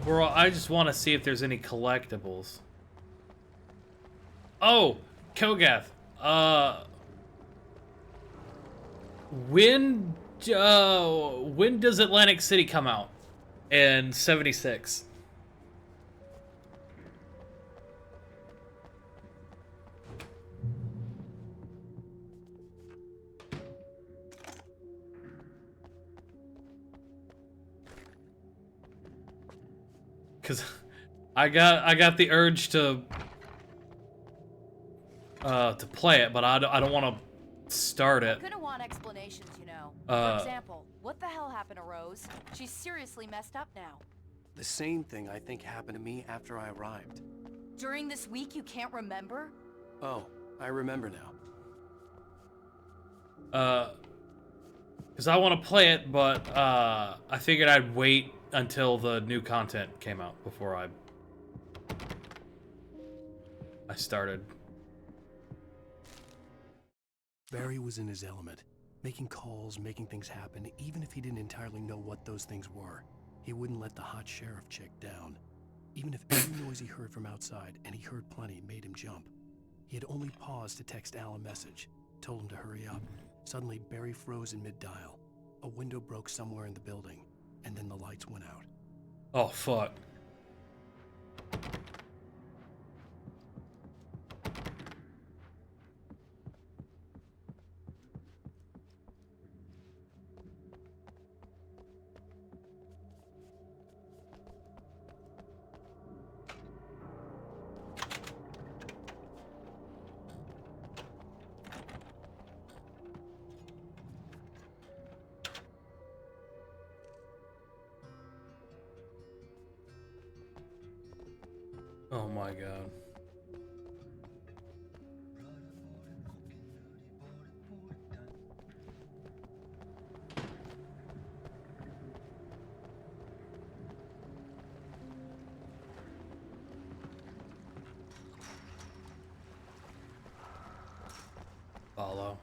Speaker 1: Bro, I just want to see if there's any collectibles. Oh, Kogath. When does Atlantic City come out? In 76. Cause I got the urge to play it, but I don't want to start it.
Speaker 10: You're gonna want explanations, you know.
Speaker 1: Uh,
Speaker 10: For example, what the hell happened to Rose? She's seriously messed up now.
Speaker 2: The same thing I think happened to me after I arrived.
Speaker 10: During this week, you can't remember?
Speaker 2: Oh, I remember now.
Speaker 1: Cause I want to play it, but I figured I'd wait until the new content came out before I started.
Speaker 2: Barry was in his element, making calls, making things happen, even if he didn't entirely know what those things were. He wouldn't let the hot sheriff chick down. Even if every noise he heard from outside, and he heard plenty, made him jump. He had only paused to text Al a message, told him to hurry up. Suddenly, Barry froze in mid-dial. A window broke somewhere in the building, and then the lights went out.
Speaker 1: Oh, fuck. Oh my god. Follow.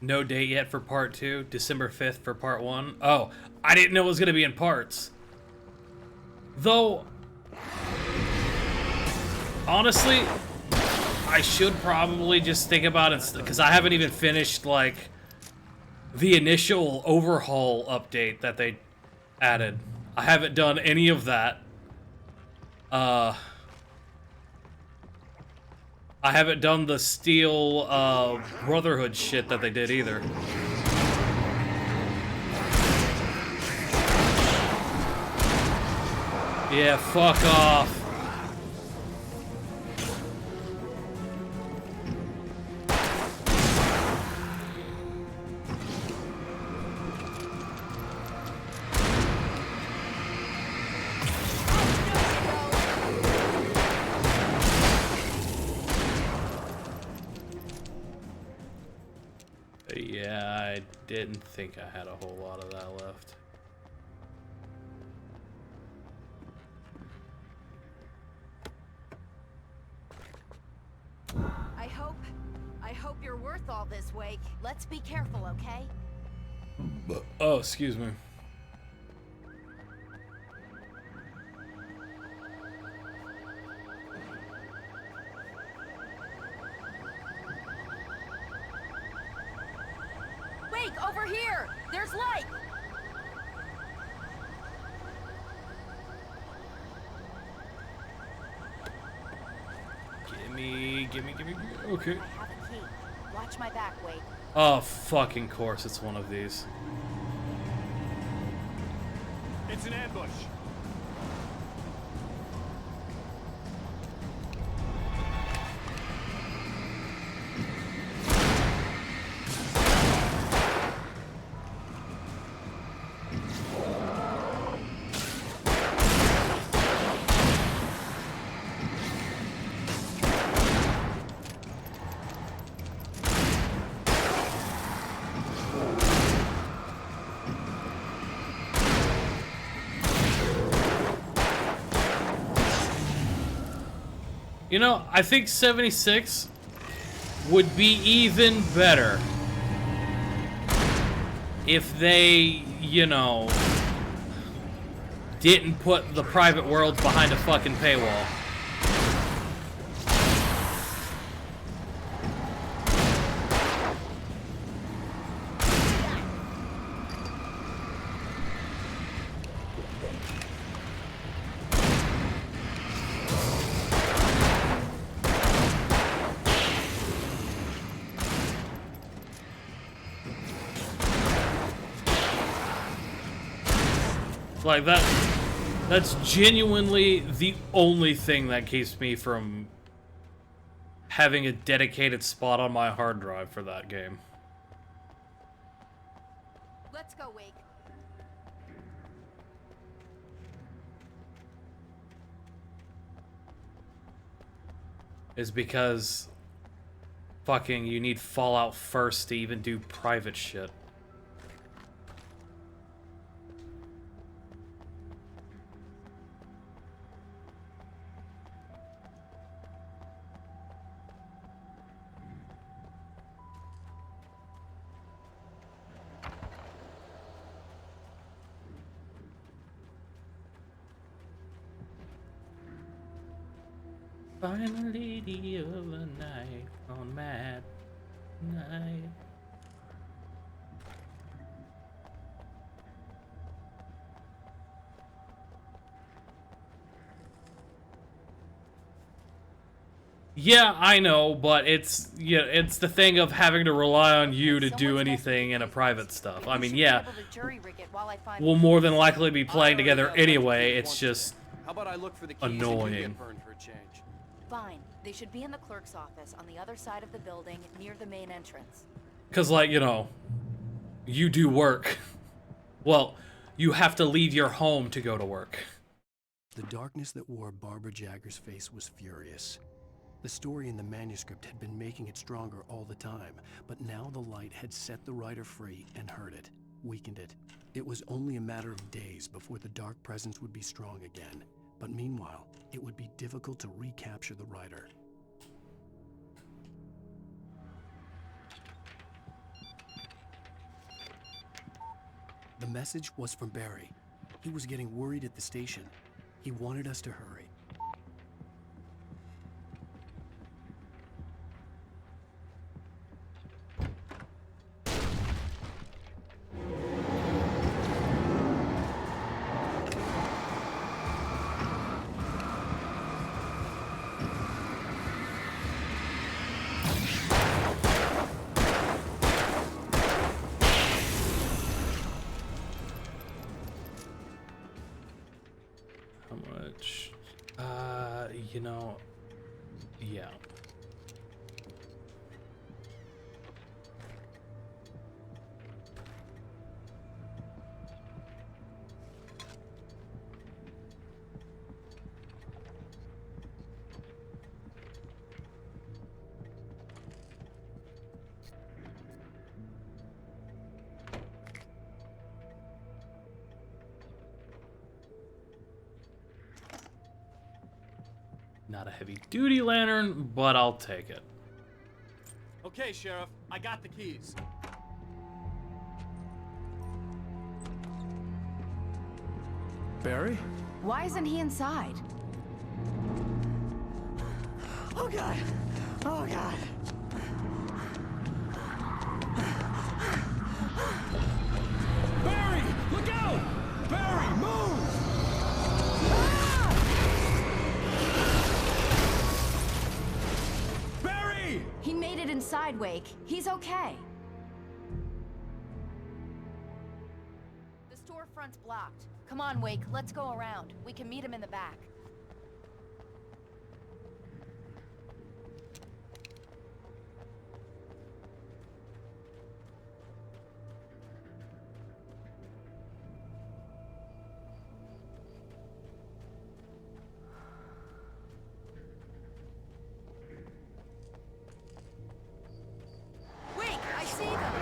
Speaker 1: No date yet for part 2. December 5th for part 1. Oh, I didn't know it was going to be in parts. Though, honestly, I should probably just think about it, because I haven't even finished, like, the initial overhaul update that they added. I haven't done any of that. I haven't done the Steel Brotherhood shit that they did either. Yeah, fuck off. Yeah, I didn't think I had a whole lot of that left.
Speaker 8: I hope you're worth all this, Wake. Let's be careful, okay?
Speaker 1: Oh, excuse me.
Speaker 8: Wake, over here! There's light!
Speaker 1: Gimme. Okay.
Speaker 8: I have a key. Watch my back, Wake.
Speaker 1: Oh, fucking course, it's one of these.
Speaker 11: It's an ambush.
Speaker 1: You know, I think 76 would be even better if they, you know, didn't put the private worlds behind a fucking paywall. Like that's genuinely the only thing that keeps me from having a dedicated spot on my hard drive for that game.
Speaker 8: Let's go, Wake.
Speaker 1: Is because fucking you need Fallout first to even do private shit. Final lady of the night on Mad Night. Yeah, I know, but it's it's the thing of having to rely on you to do anything in a private stuff. I mean, yeah, we'll more than likely be playing together anyway. It's just
Speaker 11: How about I look for the keys
Speaker 1: annoying.
Speaker 11: and you get burned for a change?
Speaker 8: Fine. They should be in the clerk's office on the other side of the building near the main entrance.
Speaker 1: Because, like, you know, you do work. Well, you have to leave your home to go to work.
Speaker 2: The darkness that wore Barbara Jagger's face was furious. The story in the manuscript had been making it stronger all the time, but now the light had set the writer free and hurt it, weakened it. It was only a matter of days before the dark presence would be strong again, but meanwhile, it would be difficult to recapture the writer. The message was from Barry. He was getting worried at the station. He wanted us to hurry.
Speaker 1: How much? You know, yeah. Not a heavy-duty lantern, but I'll take it.
Speaker 11: Okay, Sheriff, I got the keys.
Speaker 2: Barry?
Speaker 8: Why isn't he inside?
Speaker 17: Oh God! Oh God!
Speaker 11: Barry! Look out! Barry, move! Barry!
Speaker 8: He made it inside, Wake. He's okay. The storefront's blocked. Come on, Wake, let's go around. We can meet him in the back. Wake, I see them!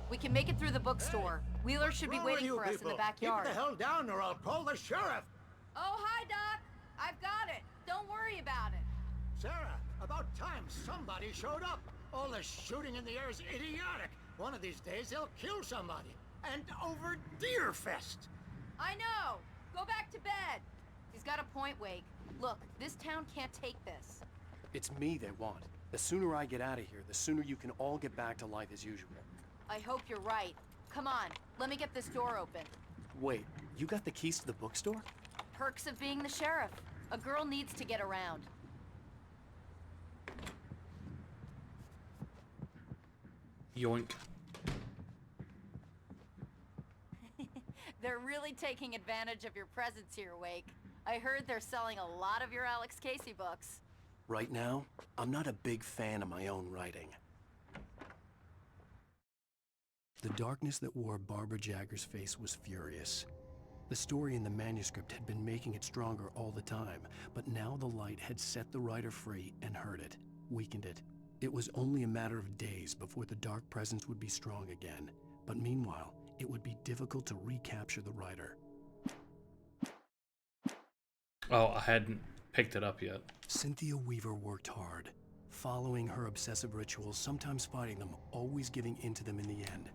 Speaker 8: We can make it through the bookstore. Wheeler should be waiting for us in the backyard.
Speaker 17: Keep the hell down or I'll call the sheriff!
Speaker 10: Oh, hi, Doc. I've got it. Don't worry about it.
Speaker 17: Sarah, about time somebody showed up. All this shooting in the air is idiotic. One of these days they'll kill somebody. And over Deerfest.
Speaker 10: I know. Go back to bed.
Speaker 8: He's got a point, Wake. Look, this town can't take this.
Speaker 2: It's me they want. The sooner I get out of here, the sooner you can all get back to life as usual.
Speaker 8: I hope you're right. Come on, let me get this door open.
Speaker 2: Wait, you got the keys to the bookstore?
Speaker 8: Perks of being the sheriff. A girl needs to get around.
Speaker 1: Yoink.
Speaker 8: They're really taking advantage of your presence here, Wake. I heard they're selling a lot of your Alex Casey books.
Speaker 2: Right now, I'm not a big fan of my own writing. The darkness that wore Barbara Jagger's face was furious. The story in the manuscript had been making it stronger all the time, but now the light had set the writer free and hurt it, weakened it. It was only a matter of days before the dark presence would be strong again, but meanwhile, it would be difficult to recapture the writer.
Speaker 1: Oh, I hadn't picked it up yet.
Speaker 2: Cynthia Weaver worked hard, following her obsessive rituals, sometimes fighting them, always giving in to them in the end.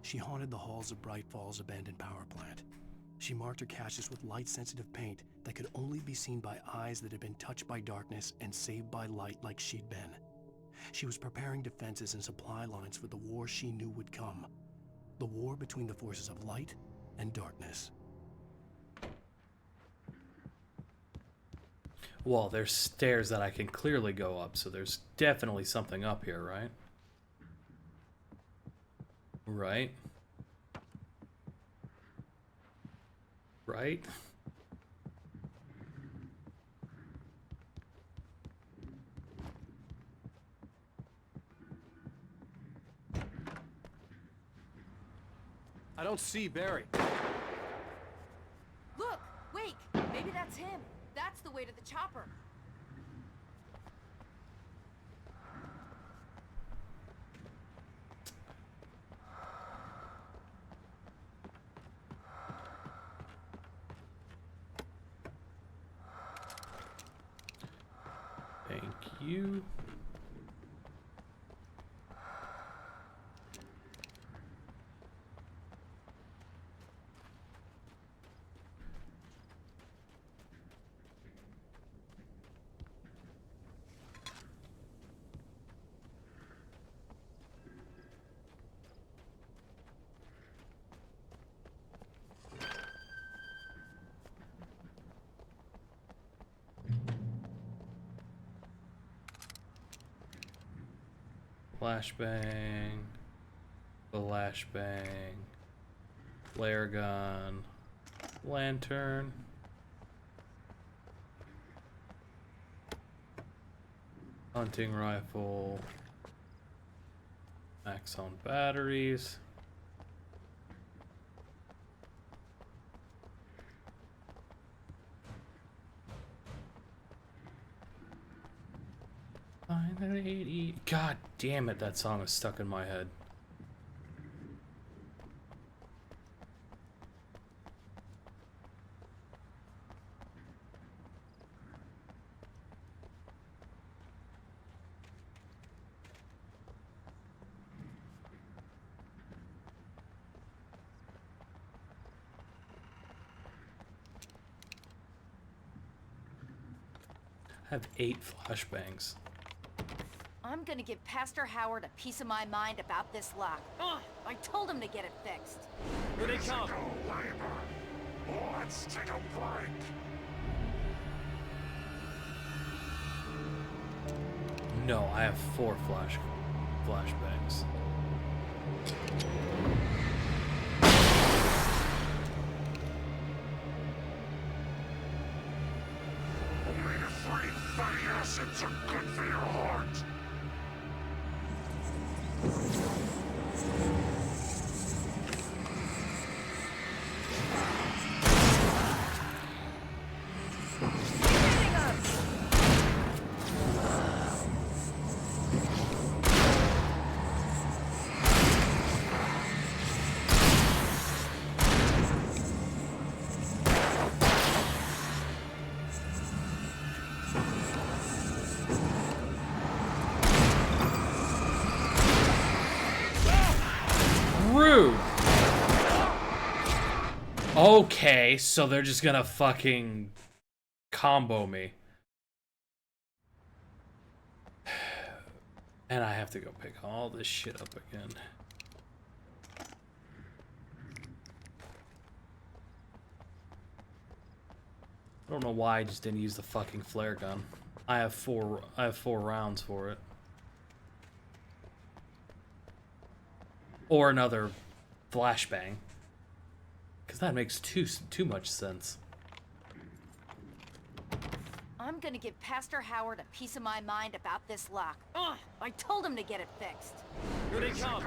Speaker 2: She haunted the halls of Bright Falls abandoned power plant. She marked her caches with light-sensitive paint that could only be seen by eyes that had been touched by darkness and saved by light like she'd been. She was preparing defenses and supply lines for the war she knew would come. The war between the forces of light and darkness.
Speaker 1: Well, there's stairs that I can clearly go up, so there's definitely something up here, right? Right? Right?
Speaker 11: I don't see Barry.
Speaker 8: Look! Wake! Maybe that's him. That's the way to the chopper.
Speaker 1: Thank you. Flashbang, flashbang, flare gun, lantern, hunting rifle, max on batteries. God damn it, that song is stuck in my head. I have 8 flashbangs.
Speaker 8: I'm gonna give Pastor Howard a piece of my mind about this lock. Ugh, I told him to get it fixed.
Speaker 11: Here they come.
Speaker 16: Let's take a break.
Speaker 1: No, I have 4 flashbangs.
Speaker 16: Omega-3 fatty acids are good for your heart.
Speaker 1: Okay, so they're just gonna fucking combo me. And I have to go pick all this shit up again. I don't know why I just didn't use the fucking flare gun. I have 4 rounds for it. Or another flashbang. Because that makes too much sense.
Speaker 8: I'm gonna give Pastor Howard a piece of my mind about this lock. Ugh, I told him to get it fixed.
Speaker 11: Here they come.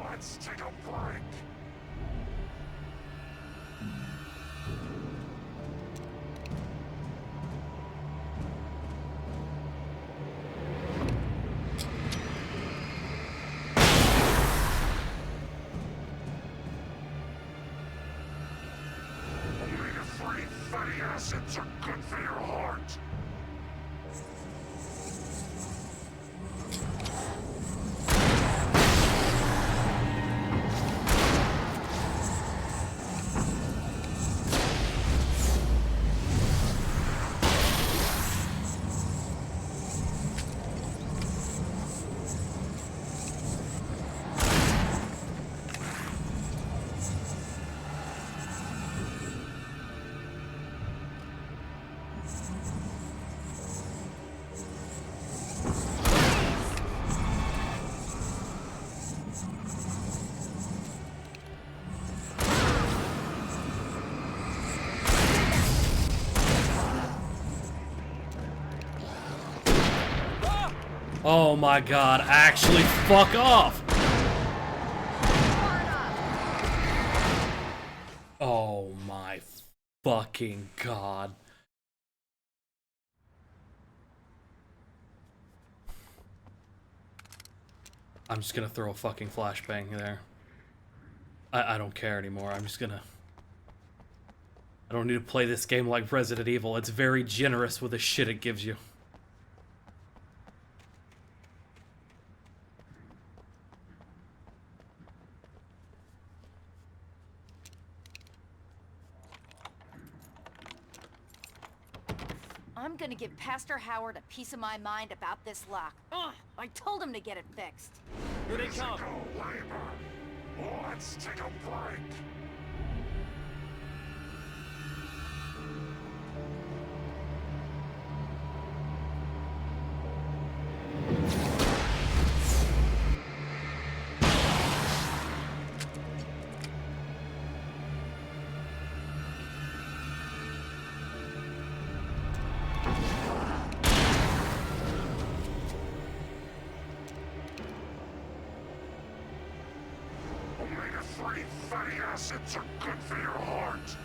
Speaker 16: Let's take a break. Omega-3 fatty acids are good for your heart.
Speaker 1: Oh my god, actually fuck off! Oh my fucking god. I'm just gonna throw a fucking flashbang there. I don't care anymore. I'm just gonna... I don't need to play this game like Resident Evil. It's very generous with the shit it gives you.
Speaker 8: I'm gonna give Pastor Howard a piece of my mind about this lock. Ugh, I told him to get it fixed.
Speaker 22: Here they come.
Speaker 16: Let's take a break. Omega-3 fatty acids are good for your heart.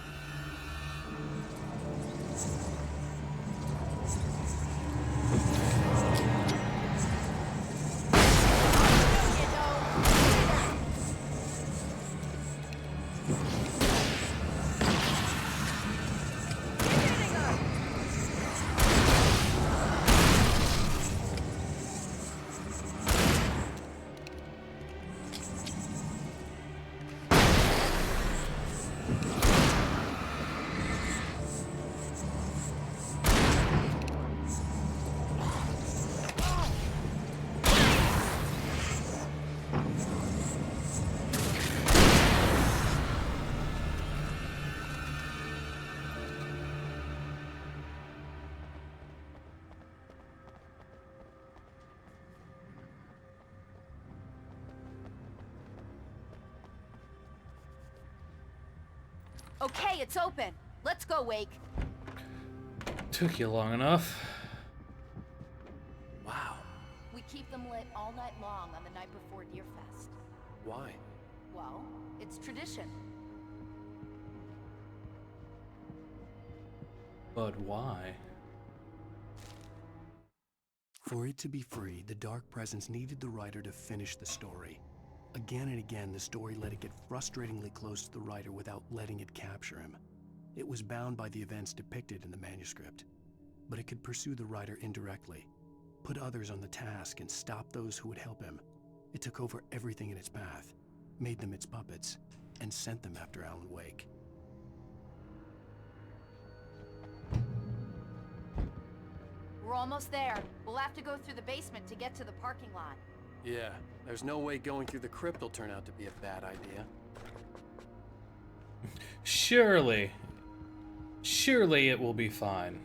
Speaker 8: Okay, it's open. Let's go, Wake.
Speaker 1: Took you long enough.
Speaker 11: Wow.
Speaker 8: We keep them lit all night long on the night before Deerfest.
Speaker 11: Why?
Speaker 8: Well, it's tradition.
Speaker 1: But why?
Speaker 2: For it to be free, the Dark Presence needed the writer to finish the story. Again and again, the story let it get frustratingly close to the writer without letting it capture him. It was bound by the events depicted in the manuscript, but it could pursue the writer indirectly, put others on the task, and stop those who would help him. It took over everything in its path, made them its puppets, and sent them after Alan Wake.
Speaker 8: We're almost there. We'll have to go through the basement to get to the parking lot.
Speaker 11: Yeah, there's no way going through the crypt will turn out to be a bad idea.
Speaker 1: Surely. Surely it will be fine.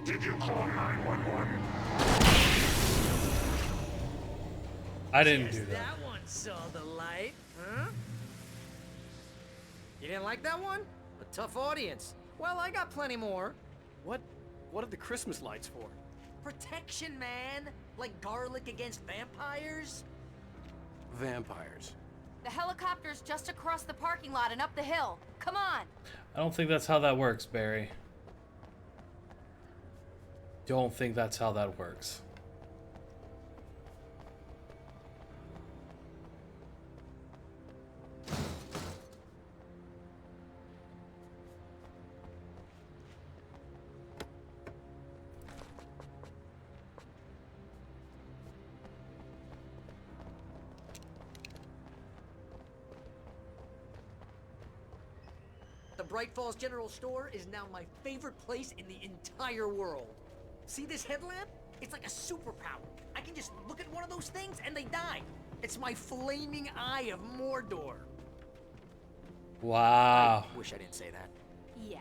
Speaker 16: Did you call 911?
Speaker 1: I didn't do
Speaker 4: Guess
Speaker 1: that.
Speaker 4: That one saw the light, huh? You didn't like that one? A tough audience. Well, I got plenty more.
Speaker 11: What are the Christmas lights for?
Speaker 4: Protection, man. Like garlic against vampires.
Speaker 11: Vampires.
Speaker 8: The helicopter's just across the parking lot and up the hill. Come on.
Speaker 1: I don't think that's how that works, Barry. Don't think that's how that works.
Speaker 4: the Bright Falls General Store is now my favorite place in the entire world. See this headlamp? It's like a superpower. I can just look at one of those things and they die. It's my flaming eye of Mordor.
Speaker 1: Wow.
Speaker 4: I wish I didn't say that.
Speaker 10: Yeah.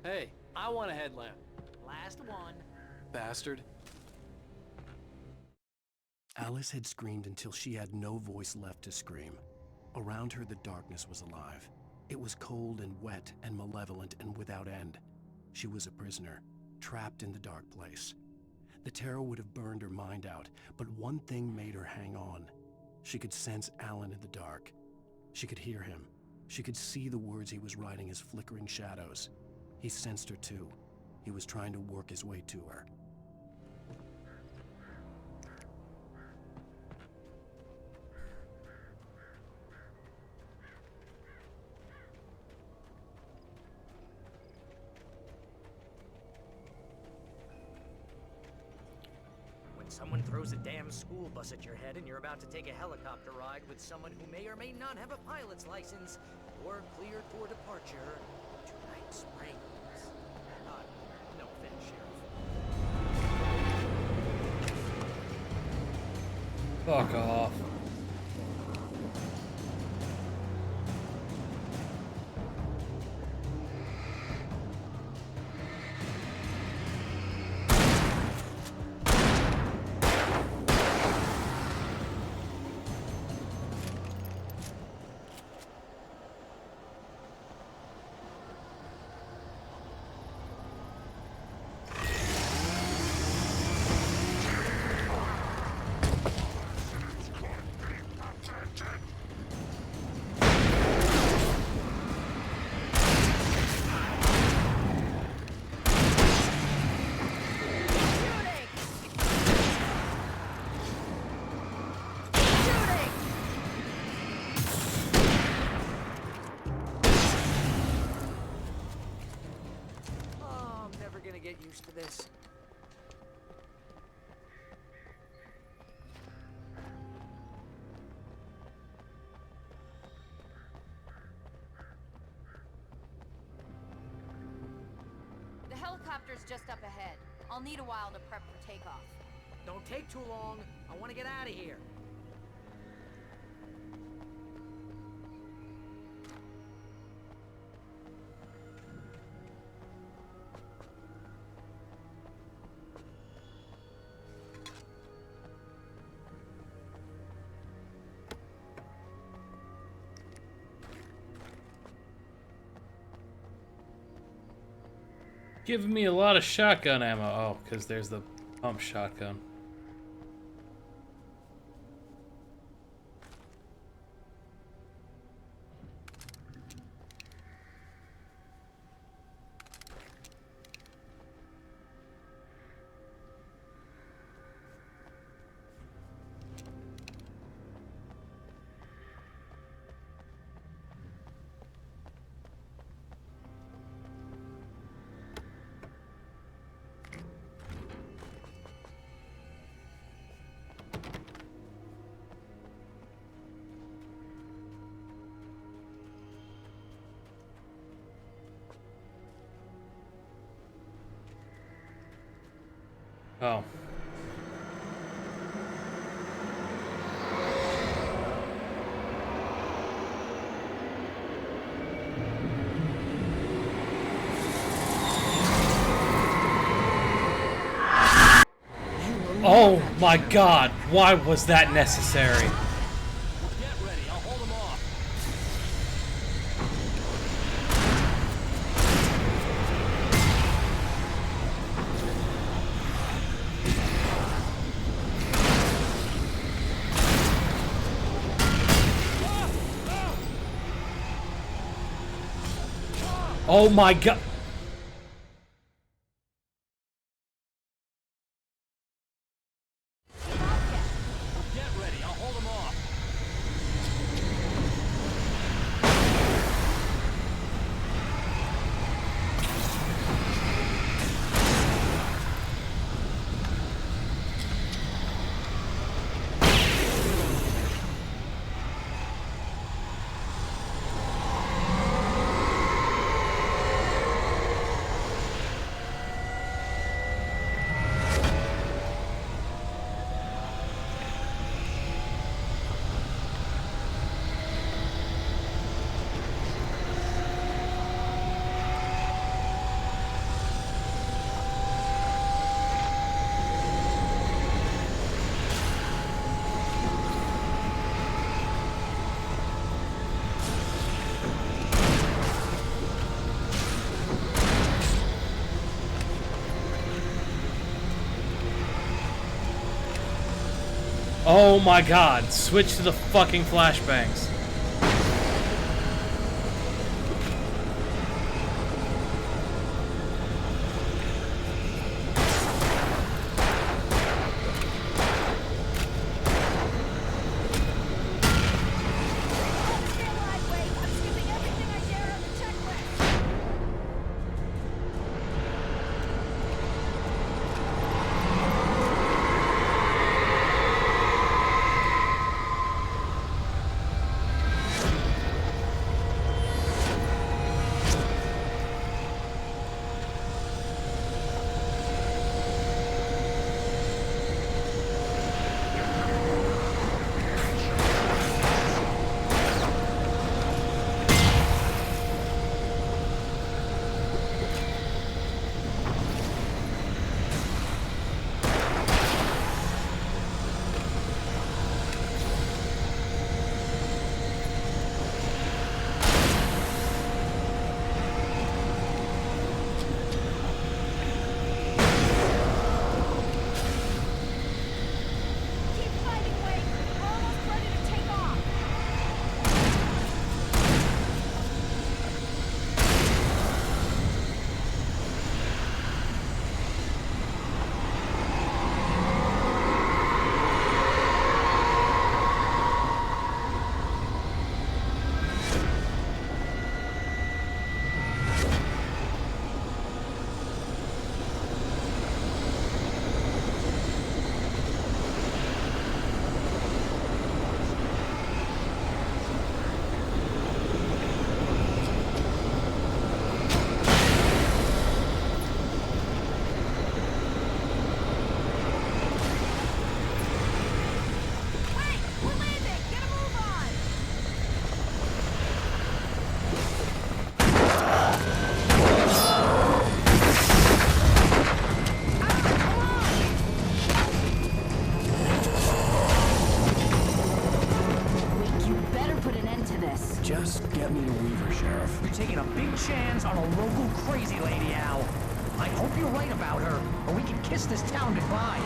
Speaker 11: Hey, I want a headlamp.
Speaker 4: Last one.
Speaker 11: Bastard.
Speaker 2: Alice had screamed until she had no voice left to scream. Around her, the darkness was alive. It was cold and wet and malevolent and without end. She was a prisoner, trapped in the dark place. The terror would have burned her mind out, but one thing made her hang on. She could sense Alan in the dark. She could hear him. She could see the words he was writing as flickering shadows. He sensed her too. He was trying to work his way to her.
Speaker 4: Someone throws a damn school bus at your head and you're about to take a helicopter ride with someone who may or may not have a pilot's license or cleared for departure to Night Springs. No offense, Sheriff.
Speaker 1: Fuck off.
Speaker 4: Get used to this.
Speaker 10: The helicopter's just up ahead. I'll need a while to prep for takeoff.
Speaker 4: Don't take too long. I want to get out of here.
Speaker 1: Giving me a lot of shotgun ammo. Oh, because there's the pump shotgun. Oh. Oh my God, why was that necessary?
Speaker 11: Get ready, I'll hold them off.
Speaker 1: Oh my God.
Speaker 11: Get ready, I'll hold them off.
Speaker 1: Oh my god, switch to the fucking flashbangs.
Speaker 2: Just get me to Weaver, Sheriff.
Speaker 4: You're taking a big chance on a local crazy lady, Al. I hope you're right about her, or we can kiss this town goodbye.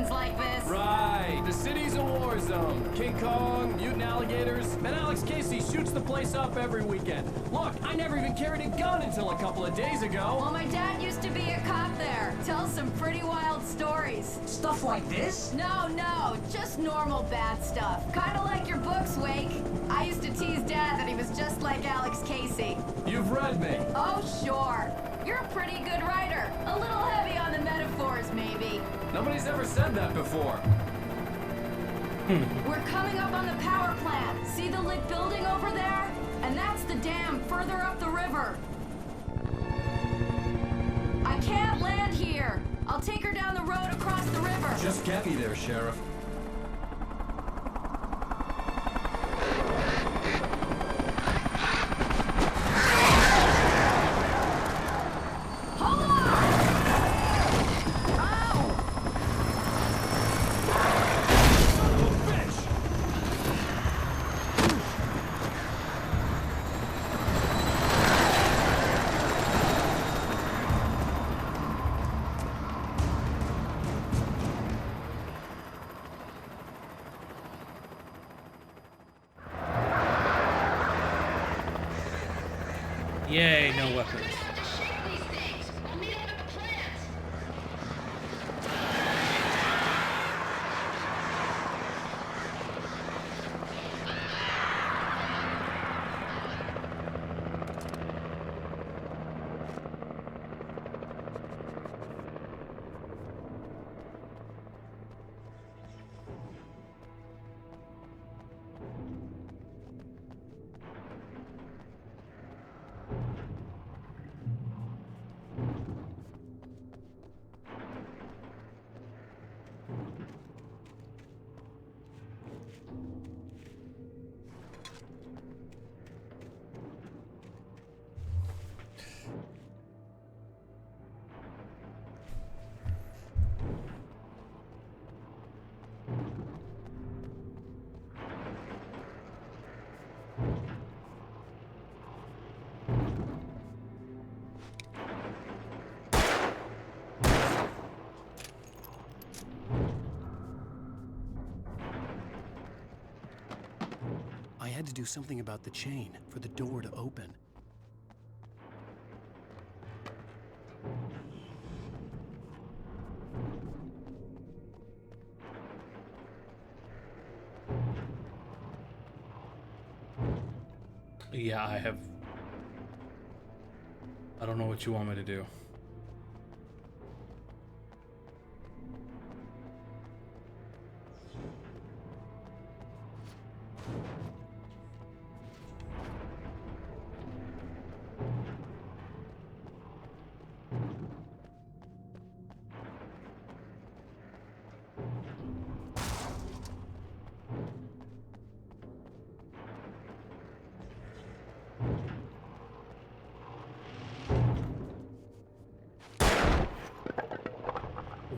Speaker 10: Like this.
Speaker 11: Right, the city's a war zone. King Kong, mutant alligators, and Alex Casey shoots the place up every weekend. Look, I never even carried a gun until a couple of days ago.
Speaker 10: Well, my dad used to be a cop there. Tells some pretty wild stories.
Speaker 4: Stuff like this?
Speaker 10: No, just normal bad stuff. Kinda like your books, Wake. I used to tease Dad that he was just like Alex Casey.
Speaker 11: You've read me.
Speaker 10: Oh, sure. You're a pretty good writer. A little heavy on the metaphors, maybe.
Speaker 11: Nobody's ever said that before.
Speaker 10: We're coming up on the power plant. See the lit building over there? And that's the dam further up the river. I can't land here. I'll take her down the road across the river.
Speaker 11: Just get me there, Sheriff.
Speaker 1: Yay, no weapons.
Speaker 2: had to do something about the chain for the door to open.
Speaker 1: Yeah, I don't know what you want me to do.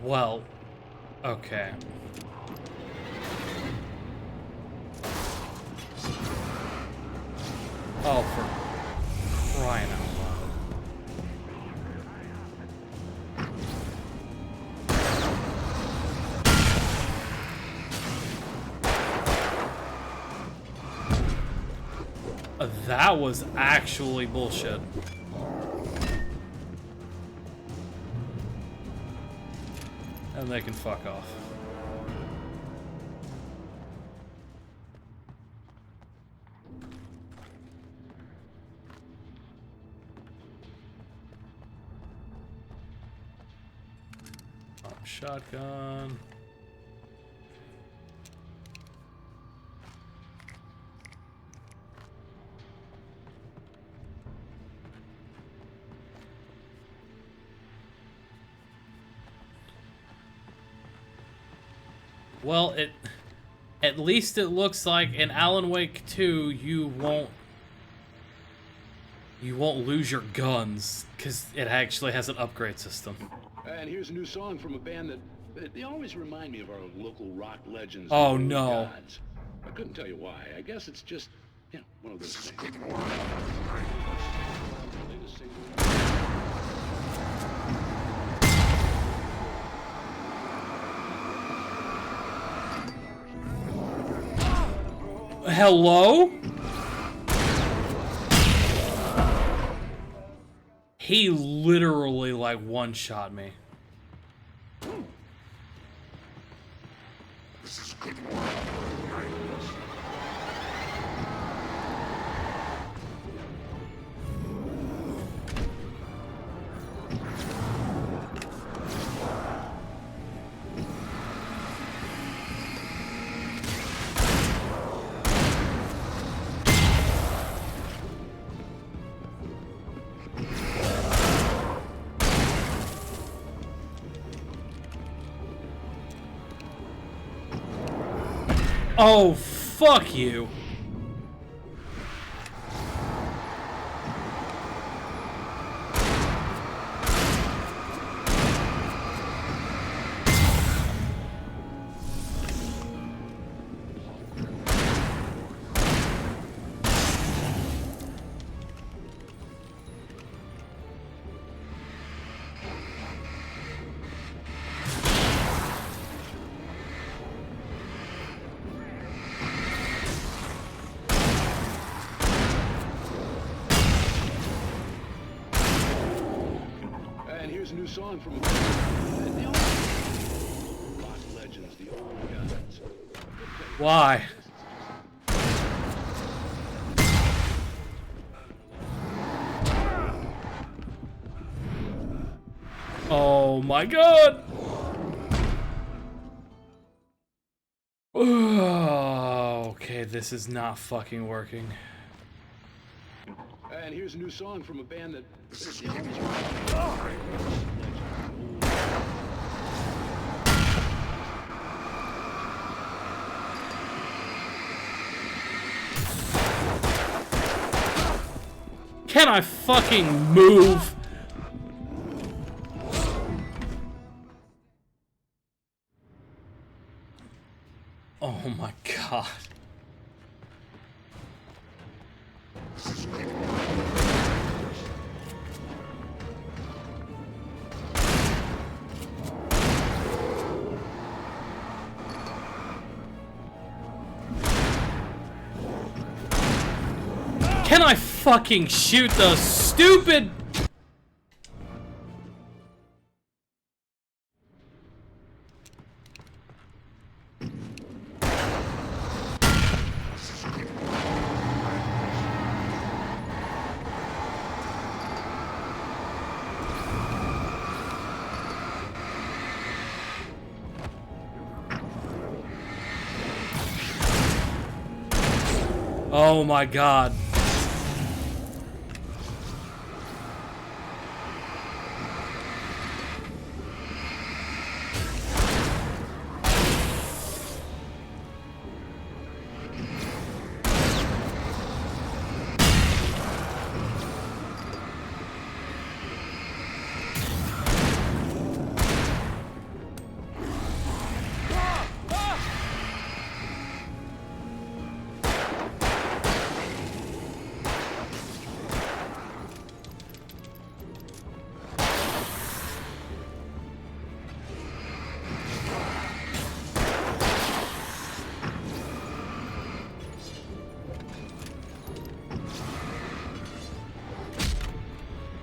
Speaker 1: Well, okay. Oh, for crying out loud. That was actually bullshit. And they can fuck off. Shotgun. Well, at least it looks like in Alan Wake 2 you won't lose your guns because it actually has an upgrade system.
Speaker 19: And here's a new song from a band that they always remind me of our local rock legends.
Speaker 1: Oh no.
Speaker 19: Gods. I couldn't tell you why. I guess it's just, you know, one of those things.
Speaker 1: Hello? He literally like one-shot me.
Speaker 16: This is good.
Speaker 1: Oh, fuck you.
Speaker 19: Here's a new song from rock legends, the old gods.
Speaker 1: Why? Oh my god! Okay, this is not fucking working.
Speaker 19: And here's a new song from a band that they always
Speaker 1: Can I fucking move? Oh my god. Can I fucking shoot the stupid... Oh my god.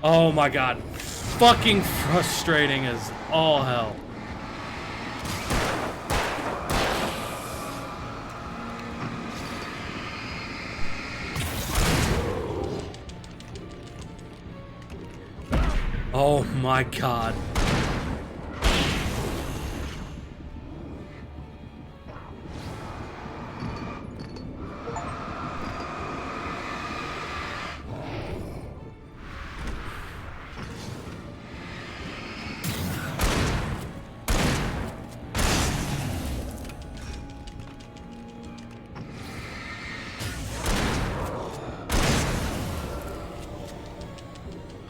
Speaker 1: Oh my god. Fucking frustrating as all hell. Oh my god.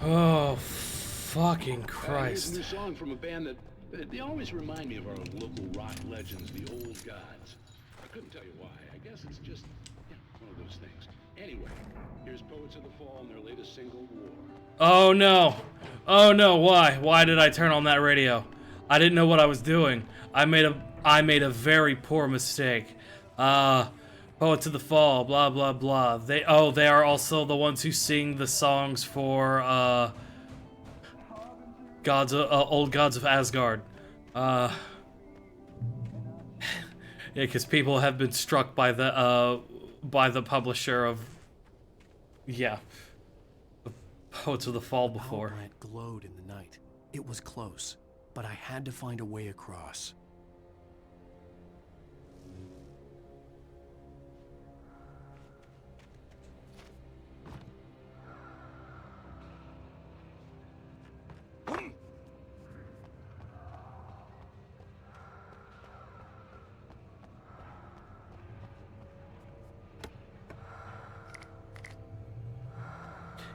Speaker 1: Oh, fucking
Speaker 19: Here's
Speaker 1: Christ.
Speaker 19: a new song from a band that they always remind me of our local rock legends, the Old Gods. I couldn't tell you why. I guess it's just one of those things. Anyway, here's Poets of the Fall and their latest single, War.
Speaker 1: Oh no. Oh no, why? Why did I turn on that radio? I didn't know what I was doing. I made a very poor mistake. Poets of the Fall, blah blah blah. They are also the ones who sing the songs for Old Gods of Asgard. Yeah, because people have been struck by the publisher of Poets of the Fall before.
Speaker 2: The power plant glowed in the night. It was close, but I had to find a way across.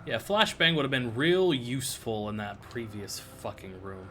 Speaker 1: Yeah, flashbang would have been real useful in that previous fucking room.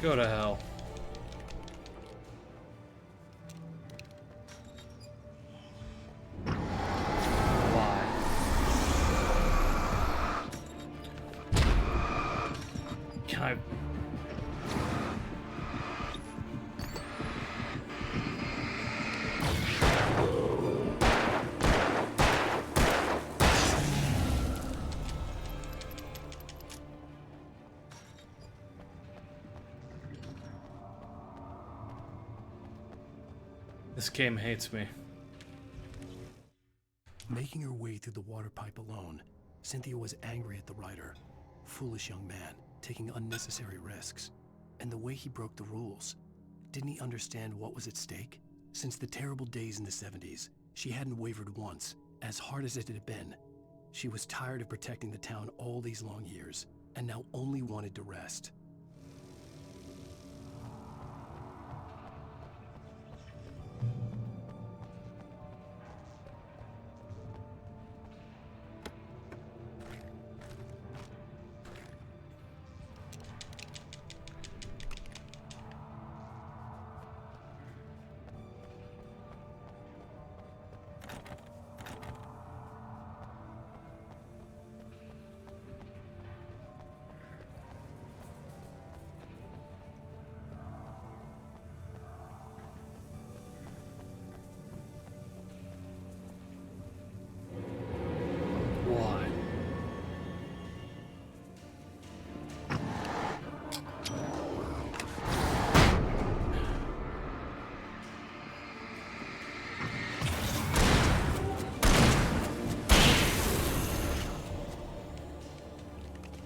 Speaker 1: Go to hell. Why? Can I... This game hates me.
Speaker 2: Making her way through the water pipe alone, Cynthia was angry at the writer. Foolish young man, taking unnecessary risks. And the way he broke the rules. Didn't he understand what was at stake? Since the terrible days in the 70s, she hadn't wavered once, as hard as it had been. She was tired of protecting the town all these long years, and now only wanted to rest.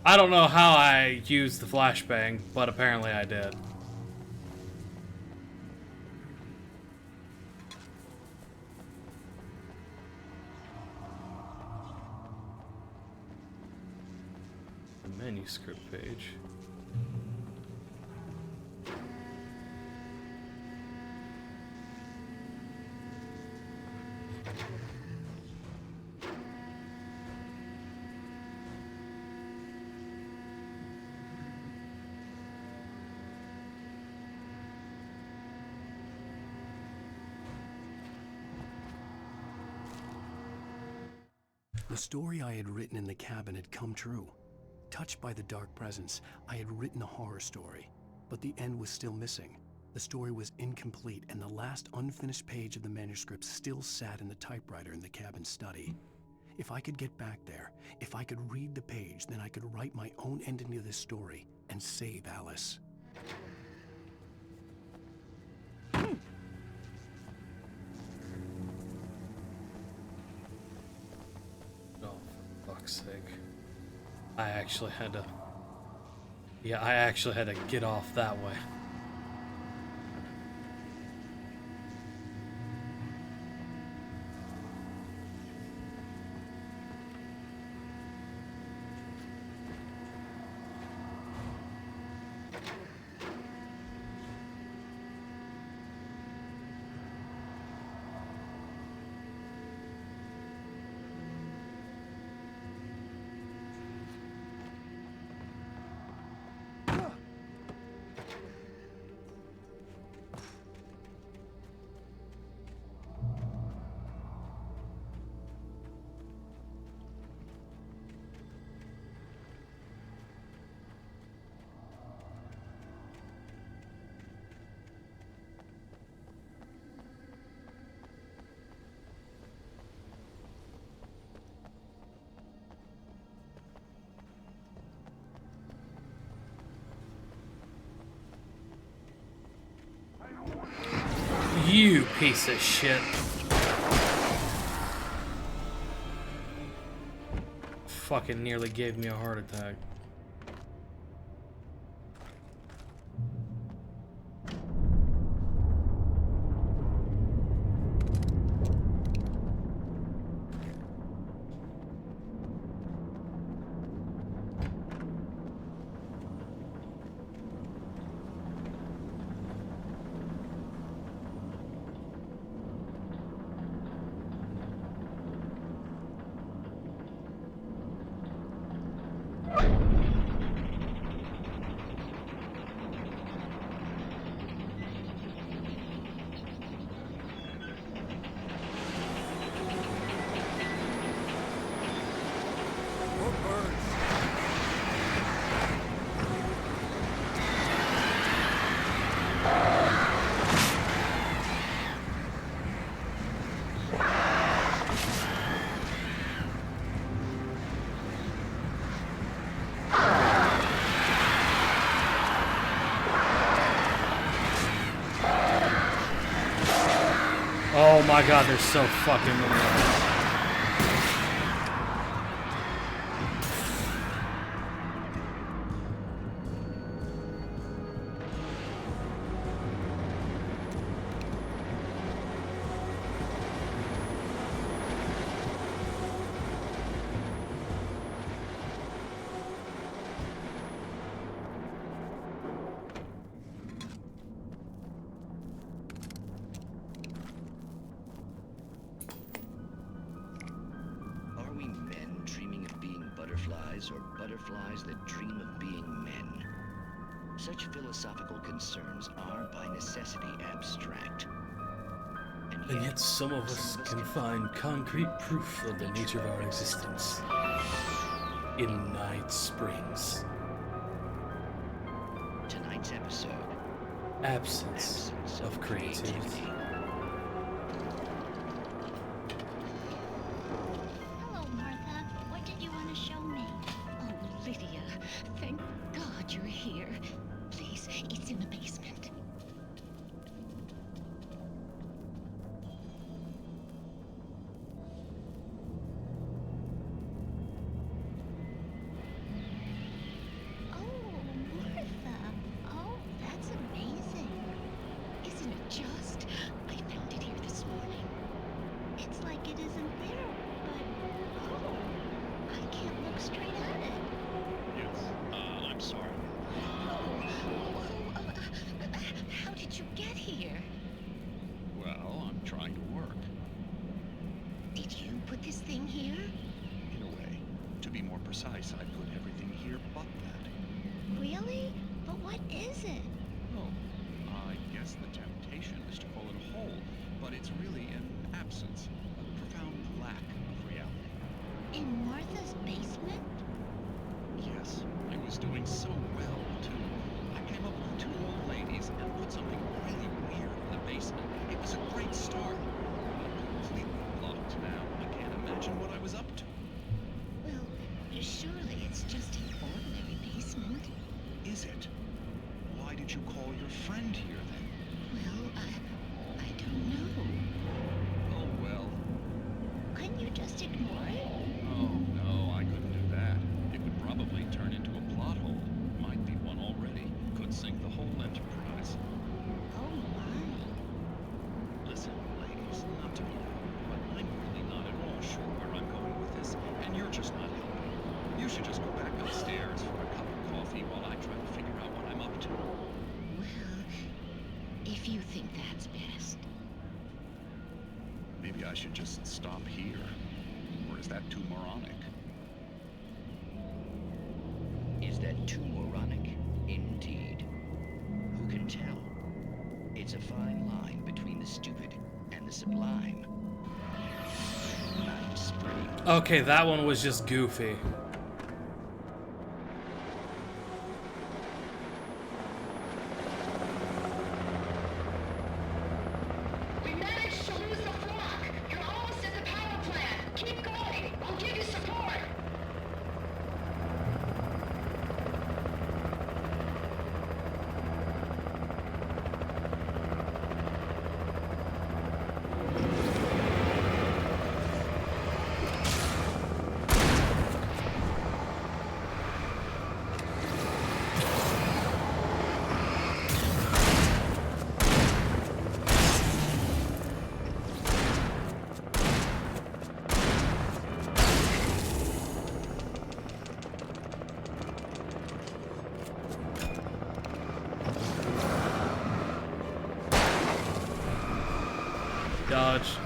Speaker 1: I don't know how I used the flashbang, but apparently I did. The manuscript page.
Speaker 2: The story I had written in the cabin had come true. Touched by the dark presence, I had written a horror story, but the end was still missing. The story was incomplete, and the last unfinished page of the manuscript still sat in the typewriter in the cabin study. If I could get back there, if I could read the page, then I could write my own ending to this story and save Alice.
Speaker 1: Sake. I actually had to... Yeah, I actually had to get off that way. You piece of shit. Fucking nearly gave me a heart attack. Oh my god, there's so fucking many.
Speaker 15: Are we men dreaming of being butterflies, or butterflies that dream of being men? Such philosophical concerns are by necessity abstract.
Speaker 1: And yet some of us can find concrete proof of the nature of our existence in Night Springs.
Speaker 15: Tonight's episode:
Speaker 1: Absence of creativity.
Speaker 5: Hello, Martha. What did you want to show me? Oh, Lydia. Thank God you're here. Please, it's in the basement. Oh, Martha. Oh, that's amazing. Isn't it just? I found it here this morning. It's like it isn't there, but oh, I can't look straight at it.
Speaker 19: Yes, I'm sorry.
Speaker 5: How did you get here?
Speaker 19: Well, I'm trying to work.
Speaker 5: Did you put this thing here?
Speaker 19: In a way. To be more precise, I put everything here but that.
Speaker 5: Really? But what is it?
Speaker 19: Oh, I guess the temptation is to call it a hole, but it's really an absence, a profound lack of reality.
Speaker 5: In Martha's basement?
Speaker 19: Yes, I was doing so well, too. I came up with 2 old ladies and put something really weird in the basement. It was a great start. I'm completely blocked now. I can't imagine what I was up to.
Speaker 5: Well, surely it's just an ordinary basement.
Speaker 19: Is it? Why did you call your friend here, then?
Speaker 5: Well, I don't know.
Speaker 19: Oh, well.
Speaker 5: Couldn't you just ignore it?
Speaker 19: Oh, no, I couldn't do that. It would probably turn into a plot hole. Might be one already. Could sink the whole enterprise.
Speaker 5: Oh, my.
Speaker 19: Listen, ladies, not to be rude, but I'm really not at all sure where I'm going with this, and you're just not helping. You should just go back upstairs for a cup of coffee while I try to figure out what I'm up to.
Speaker 5: Well, if you think that's best.
Speaker 19: Maybe I should just stop here. Or is that too moronic?
Speaker 15: Is that too moronic? Indeed. Who can tell? It's a fine line between the stupid and the sublime. Night Springs.
Speaker 1: Okay, that one was just goofy.
Speaker 5: We managed to lose the flock. You're almost at the power plant. Keep going. I'll give you support.
Speaker 1: Dodge.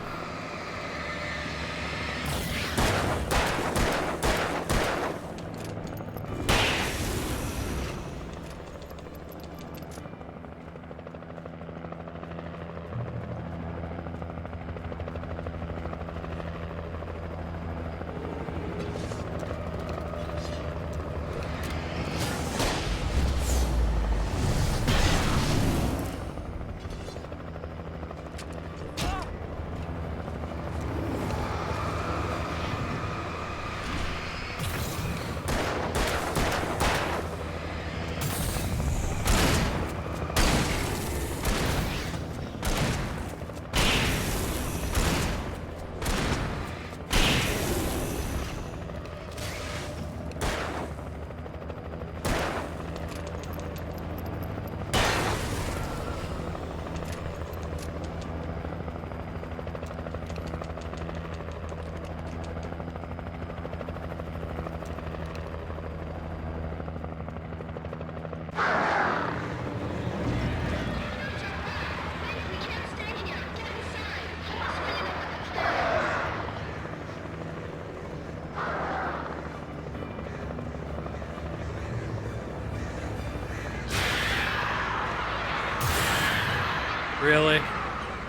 Speaker 1: Really?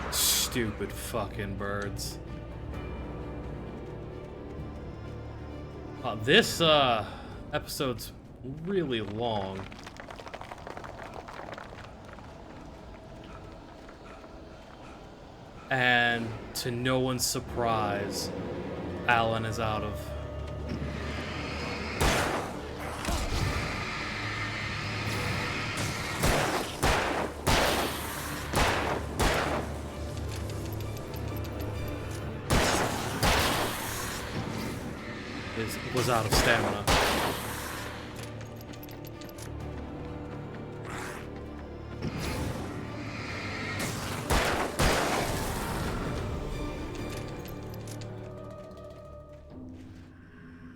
Speaker 1: Stupid fucking birds. This episode's really long. And to no one's surprise, Alan is out of. Was out of stamina.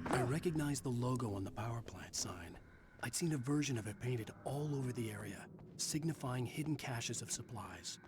Speaker 2: I recognized the logo on the power plant sign. I'd seen a version of it painted all over the area, signifying hidden caches of supplies.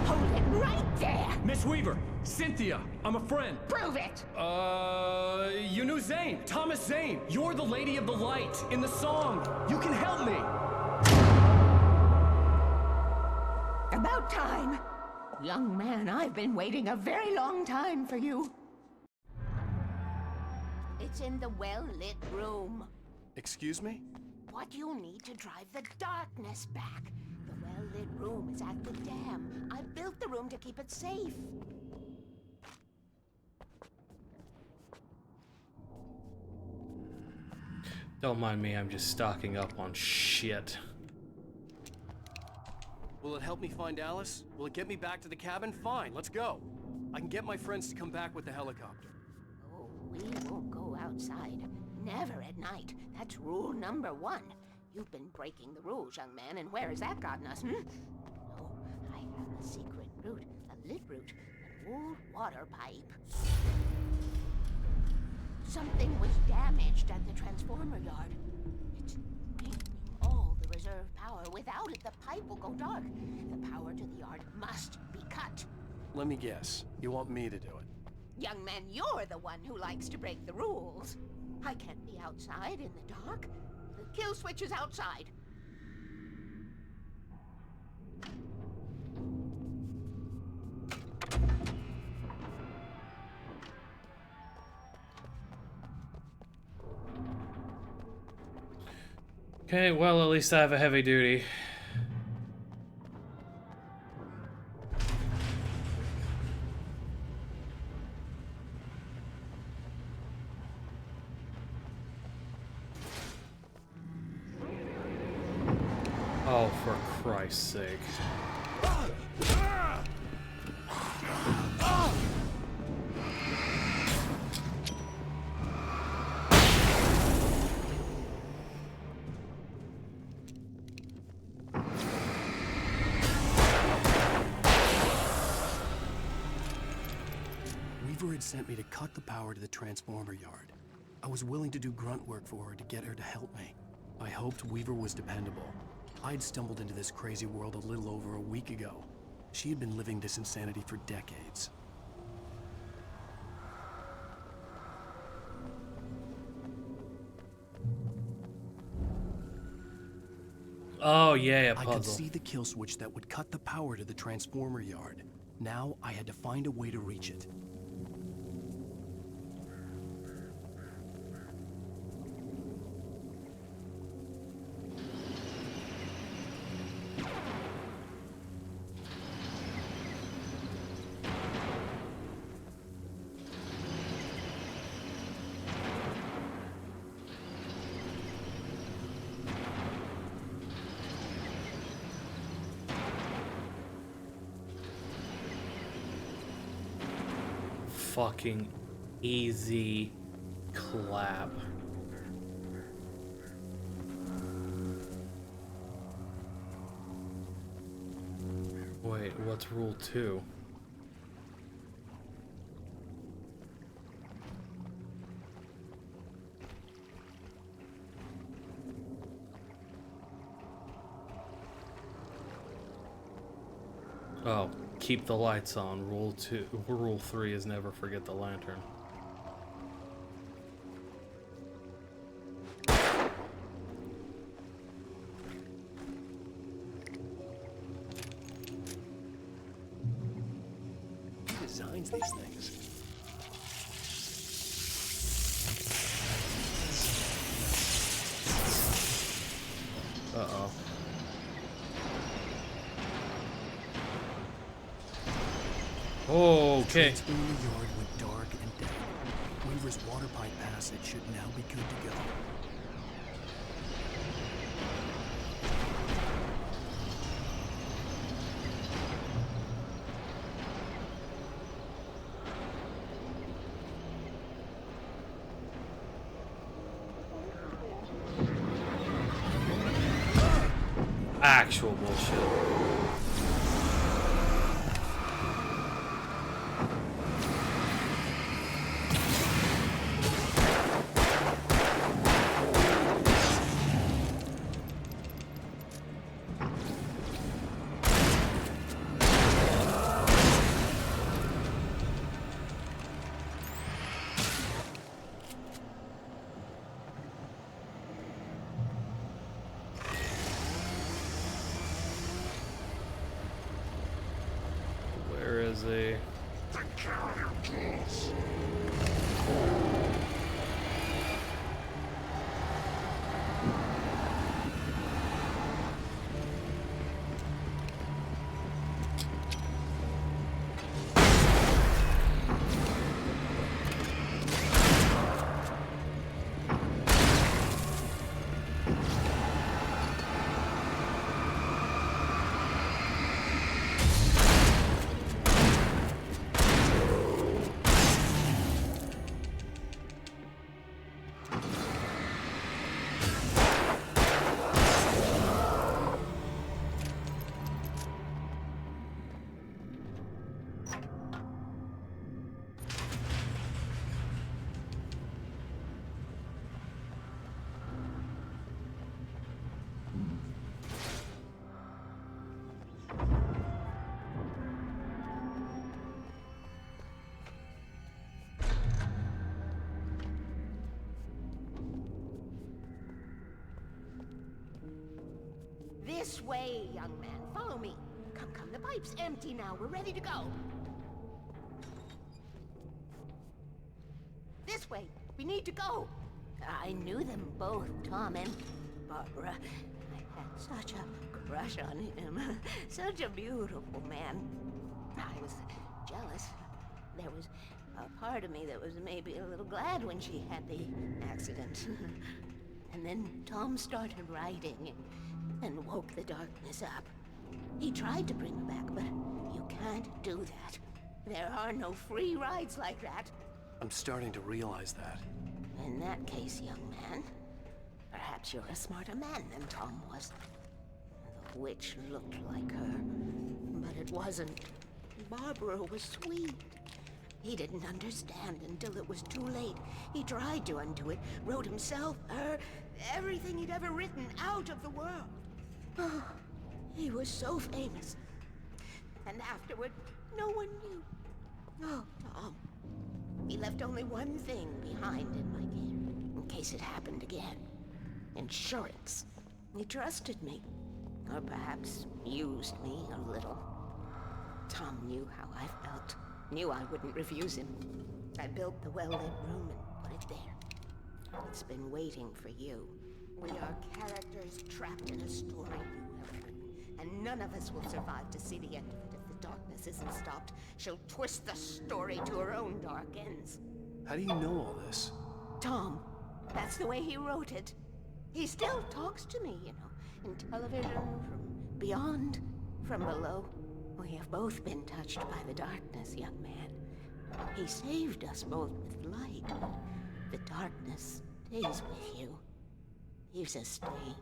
Speaker 5: Hold it right there!
Speaker 11: Miss Weaver, Cynthia, I'm a friend.
Speaker 5: Prove it!
Speaker 11: You knew Zane, Thomas Zane. You're the Lady of the Light in the song. You can help me.
Speaker 5: About time! Young man, I've been waiting a very long time for you. It's in the well-lit room.
Speaker 2: Excuse me?
Speaker 5: What you'll need to drive the darkness back. The well-lit room is at the dam. I built the room to keep it safe.
Speaker 1: Don't mind me, I'm just stocking up on shit.
Speaker 11: Will it help me find Alice? Will it get me back to the cabin? Fine, let's go. I can get my friends to come back with the helicopter.
Speaker 5: Oh, we won't go outside. Never at night. That's rule number 1. You've been breaking the rules, young man, and where has that gotten us, No, I have a secret route, a lit route, an old water pipe. Something was damaged at the transformer yard. It's bringing all the reserve power. Without it, the pipe will go dark. The power to the yard must be cut.
Speaker 2: Let me guess. You want me to do it?
Speaker 5: Young man, you're the one who likes to break the rules. I can't be outside in the dark. The kill switch is outside.
Speaker 1: Okay, well, at least I have a heavy duty. Oh, for Christ's sake.
Speaker 2: Weaver had sent me to cut the power to the transformer yard. I was willing to do grunt work for her to get her to help me. I hoped Weaver was dependable. I'd stumbled into this crazy world a little over a week ago. She had been living this insanity for decades.
Speaker 1: Oh, yeah, a
Speaker 2: I
Speaker 1: puzzle.
Speaker 2: could see the kill switch that would cut the power to the transformer yard. Now I had to find a way to reach it.
Speaker 1: Fucking easy clap. Wait, what's rule 2? Oh, keep the lights on. Rule 3 is never forget the lantern.
Speaker 2: Who designs these things?
Speaker 1: Uh-oh. Okay.
Speaker 2: The transformer yard went dark and dead. Weaver's water pipe passage should now be good to go.
Speaker 1: Actual bullshit. Where is he?
Speaker 21: This way, young man. Follow me. Come, come. The pipe's empty now. We're ready to go. This way. We need to go. I knew them both, Tom and Barbara. I had such a crush on him. Such a beautiful man. I was jealous. There was a part of me that was maybe a little glad when she had the accident. And then Tom started writing and woke the darkness up. He tried to bring her back, but you can't do that. There are no free rides like that.
Speaker 2: I'm starting to realize that.
Speaker 21: In that case, young man, perhaps you're a smarter man than Tom was. The witch looked like her, but it wasn't. Barbara was sweet. He didn't understand until it was too late. He tried to undo it, wrote himself, her, everything he'd ever written out of the world. Oh, he was so famous. And afterward, no one knew. Oh, Tom. He left only one thing behind in my care, in case it happened again. Insurance. He trusted me. Or perhaps used me a little. Tom knew how I felt. Knew I wouldn't refuse him. I built the well-lit room and put it there. It's been waiting for you. We are characters trapped in a story you have written, and none of us will survive to see the end of it if the darkness isn't stopped. She'll twist the story to her own dark ends.
Speaker 2: How do you know all this?
Speaker 21: Tom, that's the way he wrote it. He still talks to me, you know, in television, from beyond, from below. We have both been touched by the darkness, young man. He saved us both with light. The darkness stays with you. Leaves a stain.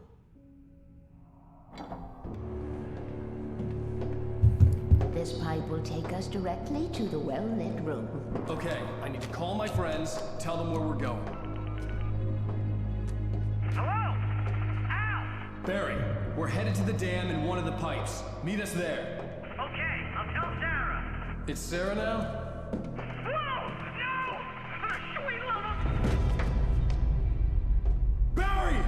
Speaker 21: This pipe will take us directly to the well-lit room.
Speaker 11: Okay, I need to call my friends, tell them where we're going.
Speaker 6: Hello? Al!
Speaker 11: Barry, we're headed to the dam in one of the pipes. Meet us there.
Speaker 6: Okay, I'll tell Sarah.
Speaker 11: It's Sarah now?
Speaker 6: Whoa! No! For the sweet love of...
Speaker 11: Barry!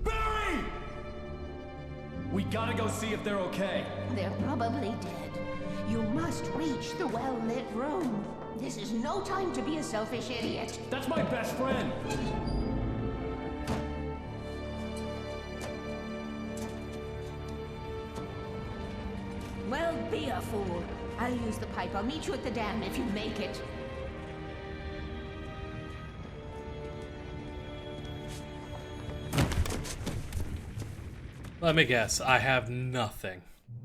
Speaker 11: Barry! We gotta go see if they're okay.
Speaker 5: They're probably dead. You must reach the well-lit room. This is no time to be a selfish idiot.
Speaker 11: That's my best friend!
Speaker 5: Well, be a fool. I'll use the pipe. I'll meet you at the dam if you make it.
Speaker 1: Let me guess, I have nothing.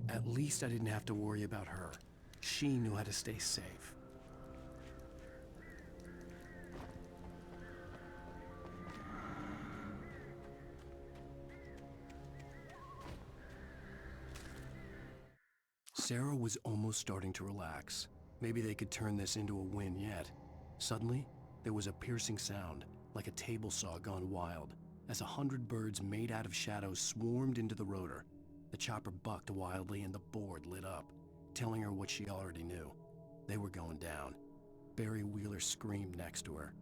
Speaker 2: At least I didn't have to worry about her. She knew how to stay safe. Sarah was almost starting to relax. Maybe they could turn this into a win yet. Suddenly, there was a piercing sound, like a table saw gone wild, as 100 birds made out of shadows swarmed into the rotor. The chopper bucked wildly and the board lit up, telling her what she already knew. They were going down. Barry Wheeler screamed next to her.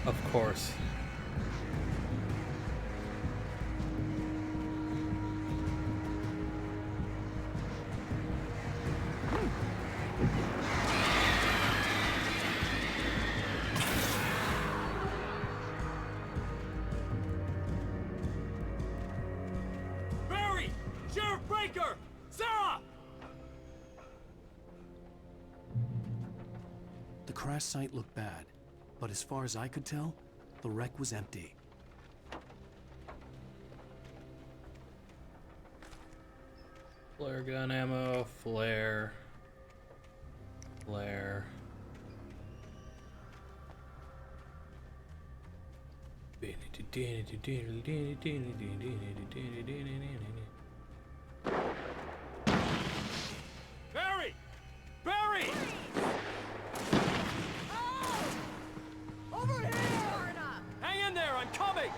Speaker 1: Of course.
Speaker 11: Barry! Sheriff Breaker! Sarah!
Speaker 2: The crash site looked bad, but as far as I could tell, the wreck was empty.
Speaker 1: Flare gun ammo, flare. Flare.
Speaker 11: Barry! Barry!
Speaker 10: Over here!
Speaker 11: Hang in there, I'm coming!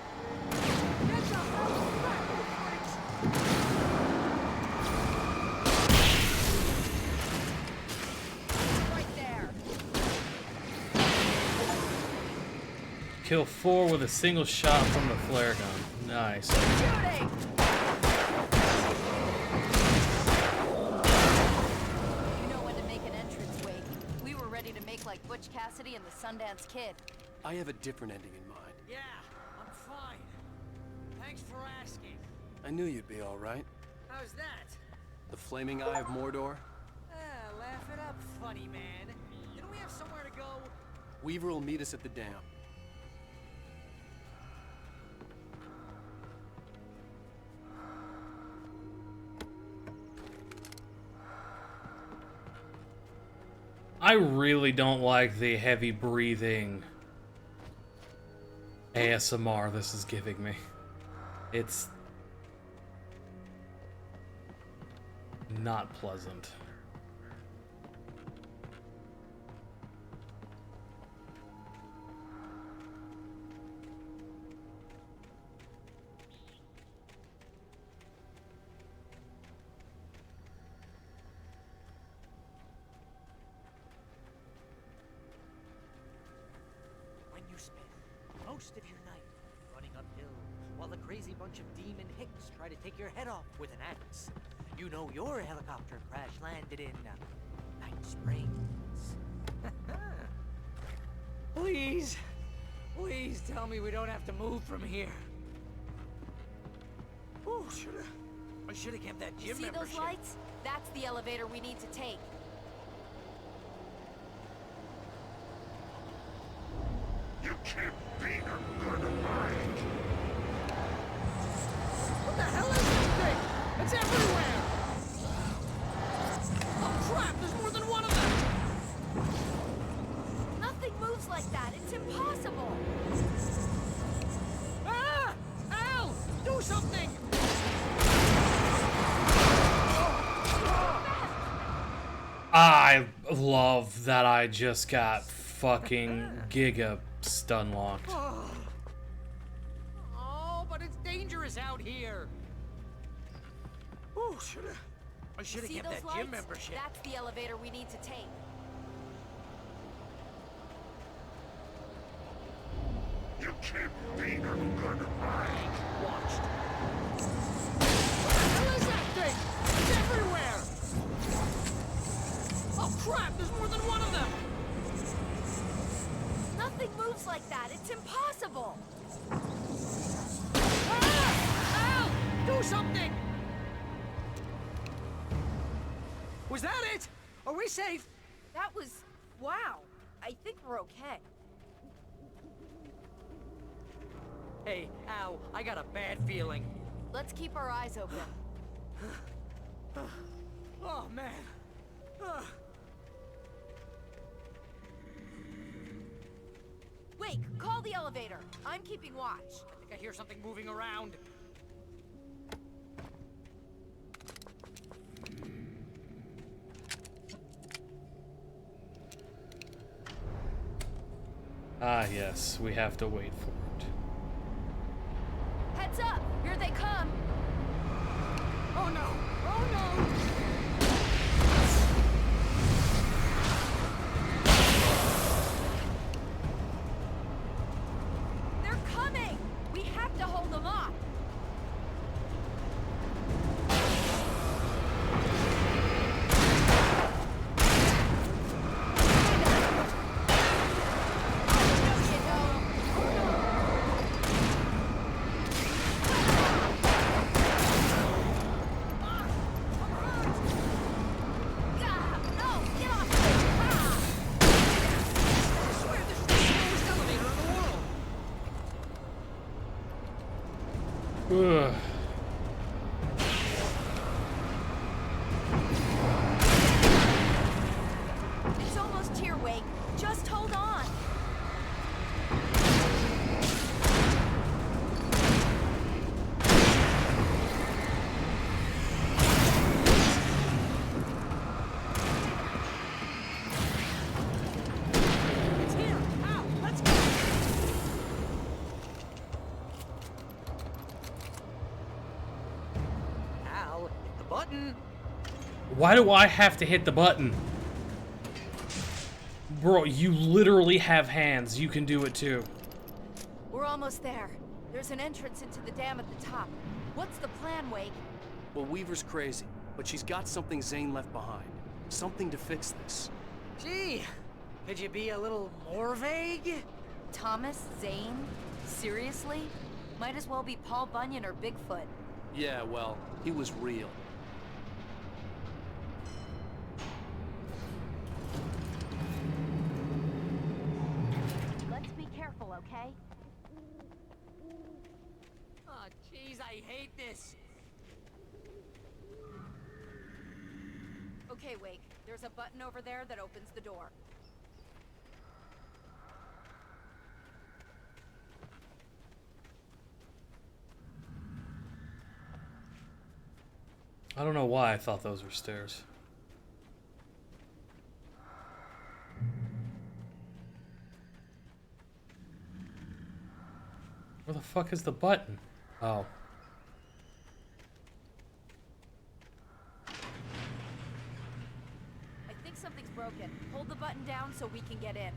Speaker 10: Get the hell back, you freaks! Right there.
Speaker 1: Kill 4 with a single shot from the flare gun. Nice.
Speaker 10: Shooting!
Speaker 8: You know when to make an entrance, Wake. We were ready to make like Butch Cassidy and the Sundance Kid.
Speaker 2: I have a different ending in mind.
Speaker 17: Yeah, I'm fine. Thanks for asking.
Speaker 2: I knew you'd be all right.
Speaker 17: How's that?
Speaker 2: The Flaming Eye of Mordor?
Speaker 17: Laugh it up, funny man. Didn't we have somewhere to go?
Speaker 2: Weaver will meet us at the dam.
Speaker 1: I really don't like the heavy breathing ASMR this is giving me. It's not pleasant.
Speaker 4: most of your night running uphill while a crazy bunch of demon hicks try to take your head off with an axe. You know your helicopter crash landed in Night Springs. Please, please tell me we don't have to move from here. Oh, I should have kept that gym
Speaker 8: See
Speaker 4: membership.
Speaker 8: those lights? That's the elevator we need to take.
Speaker 6: You can't beat a good mind.
Speaker 17: What the hell is this thing? It's everywhere! Oh crap, there's more than one of them!
Speaker 8: Nothing moves like that. It's impossible.
Speaker 17: Ah! Al! Do something!
Speaker 1: I love that I just got fucking Giga stun locked.
Speaker 4: Oh, but it's dangerous out here. Oh, I should have
Speaker 8: See
Speaker 4: kept
Speaker 8: those
Speaker 4: that
Speaker 8: lights?
Speaker 4: gym membership.
Speaker 8: That's the elevator we need to take.
Speaker 6: You can't beat a good mind.
Speaker 4: Watched.
Speaker 17: What the hell is that thing? It's everywhere! Oh crap, there's more than one of them!
Speaker 8: Nothing moves like that. It's impossible.
Speaker 17: Ah! Al! Do something! Was that it? Are we safe?
Speaker 8: That was... wow. I think we're okay.
Speaker 4: Hey, Al, I got a bad feeling.
Speaker 8: Let's keep our eyes open.
Speaker 4: Oh, man.
Speaker 8: Wait, call the elevator. I'm keeping watch.
Speaker 4: I think I hear something moving around.
Speaker 1: Ah, yes, we have to wait for it.
Speaker 8: Heads up! Here they come!
Speaker 17: Oh no! Oh no!
Speaker 8: They're coming! We have to hold them off!
Speaker 1: Ugh.
Speaker 8: It's almost here, Wake. Just hold on.
Speaker 17: It's here! Al, let's go!
Speaker 4: Al, hit the button.
Speaker 1: Why do I have to hit the button? Bro, you literally have hands. You can do it too.
Speaker 8: We're almost there. There's an entrance into the dam at the top. What's the plan, Wake?
Speaker 2: Well, Weaver's crazy, but she's got something Zane left behind. Something to fix this.
Speaker 4: Gee, could you be a little more vague?
Speaker 8: Thomas Zane? Seriously? Might as well be Paul Bunyan or Bigfoot.
Speaker 2: Yeah, well, he was real.
Speaker 8: Let's be careful, okay?
Speaker 4: Oh, jeez, I hate this.
Speaker 8: Okay, Wake. There's a button over there that opens the door.
Speaker 1: I don't know why I thought those were stairs. Where the fuck is the button? Oh.
Speaker 8: I think something's broken. Hold the button down so we can get in.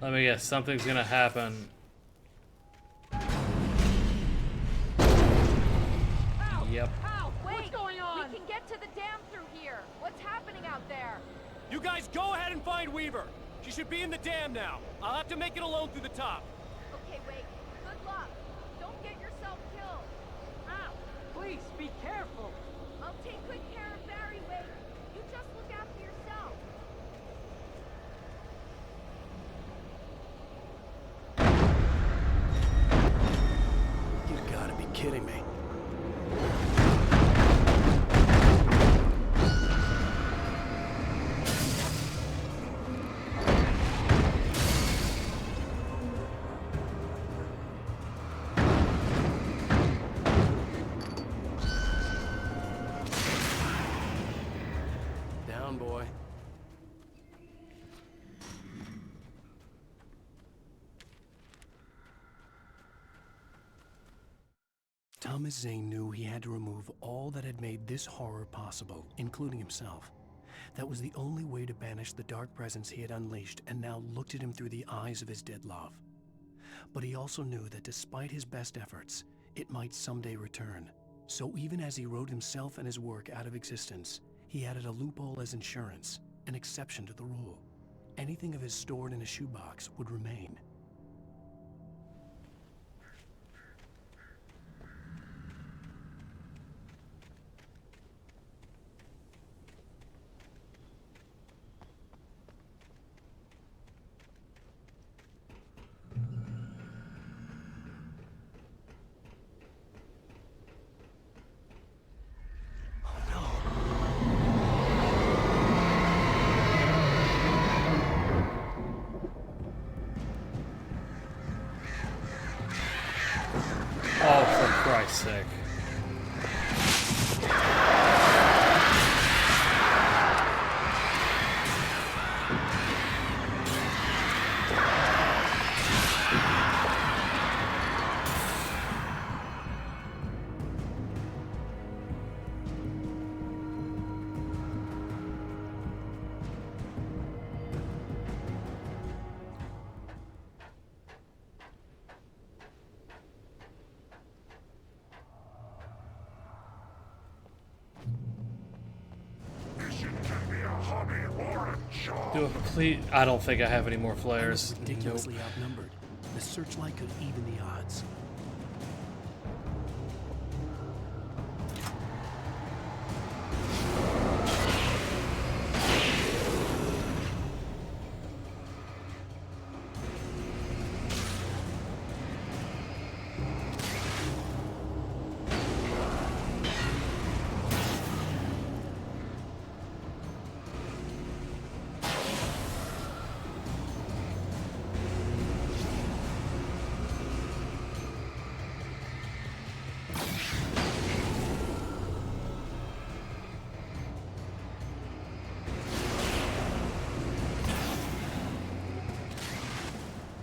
Speaker 1: Let me guess, something's gonna happen. Yep.
Speaker 10: Ow! Wait! What's going on? We can get to the dam through here. What's happening out there?
Speaker 11: You guys go ahead and find Weaver. She should be in the dam now. I'll have to make it alone through the top.
Speaker 10: Okay, wait. Good luck. Don't get yourself killed.
Speaker 4: Ow! Please, be careful.
Speaker 10: I'll take good care of Barry, Wade. You just look after yourself.
Speaker 2: You gotta be kidding me. Down, boy. Thomas Zane knew he had to remove all that had made this horror possible, including himself. That was the only way to banish the dark presence he had unleashed and now looked at him through the eyes of his dead love. But he also knew that despite his best efforts, it might someday return. So even as he wrote himself and his work out of existence, he added a loophole as insurance, an exception to the rule. Anything of his stored in a shoebox would remain.
Speaker 1: Oh, for Christ's sake. Please, I don't think I have any more flares.
Speaker 2: Ridiculously outnumbered. The searchlight could even the odds.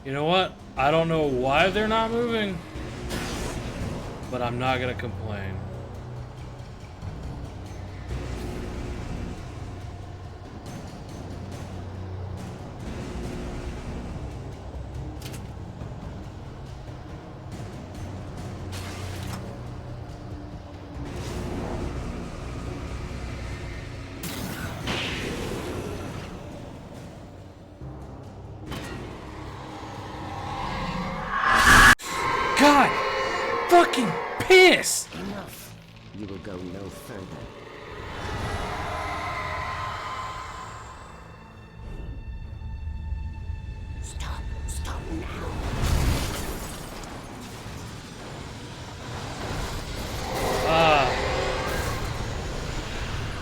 Speaker 1: You know what? I don't know why they're not moving, but I'm not gonna complain. God! Fucking piss!
Speaker 21: Enough. You will go no further. Stop. Stop now.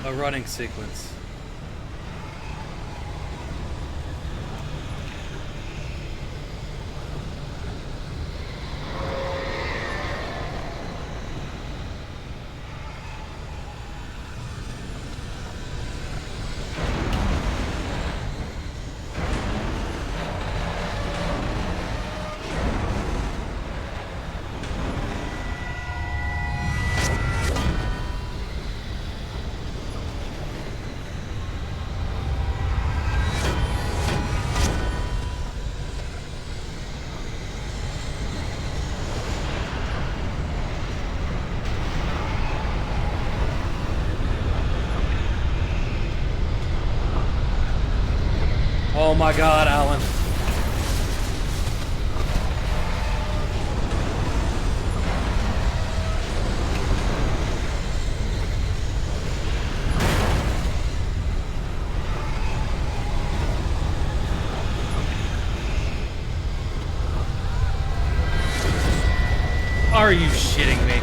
Speaker 1: A running sequence. Oh my god, Alan. Are you shitting me?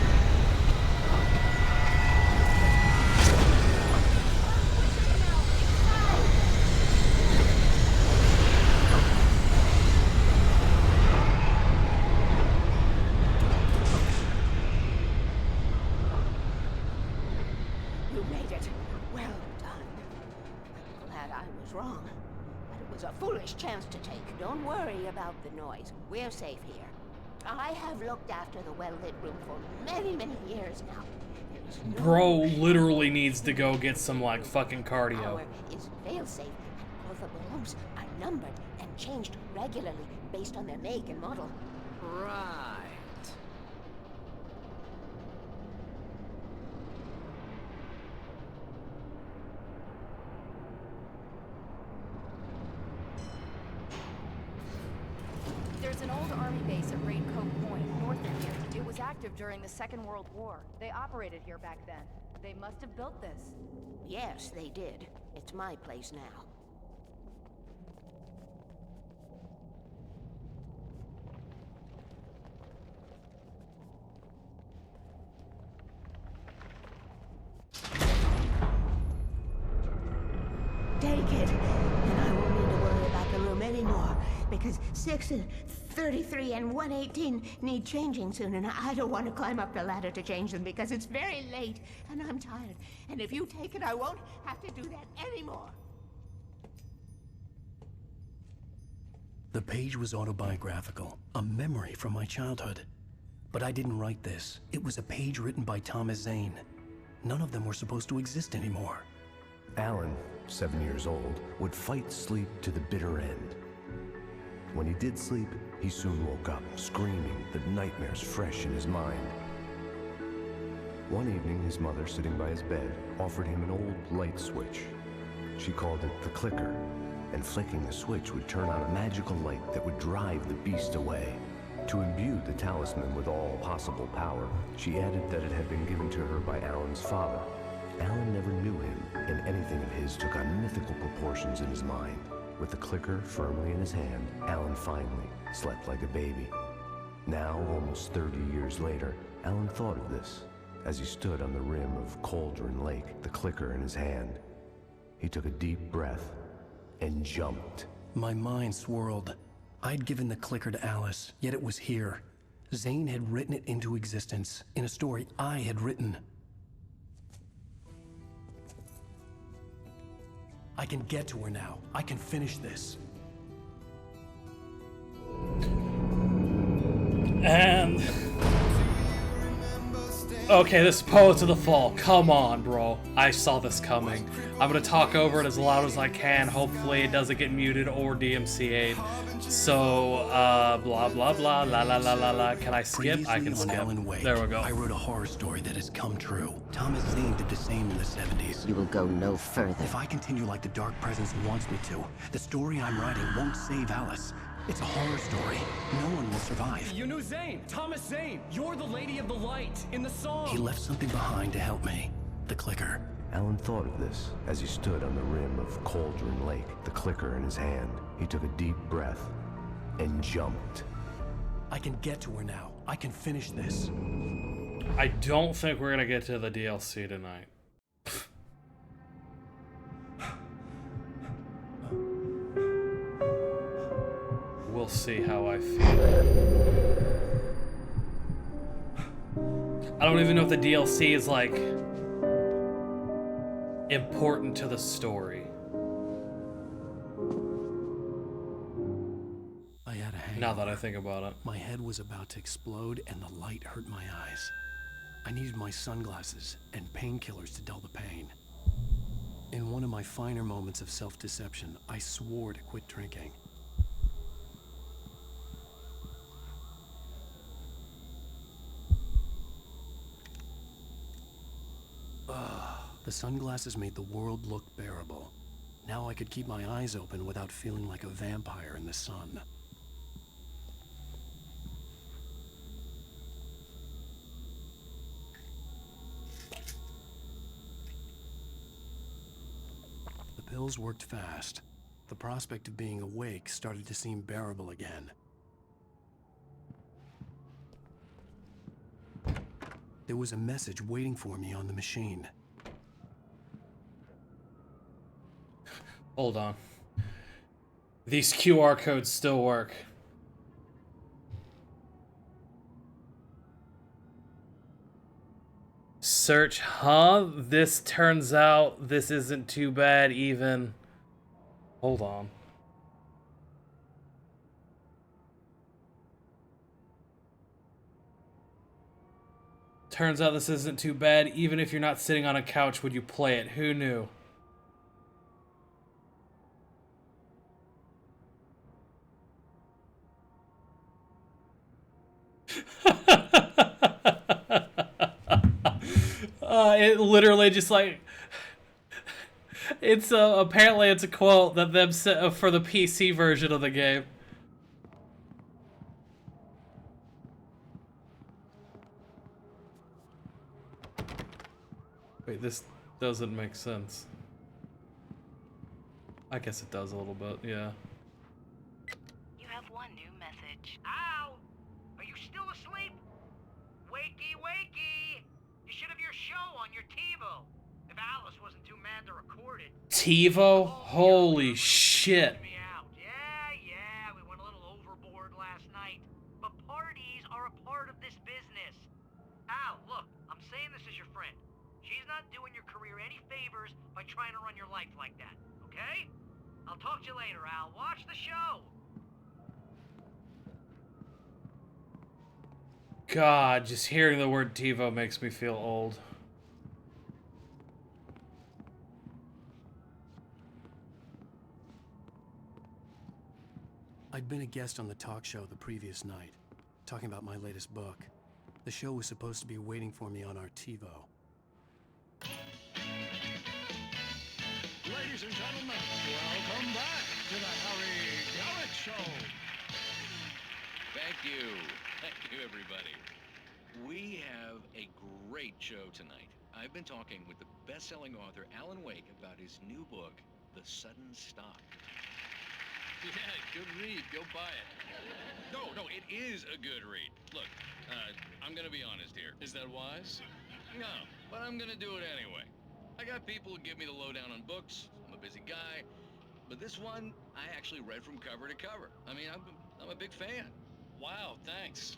Speaker 5: You made it. Well done. I'm glad I was wrong. But it was a foolish chance to take. Don't worry about the noise. We're safe here. I have looked after the well-lit room for many, many years now.
Speaker 1: Bro literally needs to go get some, like, fucking cardio.
Speaker 5: Power is fail-safe, and all the balloons are numbered and changed regularly based on their make and model.
Speaker 22: Right.
Speaker 8: There's an old army base at Raincoat Point, north of here. It was active during the Second World War. They operated here back then. They must have built this.
Speaker 5: Yes, they did. It's my place now. Take it, and I won't need to worry about the room anymore, because 6 and 33 and 118 need changing soon, and I don't want to climb up the ladder to change them because it's very late, and I'm tired. And if you take it, I won't have to do that anymore.
Speaker 2: The page was autobiographical, a memory from my childhood. But I didn't write this. It was a page written by Thomas Zane. None of them were supposed to exist anymore.
Speaker 16: Alan, 7 years old, would fight sleep to the bitter end. When he did sleep, he soon woke up, screaming, the nightmares fresh in his mind. One evening, his mother, sitting by his bed, offered him an old light switch. She called it the clicker, and flicking the switch would turn on a magical light that would drive the beast away. To imbue the talisman with all possible power, she added that it had been given to her by Alan's father. Alan never knew him, and anything of his took on mythical proportions in his mind. With the clicker firmly in his hand, Alan finally slept like a baby. Now, almost 30 years later, Alan thought of this as he stood on the rim of Cauldron Lake, the clicker in his hand. He took a deep breath and jumped.
Speaker 2: My mind swirled. I'd given the clicker to Alice, yet it was here. Zane had written it into existence in a story I had written. I can get to her now. I can finish this.
Speaker 1: And... okay, this Poet to the Fall. Come on, bro. I saw this coming. I'm gonna talk over it as loud as I can. Hopefully it doesn't get muted or DMCA'd. So, blah, blah, blah, la, la, la, la, la. Can I skip?
Speaker 2: Previously
Speaker 1: I can
Speaker 2: on
Speaker 1: skip.
Speaker 2: Alan Wake,
Speaker 1: There we go.
Speaker 2: I wrote a horror story that has come true. Thomas Zane did the same in the 70s.
Speaker 21: You will go no further.
Speaker 2: If I continue like the Dark Presence wants me to, the story I'm writing won't save Alice. It's a horror story. No one will survive.
Speaker 11: You knew Zane, Thomas Zane. You're the Lady of the Light in the song.
Speaker 2: He left something behind to help me. The clicker.
Speaker 16: Alan thought of this as he stood on the rim of Cauldron Lake, the clicker in his hand. He took a deep breath and jumped.
Speaker 2: I can get to her now. I can finish this.
Speaker 1: I don't think we're gonna get to the DLC tonight. We'll see how I feel. I don't even know if the DLC is, like, important to the story.
Speaker 2: I had a hangover.
Speaker 1: Now that I think about it.
Speaker 2: My head was about to explode and the light hurt my eyes. I needed my sunglasses and painkillers to dull the pain. In one of my finer moments of self-deception, I swore to quit drinking. The sunglasses made the world look bearable. Now I could keep my eyes open without feeling like a vampire in the sun. The pills worked fast. The prospect of being awake started to seem bearable again. There was a message waiting for me on the machine.
Speaker 1: Hold on. These QR codes still work. Search, huh? This turns out this isn't too bad even. Hold on. Turns out this isn't too bad even if you're not sitting on a couch when you play it. Who knew? It literally just like it's apparently it's a quote that them set for the PC version of the game. Wait, this doesn't make sense. I guess it does a little bit, yeah.
Speaker 8: You have one new message.
Speaker 4: Ow! Are you still asleep? Wakey, wakey! You should have your show on your TiVo. If Alice wasn't too mad to record it.
Speaker 1: TiVo? Holy shit.
Speaker 4: Yeah, we went a little overboard last night. But parties are a part of this business. Al, look, I'm saying this as your friend. She's not doing your career any favors by trying to run your life like that, okay? I'll talk to you later, Al. Watch the show.
Speaker 1: God, just hearing the word TiVo makes me feel old.
Speaker 2: I'd been a guest on the talk show the previous night, talking about my latest book. The show was supposed to be waiting for me on our TiVo.
Speaker 18: Ladies and gentlemen, welcome back to the Harry Garrett Show.
Speaker 14: Thank you. Thank you, everybody. We have a great show tonight. I've been talking with the best-selling author Alan Wake about his new book, The Sudden Stop. Yeah, good read. Go buy it. No, it is a good read. Look, I'm gonna be honest here. Is that wise? No, but I'm gonna do it anyway. I got people who give me the lowdown on books. I'm a busy guy. But this one, I actually read from cover to cover. I mean, I'm a big fan. Wow, thanks.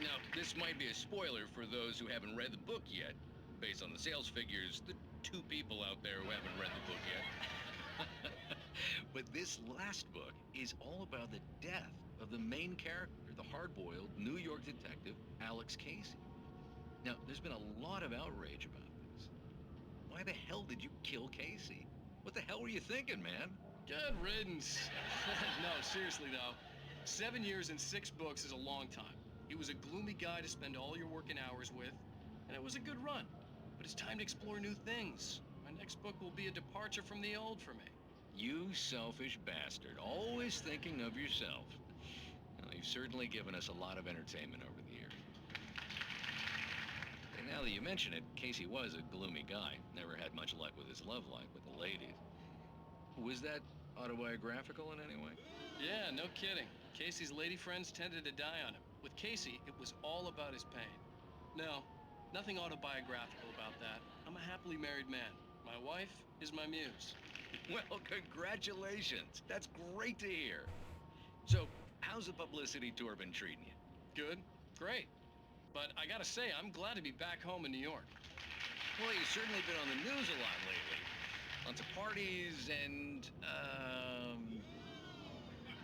Speaker 14: Now, this might be a spoiler for those who haven't read the book yet. Based on the sales figures, the 2 people out there who haven't read the book yet. But this last book is all about the death of the main character, the hard-boiled New York detective, Alex Casey. Now, there's been a lot of outrage about this. Why the hell did you kill Casey? What the hell were you thinking, man?
Speaker 11: Good riddance. No, seriously though. 7 years and 6 books is a long time. He was a gloomy guy to spend all your working hours with, and it was a good run. But it's time to explore new things. My next book will be a departure from the old for me.
Speaker 14: You selfish bastard, always thinking of yourself. Well, you've certainly given us a lot of entertainment over the years. And now that you mention it, Casey was a gloomy guy. Never had much luck with his love life with the ladies. Was that autobiographical in any way?
Speaker 11: Yeah, no kidding. Casey's lady friends tended to die on him. With Casey, it was all about his pain. No, nothing autobiographical about that. I'm a happily married man. My wife is my muse.
Speaker 14: Well, congratulations. That's great to hear. So, how's the publicity tour been treating you?
Speaker 11: Good, great. But I gotta say, I'm glad to be back home in New York.
Speaker 14: Well, you've certainly been on the news a lot lately. Lots of parties and,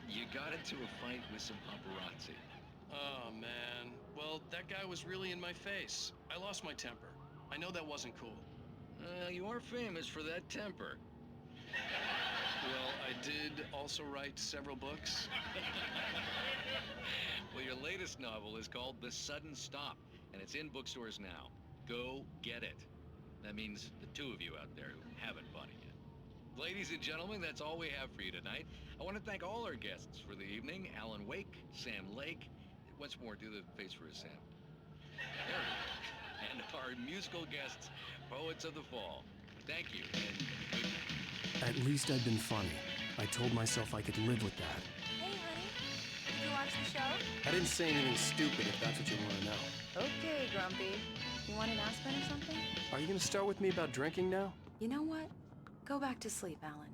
Speaker 14: you got into a fight with some paparazzi.
Speaker 11: Oh, man. Well, that guy was really in my face. I lost my temper. I know that wasn't cool.
Speaker 14: You are famous for that temper.
Speaker 11: Well, I did also write several books.
Speaker 14: Well, your latest novel is called The Sudden Stop, and it's in bookstores now. Go get it. That means the 2 of you out there who haven't bought it yet.
Speaker 11: Ladies and gentlemen, that's all we have for you tonight. I want to thank all our guests for the evening. Alan Wake, Sam Lake. Once more, do the face for us, Sam. There we go. And our musical guests, Poets of the Fall. Thank you, and good night.
Speaker 2: At least I'd been funny. I told myself I could live with that.
Speaker 8: Hey, honey. Did you watch the show?
Speaker 2: I didn't say anything stupid if that's what you want to know.
Speaker 8: Okay, Grumpy. You want an aspirin or something?
Speaker 2: Are you going to start with me about drinking now?
Speaker 8: You know what? Go back to sleep, Alan.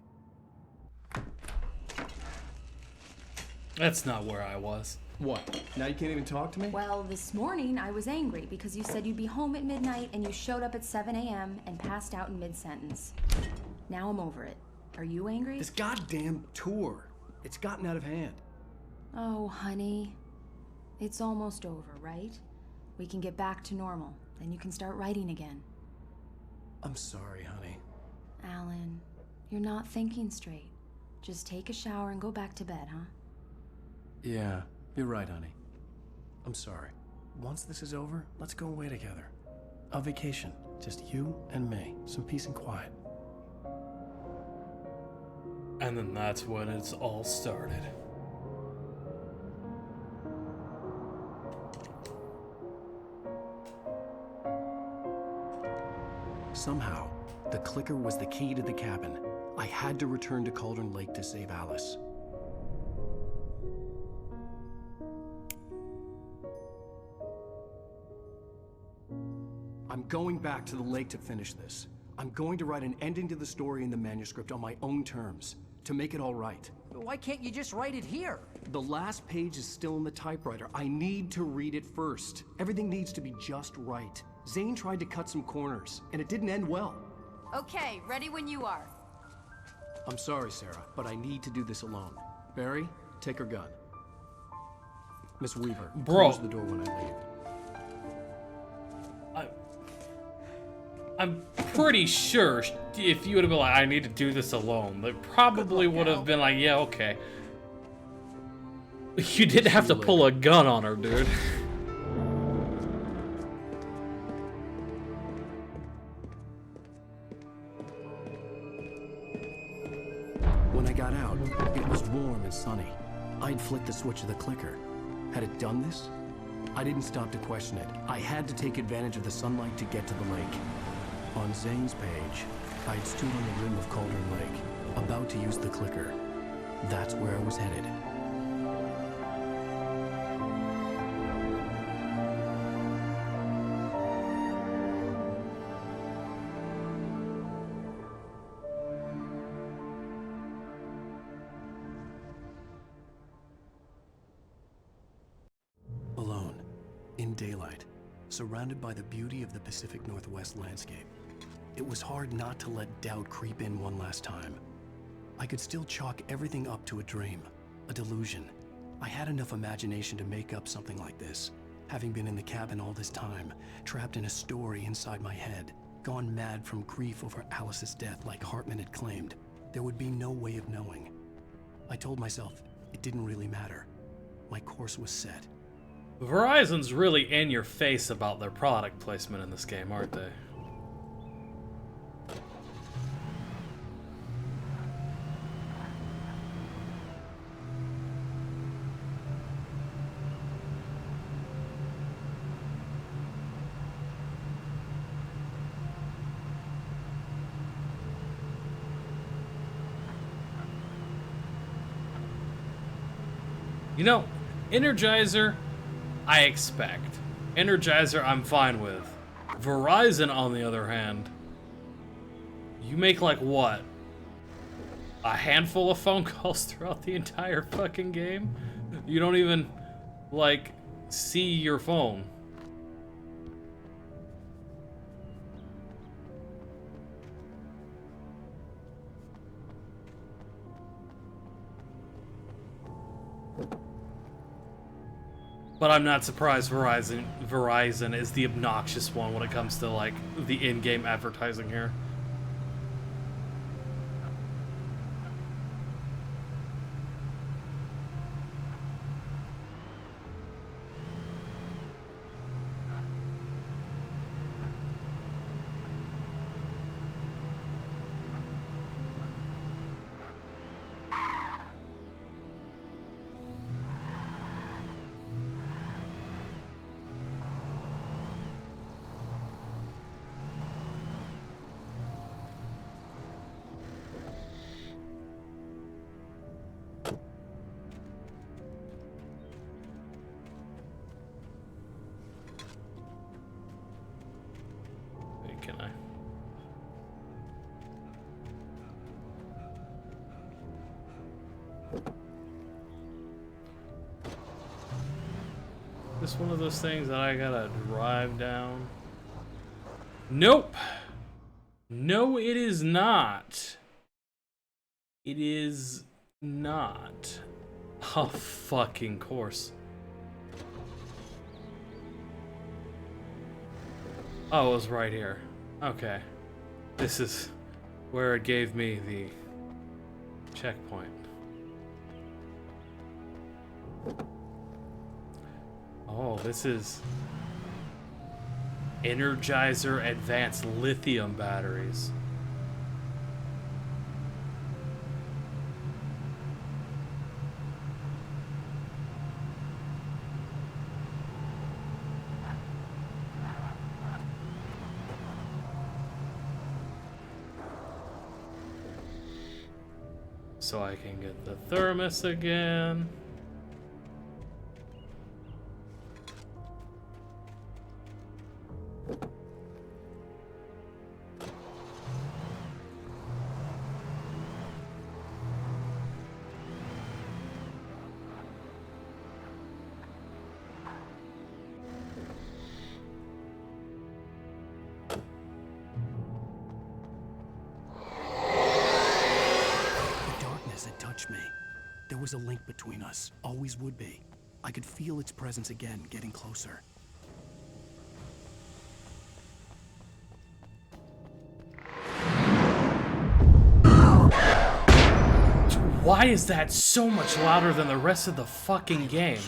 Speaker 1: That's not where I was.
Speaker 2: What? Now you can't even talk to me?
Speaker 7: Well, this morning I was angry because you said you'd be home at midnight and you showed up at 7 a.m. and passed out in mid-sentence. Now I'm over it. Are you angry?
Speaker 2: This goddamn tour. It's gotten out of hand.
Speaker 7: Oh, honey. It's almost over, right? We can get back to normal. Then you can start writing again.
Speaker 2: I'm sorry, honey.
Speaker 7: Alan, you're not thinking straight. Just take a shower and go back to bed, huh?
Speaker 2: Yeah, you're right, honey. I'm sorry. Once this is over, let's go away together. A vacation. Just you and me. Some peace and quiet.
Speaker 1: And then that's when it's all started.
Speaker 2: Somehow, the clicker was the key to the cabin. I had to return to Cauldron Lake to save Alice. I'm going back to the lake to finish this. I'm going to write an ending to the story in the manuscript on my own terms, to make it all right.
Speaker 4: Why can't you just write it here?
Speaker 2: The last page is still in the typewriter. I need to read it first. Everything needs to be just right. Zane tried to cut some corners, and it didn't end well.
Speaker 8: Okay, ready when you are.
Speaker 2: I'm sorry, Sarah, but I need to do this alone. Barry, take her gun. Miss Weaver, close the door when I leave.
Speaker 1: I'm pretty sure if you would have been like, I need to do this alone, they probably would have been like, yeah, okay. You didn't have to pull a gun on her, dude.
Speaker 2: When I got out, it was warm and sunny. I'd flicked the switch of the clicker. Had it done this? I didn't stop to question it. I had to take advantage of the sunlight to get to the lake. On Zane's page, I'd stood on the rim of Cauldron Lake, about to use the clicker. That's where I was headed. Alone, in daylight, surrounded by the beauty of the Pacific Northwest landscape. It was hard not to let doubt creep in one last time. I could still chalk everything up to a dream, a delusion. I had enough imagination to make up something like this, having been in the cabin all this time, trapped in a story inside my head, gone mad from grief over Alice's death like Hartman had claimed. There would be no way of knowing. I told myself it didn't really matter. My course was set.
Speaker 1: Verizon's really in your face about their product placement in this game, aren't they? You know, Energizer, I expect. Energizer, I'm fine with. Verizon, on the other hand, you make like what? A handful of phone calls throughout the entire fucking game? You don't even, like, see your phone. But I'm not surprised Verizon is the obnoxious one when it comes to, like, the in-game advertising here. This one of those things that I gotta drive down? Nope. No, it is not. It is not. Oh, fucking course. Oh, it was right here. Okay. This is where it gave me the checkpoint. Oh, this is Energizer Advanced Lithium batteries. So I can get the thermos again.
Speaker 2: There was a link between us, always would be. I could feel its presence again, getting closer.
Speaker 1: Why is that so much louder than the rest of the fucking game?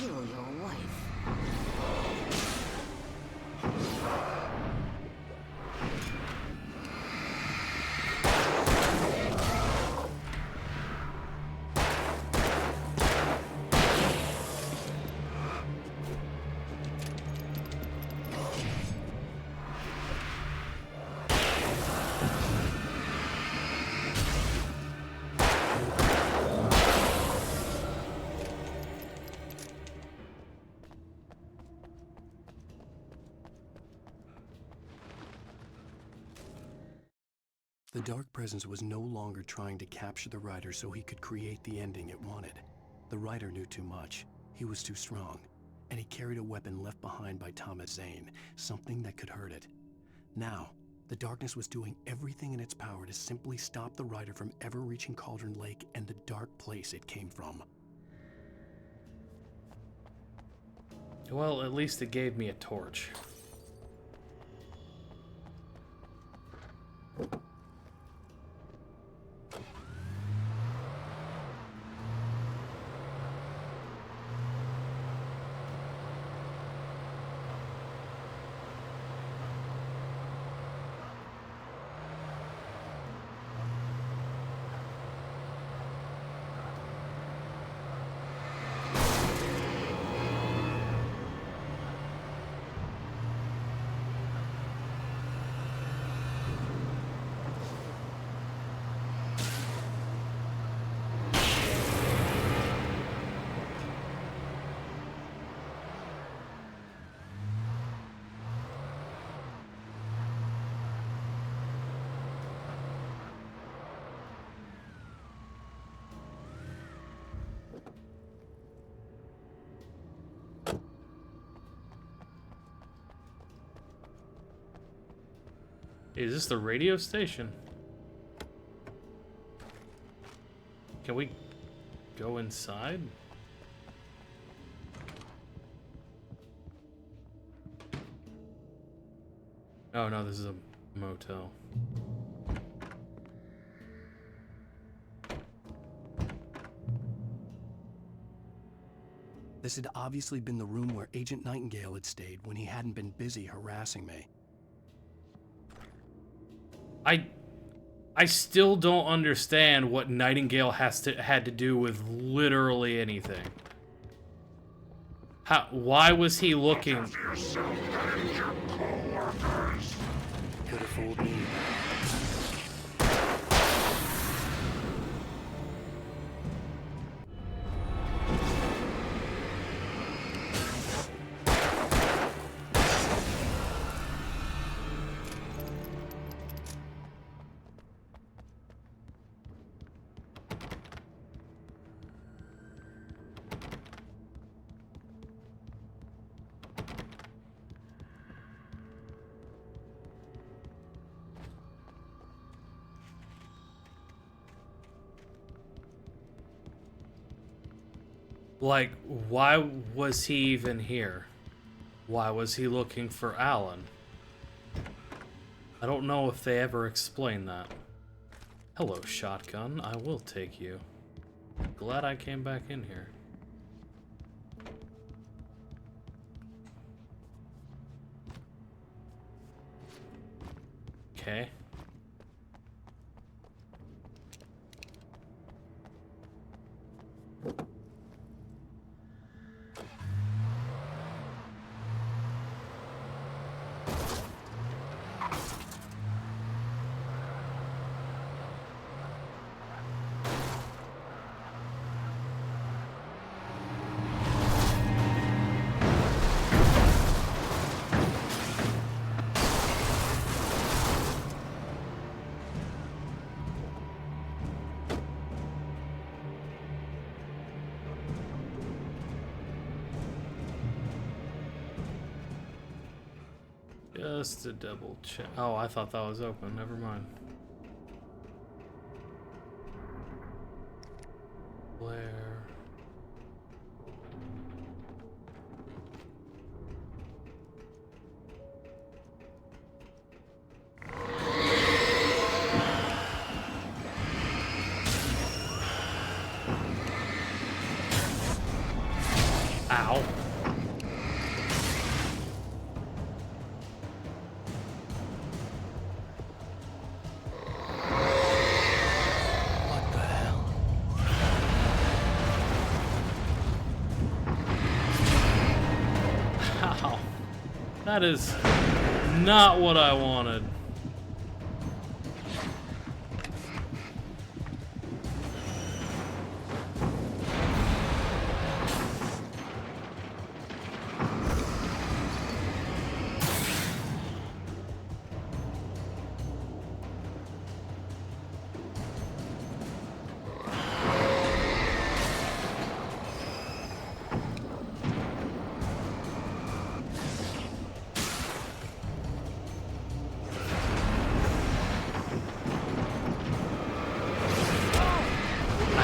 Speaker 2: The Dark Presence was no longer trying to capture the Rider so he could create the ending it wanted. The Rider knew too much. He was too strong. And he carried a weapon left behind by Thomas Zane, something that could hurt it. Now, the Darkness was doing everything in its power to simply stop the Rider from ever reaching Cauldron Lake and the dark place it came from.
Speaker 1: Well, at least it gave me a torch. Is this the radio station? Can we go inside? Oh no, this is a motel.
Speaker 2: This had obviously been the room where Agent Nightingale had stayed when he hadn't been busy harassing me.
Speaker 1: I still don't understand what Nightingale had to do with literally anything. Why was he looking?
Speaker 2: Could have fooled me.
Speaker 1: Like, why was he even here? Why was he looking for Alan? I don't know if they ever explain that. Hello, shotgun. I will take you. Glad I came back in here. Okay. Just to double check. Oh, I thought that was open. Never mind. Where? Ow. That is not what I wanted.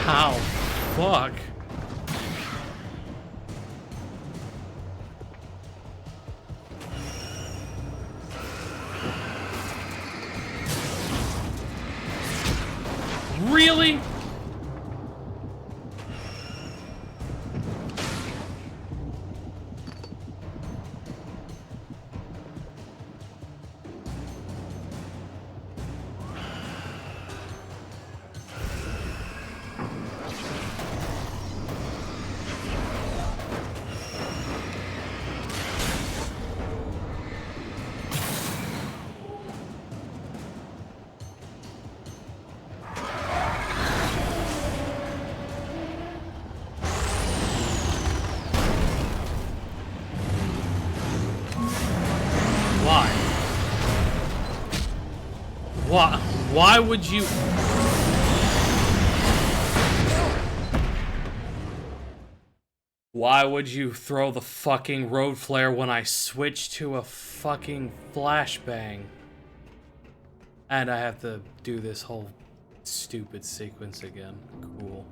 Speaker 1: Ow, fuck. Really? Why would you? Why would you throw the fucking road flare when I switch to a fucking flashbang? And I have to do this whole stupid sequence again. Cool.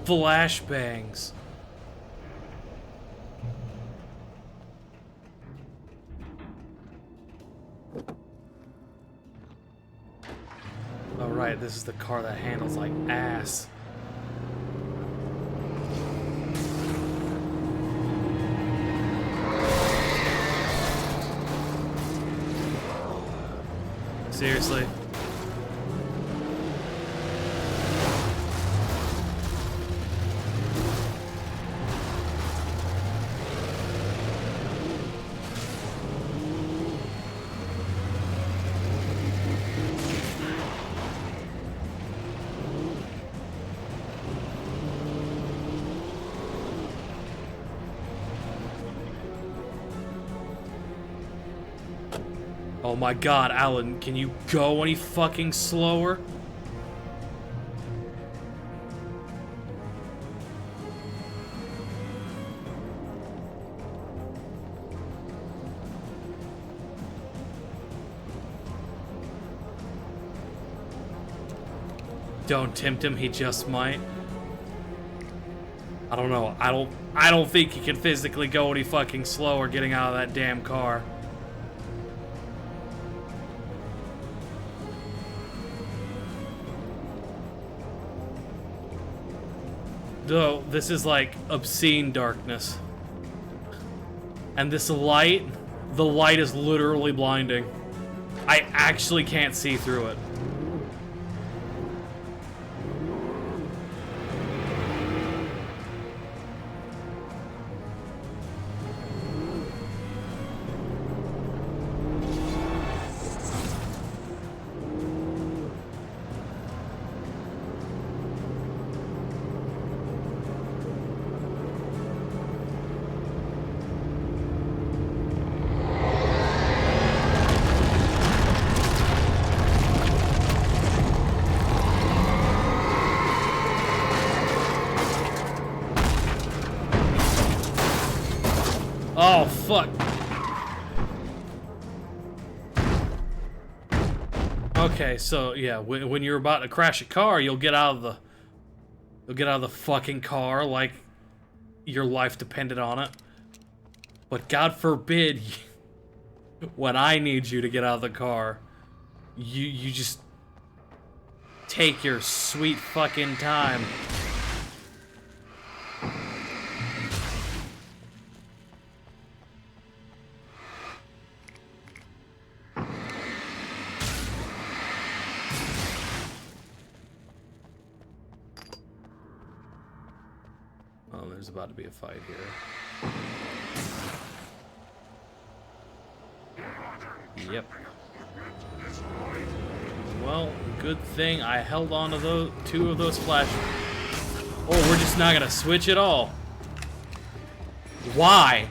Speaker 1: Flashbangs. Alright, this is the car that handles like ass. Seriously? Oh my god, Alan, can you go any fucking slower? Don't tempt him, he just might. I don't know. I don't think he can physically go any fucking slower getting out of that damn car. Though, this is like obscene darkness. And this light, the light is literally blinding. I actually can't see through it. Oh, fuck. Okay, so yeah, when you're about to crash a car, you'll get out of the fucking car like your life depended on it. But God forbid, when I need you to get out of the car, you just take your sweet fucking time. Oh, there's about to be a fight here. Yep. Well, good thing I held on to those two of those flash. Oh, we're just not gonna switch at all. Why?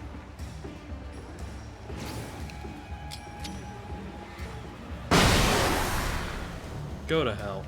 Speaker 1: Go to hell.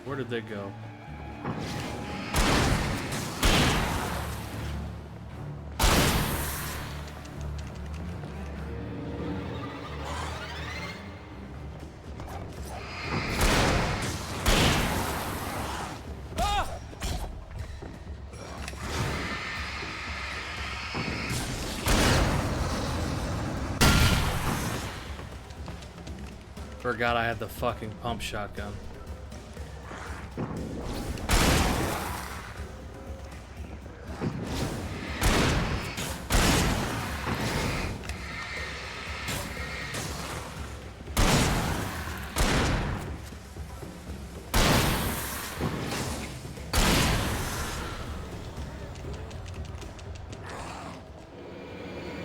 Speaker 1: Where did they go? Forgot I had the fucking pump shotgun.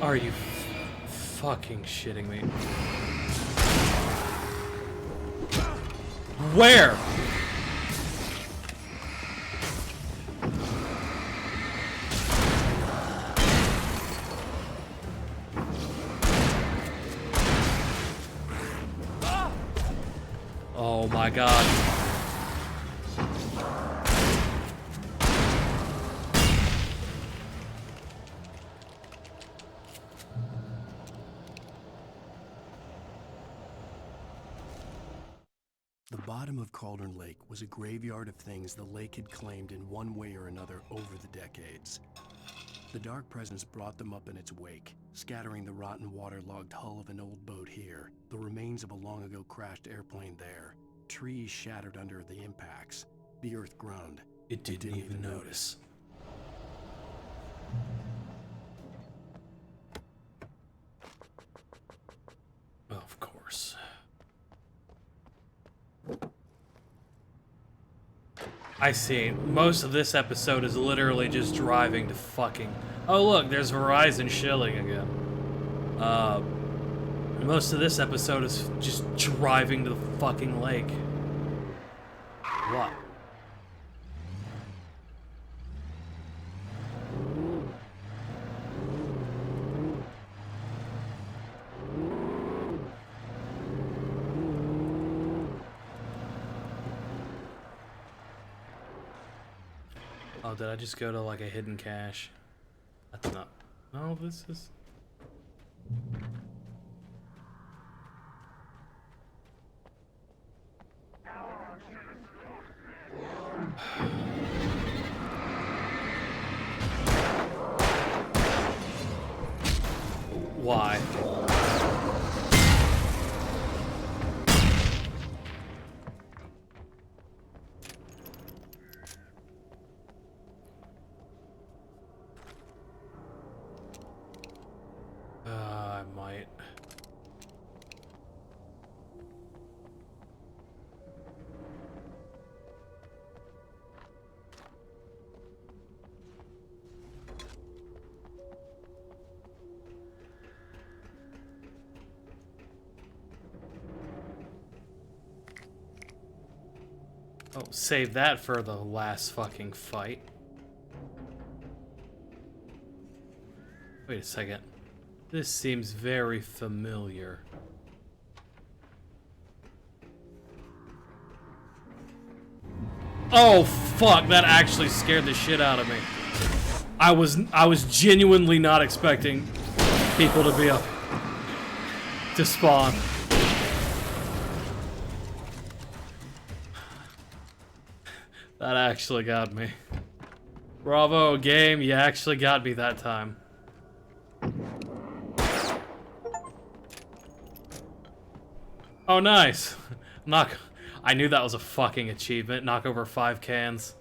Speaker 1: Are you fucking shitting me? Where? Oh my god.
Speaker 2: The bottom of Cauldron Lake was a graveyard of things the lake had claimed in one way or another over the decades. The dark presence brought them up in its wake, scattering the rotten waterlogged hull of an old boat here, the remains of a long-ago crashed airplane there, trees shattered under the impacts. The earth groaned.
Speaker 1: It didn't even notice. Of course. I see. Most of this episode is literally just driving to fucking... Oh look, there's Verizon shilling again. Most of this episode is just driving to the fucking lake. What? Oh, did I just go to like a hidden cache? That's not... Oh, this is... Why? I might. Oh, save that for the last fucking fight. Wait a second. This seems very familiar. Oh fuck, that actually scared the shit out of me. I was genuinely not expecting people to be up to spawn. That actually got me. Bravo, game, you actually got me that time. Oh, nice. I knew that was a fucking achievement. Knock over 5 cans.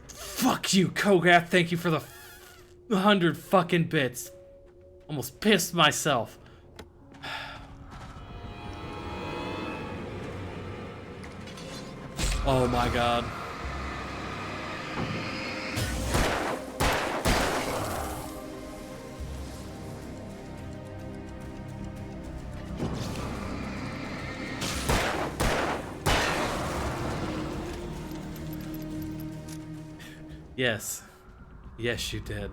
Speaker 1: Fuck you, Kogath. Thank you for the 100 fucking bits. Almost pissed myself. Oh my god. Yes. Yes, you did.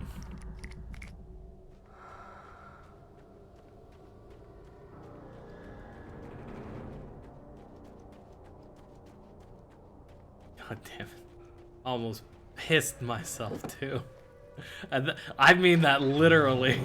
Speaker 1: God damn it. Almost pissed myself too. And I mean that literally.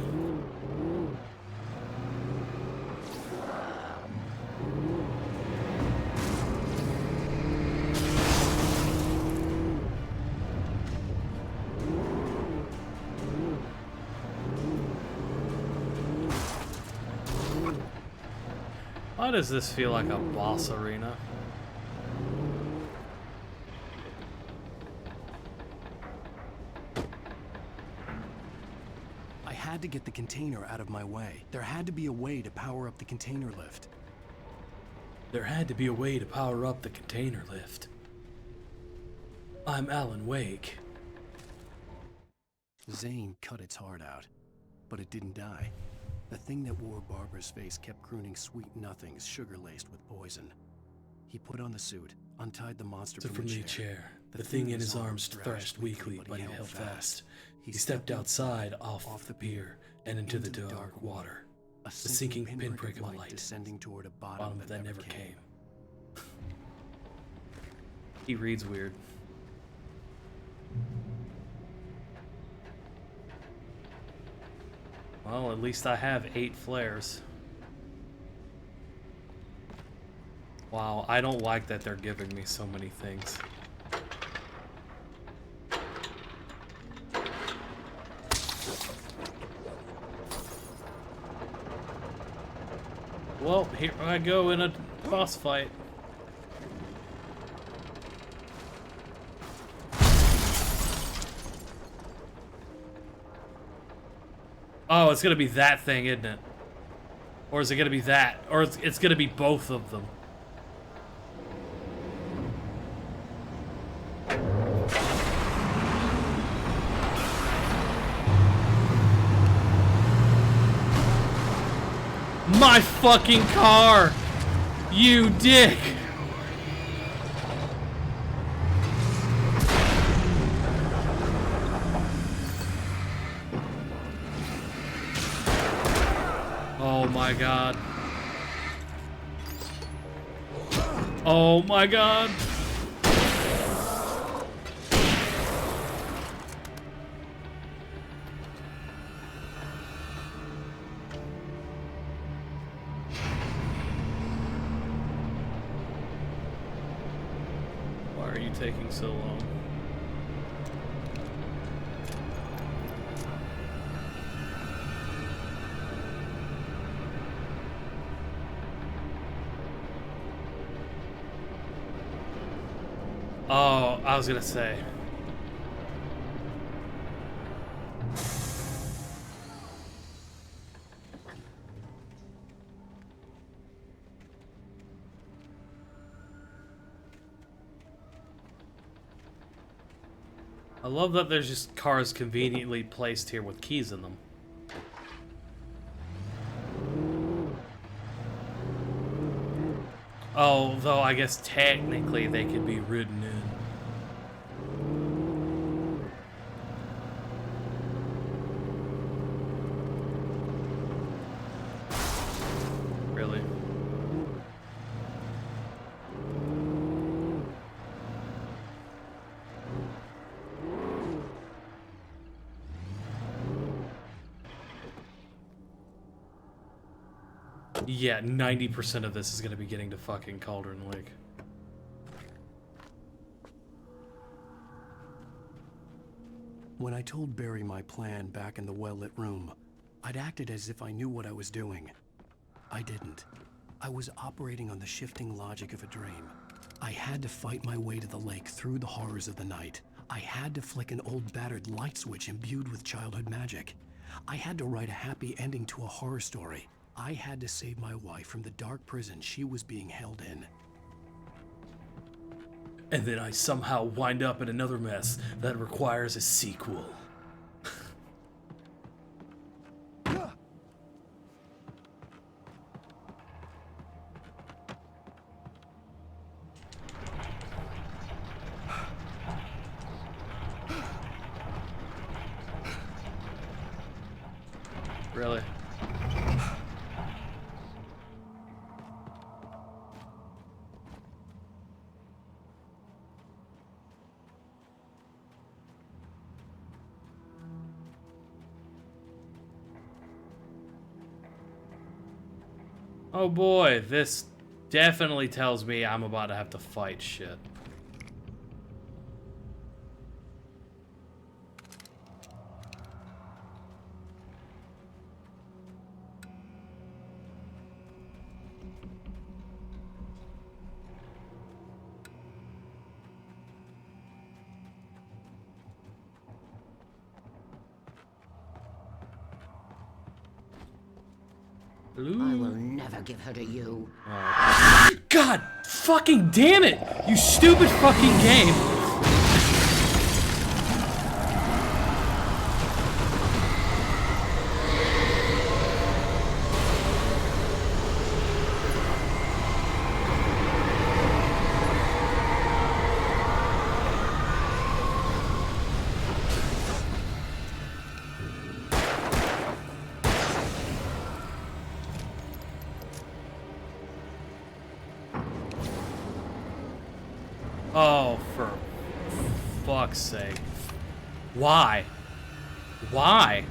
Speaker 1: Why does this feel like a boss arena?
Speaker 2: I had to get the container out of my way. There had to be a way to power up the container lift.
Speaker 1: There had to be a way to power up the container lift. I'm Alan Wake.
Speaker 2: Zane cut its heart out, but it didn't die. The thing that wore Barbara's face kept crooning sweet nothings sugar-laced with poison. He put on the suit, untied the monster from the chair.
Speaker 1: The thing in his arms thrashed weakly, but he held fast. He stepped outside off the pier and into the dark water.
Speaker 2: A
Speaker 1: The sinking
Speaker 2: pinprick
Speaker 1: pinprick of light
Speaker 2: descending toward a bottom
Speaker 1: that never came. He reads weird. Well, at least I have 8 flares. Wow, I don't like that they're giving me so many things. Well, here I go in a boss fight. Oh, it's gonna be that thing, isn't it? Or is it gonna be that? Or it's gonna be both of them. My fucking car! You dick! Oh my god. Oh my god. Why are you taking so long? Oh, I was gonna say. I love that there's just cars conveniently placed here with keys in them. Oh, though I guess technically they could be ridden in. Really? Yeah, 90% of this is gonna be getting to fucking Cauldron Lake.
Speaker 2: When I told Barry my plan back in the well-lit room, I'd acted as if I knew what I was doing. I didn't. I was operating on the shifting logic of a dream. I had to fight my way to the lake through the horrors of the night. I had to flick an old battered light switch imbued with childhood magic. I had to write a happy ending to a horror story. I had to save my wife from the dark prison she was being held in.
Speaker 1: And then I somehow wind up in another mess that requires a sequel. Really? Oh boy, this definitely tells me I'm about to have to fight shit.
Speaker 21: I will never give her to you.
Speaker 1: God fucking damn it! You stupid fucking game! Oh, for fuck's sake. Why? Why?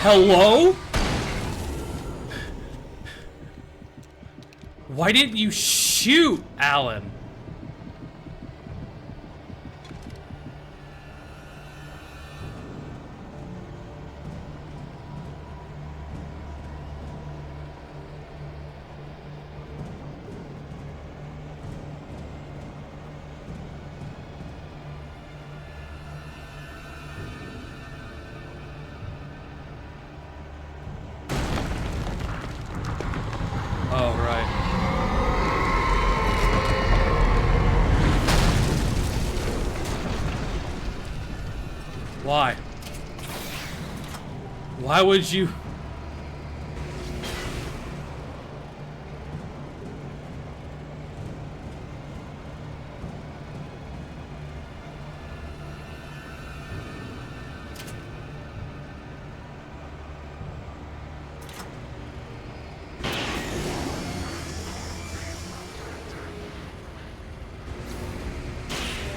Speaker 1: Hello? Why didn't you shoot, Alan? Oh, right. Why? Why would you?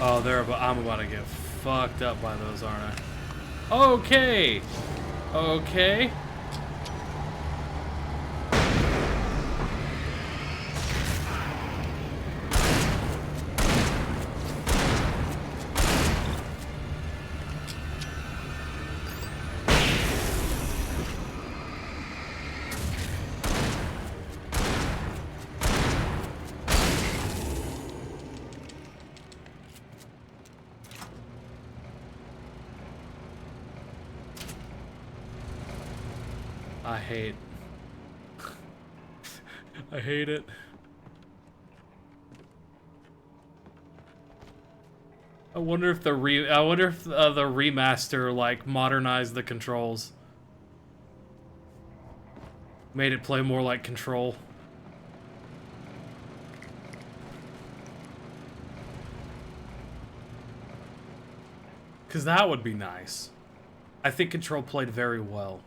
Speaker 1: Oh, I'm about to get fucked up by those, aren't I? Okay. Okay. I hate it. I wonder if the remaster like modernized the controls, made it play more like Control. Cause that would be nice. I think Control played very well.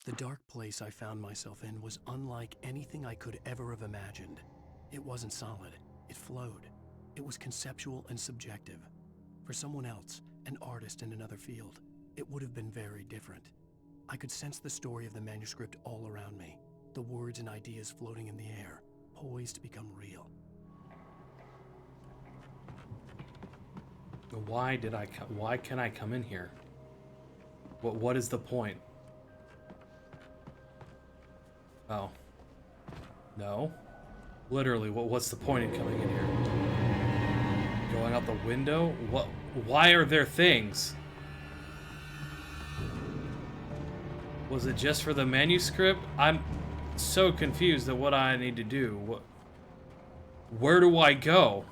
Speaker 2: The dark place I found myself in was unlike anything I could ever have imagined. It wasn't solid. It flowed. It was conceptual and subjective. For someone else, an artist in another field, it would have been very different. I could sense the story of the manuscript all around me, the words and ideas floating in the air, poised to become real.
Speaker 1: Why can I come in here? What is the point? Oh. No. Literally, what's the point in coming in here? Going out the window? What? Why are there things? Was it just for the manuscript? I'm so confused at what I need to do. Where do I go?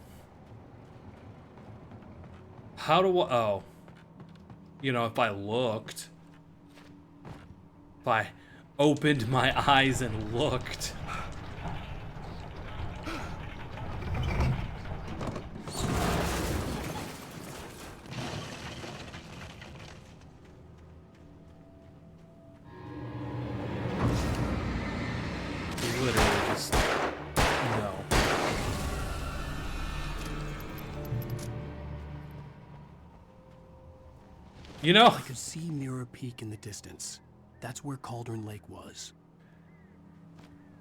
Speaker 1: How do I... Oh. You know, if I looked. If I opened my eyes and looked. Literally just... No. You know,
Speaker 2: I could see Mirror Peak in the distance. That's where Cauldron Lake was.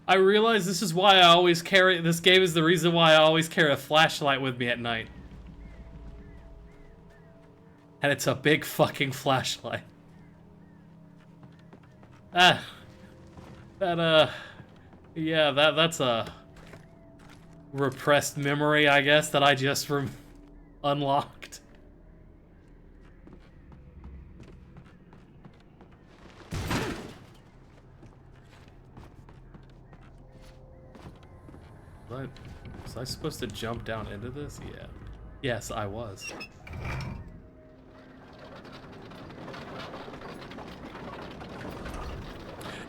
Speaker 1: I realize this is why I always carry, this game is the reason why I always carry a flashlight with me at night. And it's a big fucking flashlight. Yeah, that's a repressed memory, I guess, that I just unlocked. Was I supposed to jump down into this? Yeah. Yes, I was.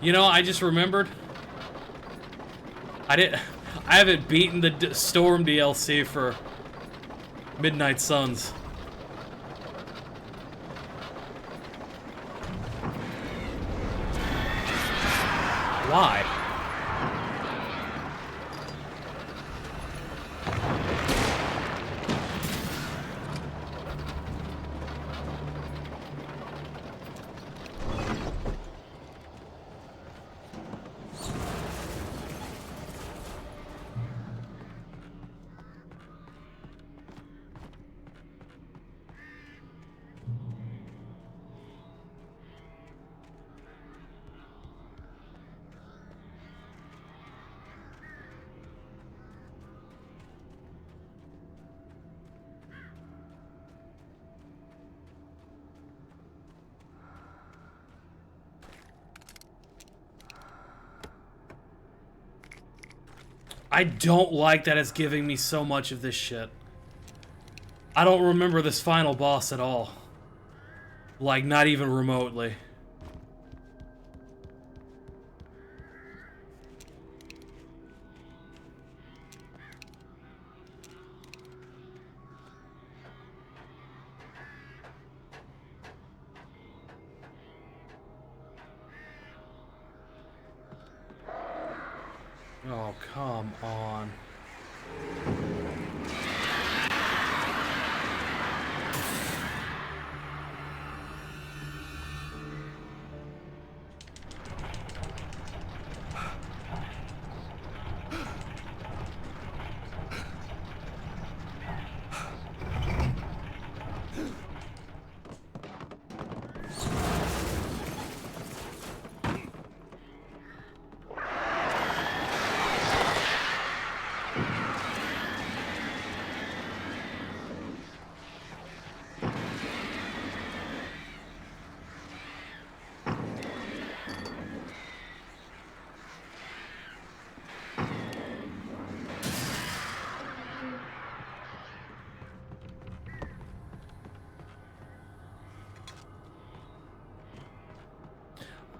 Speaker 1: You know, I just remembered. I haven't beaten the Storm DLC for Midnight Suns. Why? I don't like that it's giving me so much of this shit. I don't remember this final boss at all. Like, not even remotely. Oh, come on.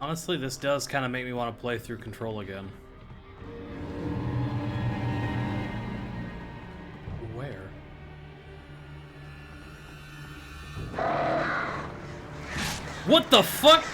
Speaker 1: Honestly, this does kind of make me want to play through Control again. Where? What the fuck?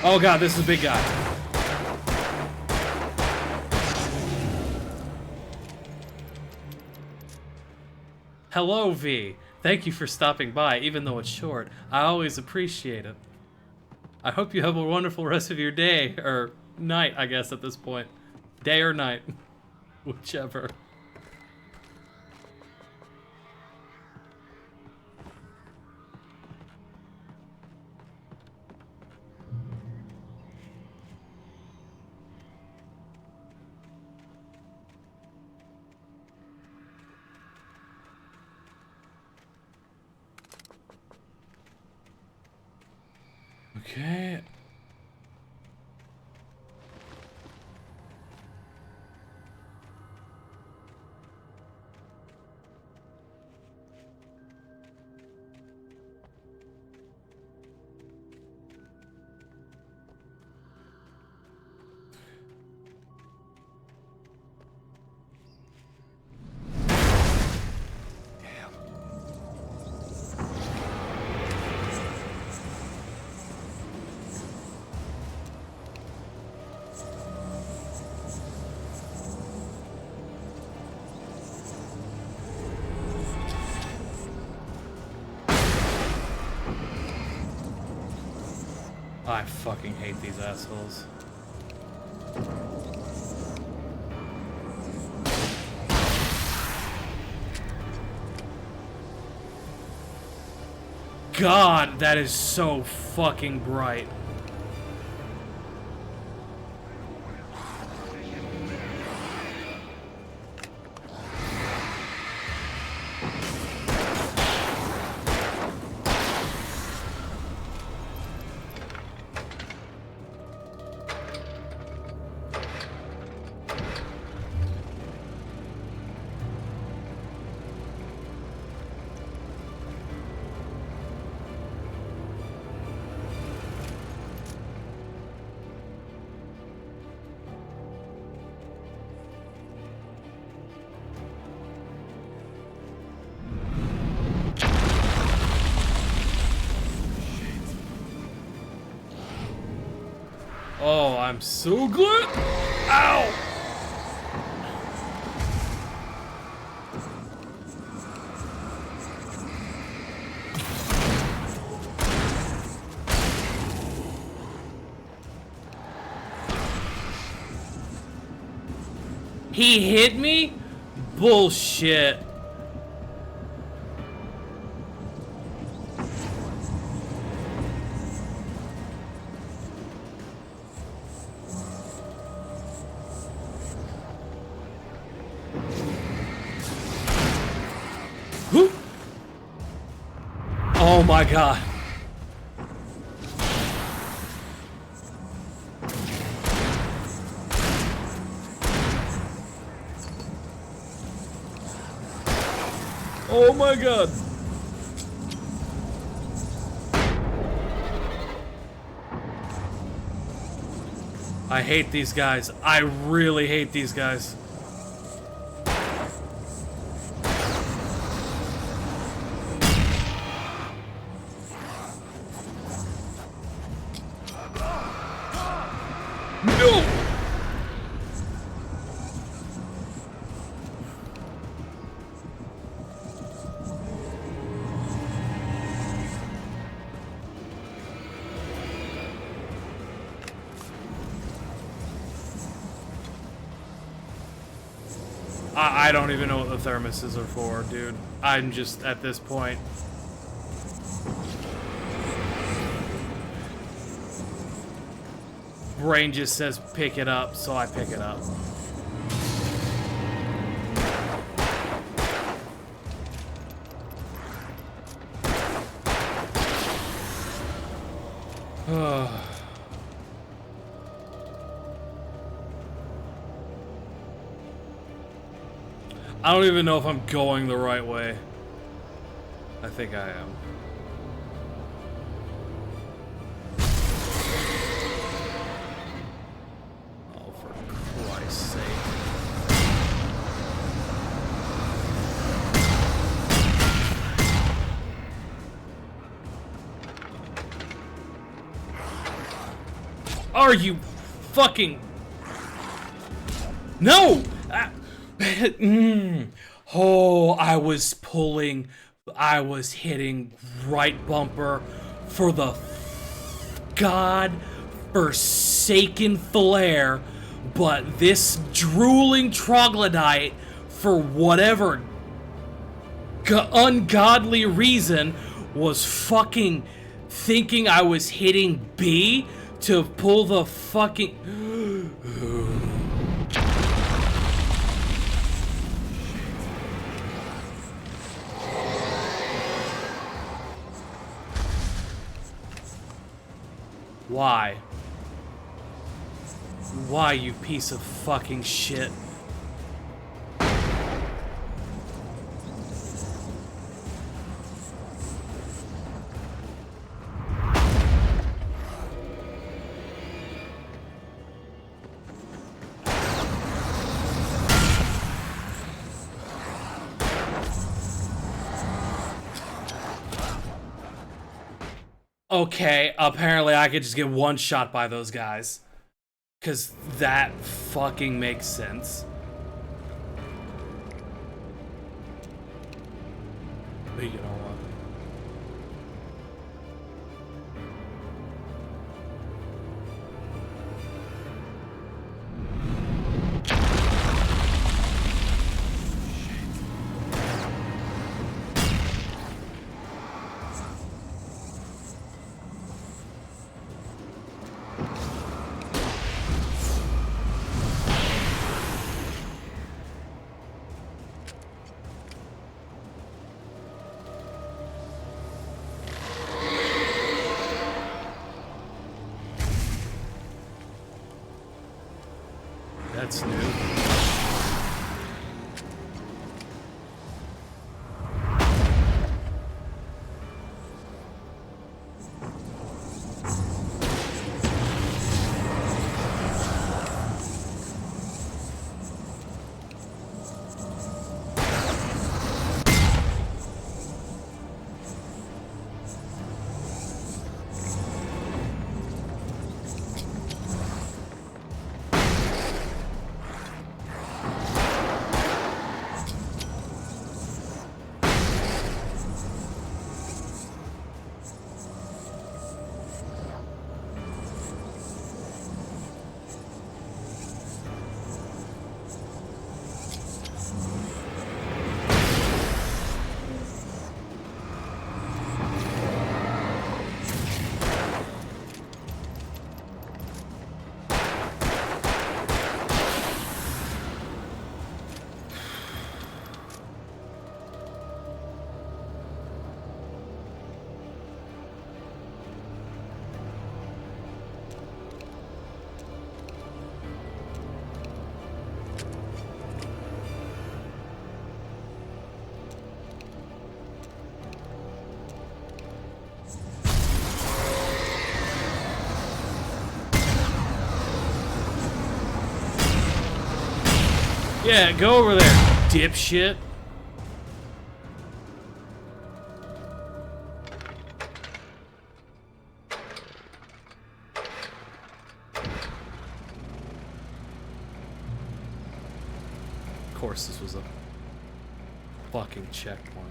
Speaker 1: Oh god, this is a big guy. Hello, V. Thank you for stopping by, even though it's short. I always appreciate it. I hope you have a wonderful rest of your day, or night, I guess, at this point. Day or night. Whichever. Okay. I fucking hate these assholes. God, that is so fucking bright. Oh, I'm so good. Ow! He hit me? Bullshit. Oh my god. Oh my god. I hate these guys. I really hate these guys. No! I don't even know what the thermoses are for, dude. I'm just, at this point. Brain just says pick it up, so I pick it up. I don't even know if I'm going the right way. I think I am. Oh, for Christ's sake. Are you fucking... No! Oh, I was pulling, I was hitting right bumper for the God-forsaken flare, but this drooling troglodyte, for whatever ungodly reason, was fucking thinking I was hitting B to pull the fucking... Why? Why, you piece of fucking shit? Okay, apparently I could just get one shot by those guys. Because that fucking makes sense. But you know what? That's new. Yeah, go over there, dipshit. Of course, this was a fucking checkpoint.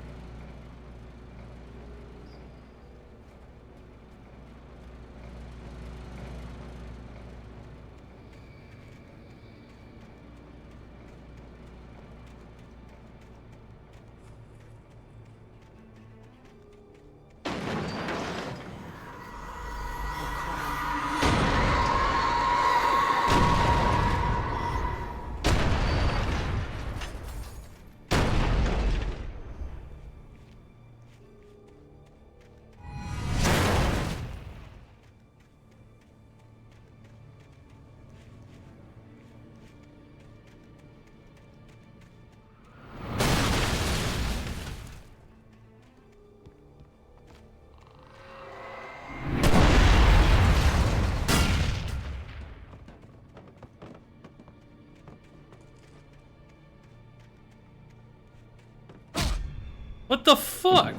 Speaker 1: What the fuck?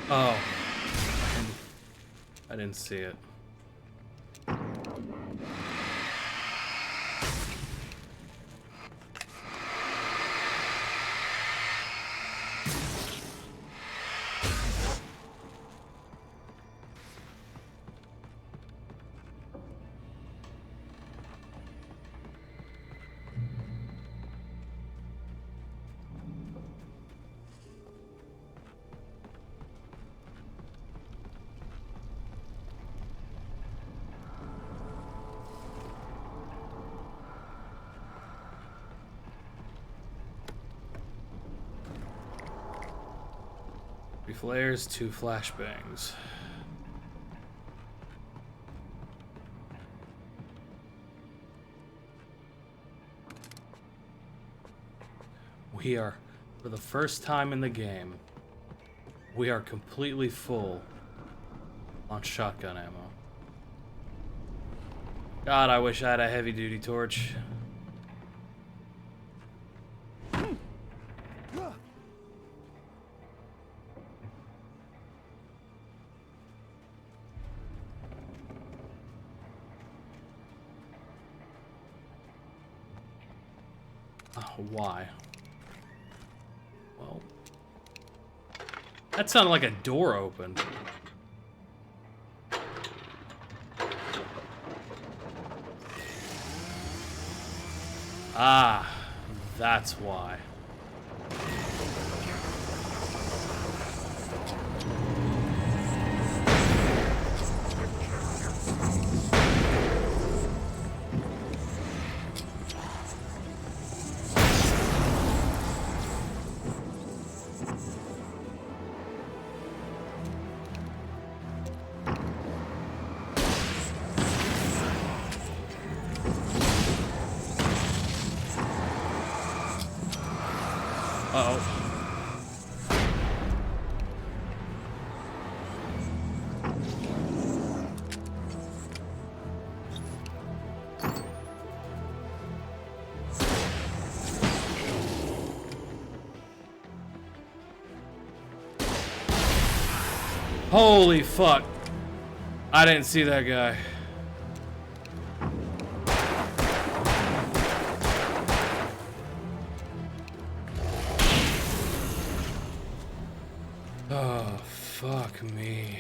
Speaker 1: Oh. I didn't see it. Three flares, 2 flashbangs. We are, for the first time in the game, we are completely full on shotgun ammo. God, I wish I had a heavy-duty torch. Why? Well, that sounded like a door opened. Ah, that's why. Holy fuck. I didn't see that guy. Oh, fuck me.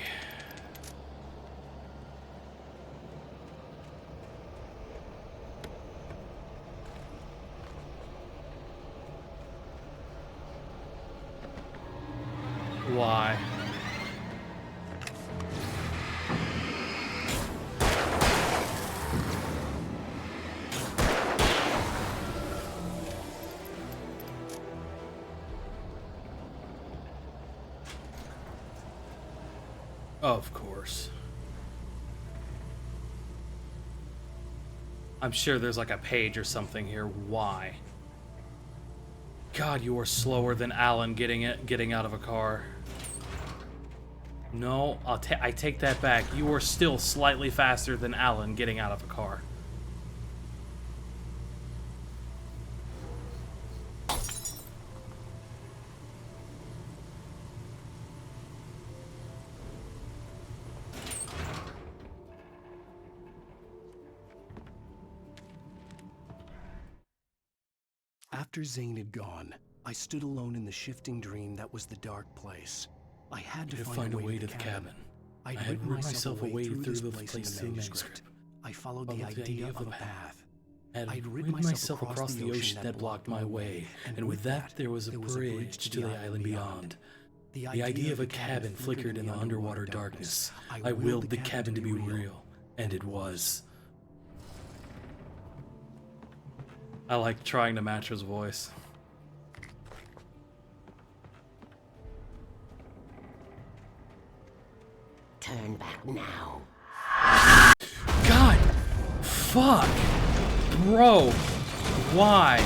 Speaker 1: Why? Of course. I'm sure there's like a page or something here. Why? God, you are slower than Alan getting out of a car. No, I take that back. You are still slightly faster than Alan getting out of a car.
Speaker 2: After Zane had gone, I stood alone in the shifting dream that was the dark place. I had to find a way to the cabin. I had written myself away through this place in the manuscript. I followed the idea of a path. I'd rid myself across the ocean that blocked my way, and with that there was a bridge to the island beyond. The idea of a cabin flickered in the underwater darkness. I willed the cabin to be real, and it was.
Speaker 1: I like trying to match his voice.
Speaker 21: Turn back now.
Speaker 1: God! Fuck! Bro! Why?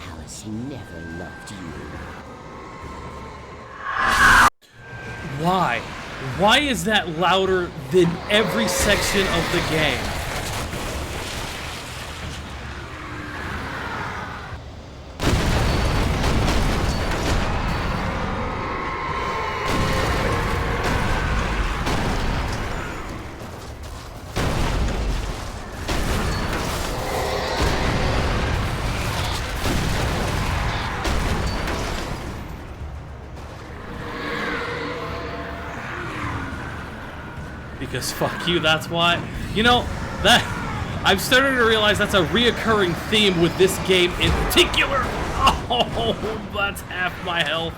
Speaker 21: Alice never loved you.
Speaker 1: Why? Why is that louder than every section of the game? Because fuck you, that's why. You know, that I'm starting to realize that's a reoccurring theme with this game in particular. Oh, that's half my health.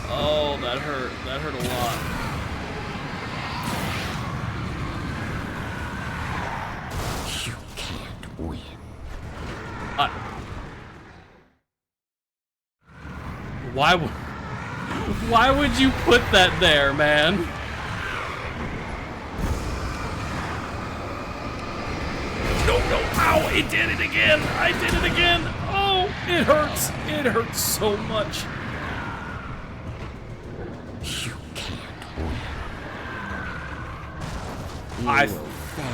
Speaker 1: Oh, that hurt. That hurt a lot.
Speaker 21: You can't win.
Speaker 1: Why would you put that there, man? No, ow, it did it again. I did it again. Oh, it hurts. It hurts so much.
Speaker 21: You can't win.
Speaker 1: I
Speaker 21: will fail.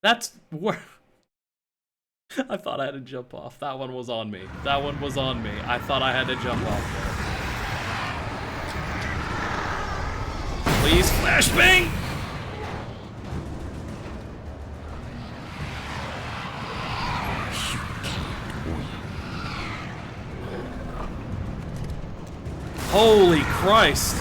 Speaker 1: That's where I thought I had to jump off. That one was on me. That one was on me. I thought I had to jump off there. Please, flashbang! Holy Christ!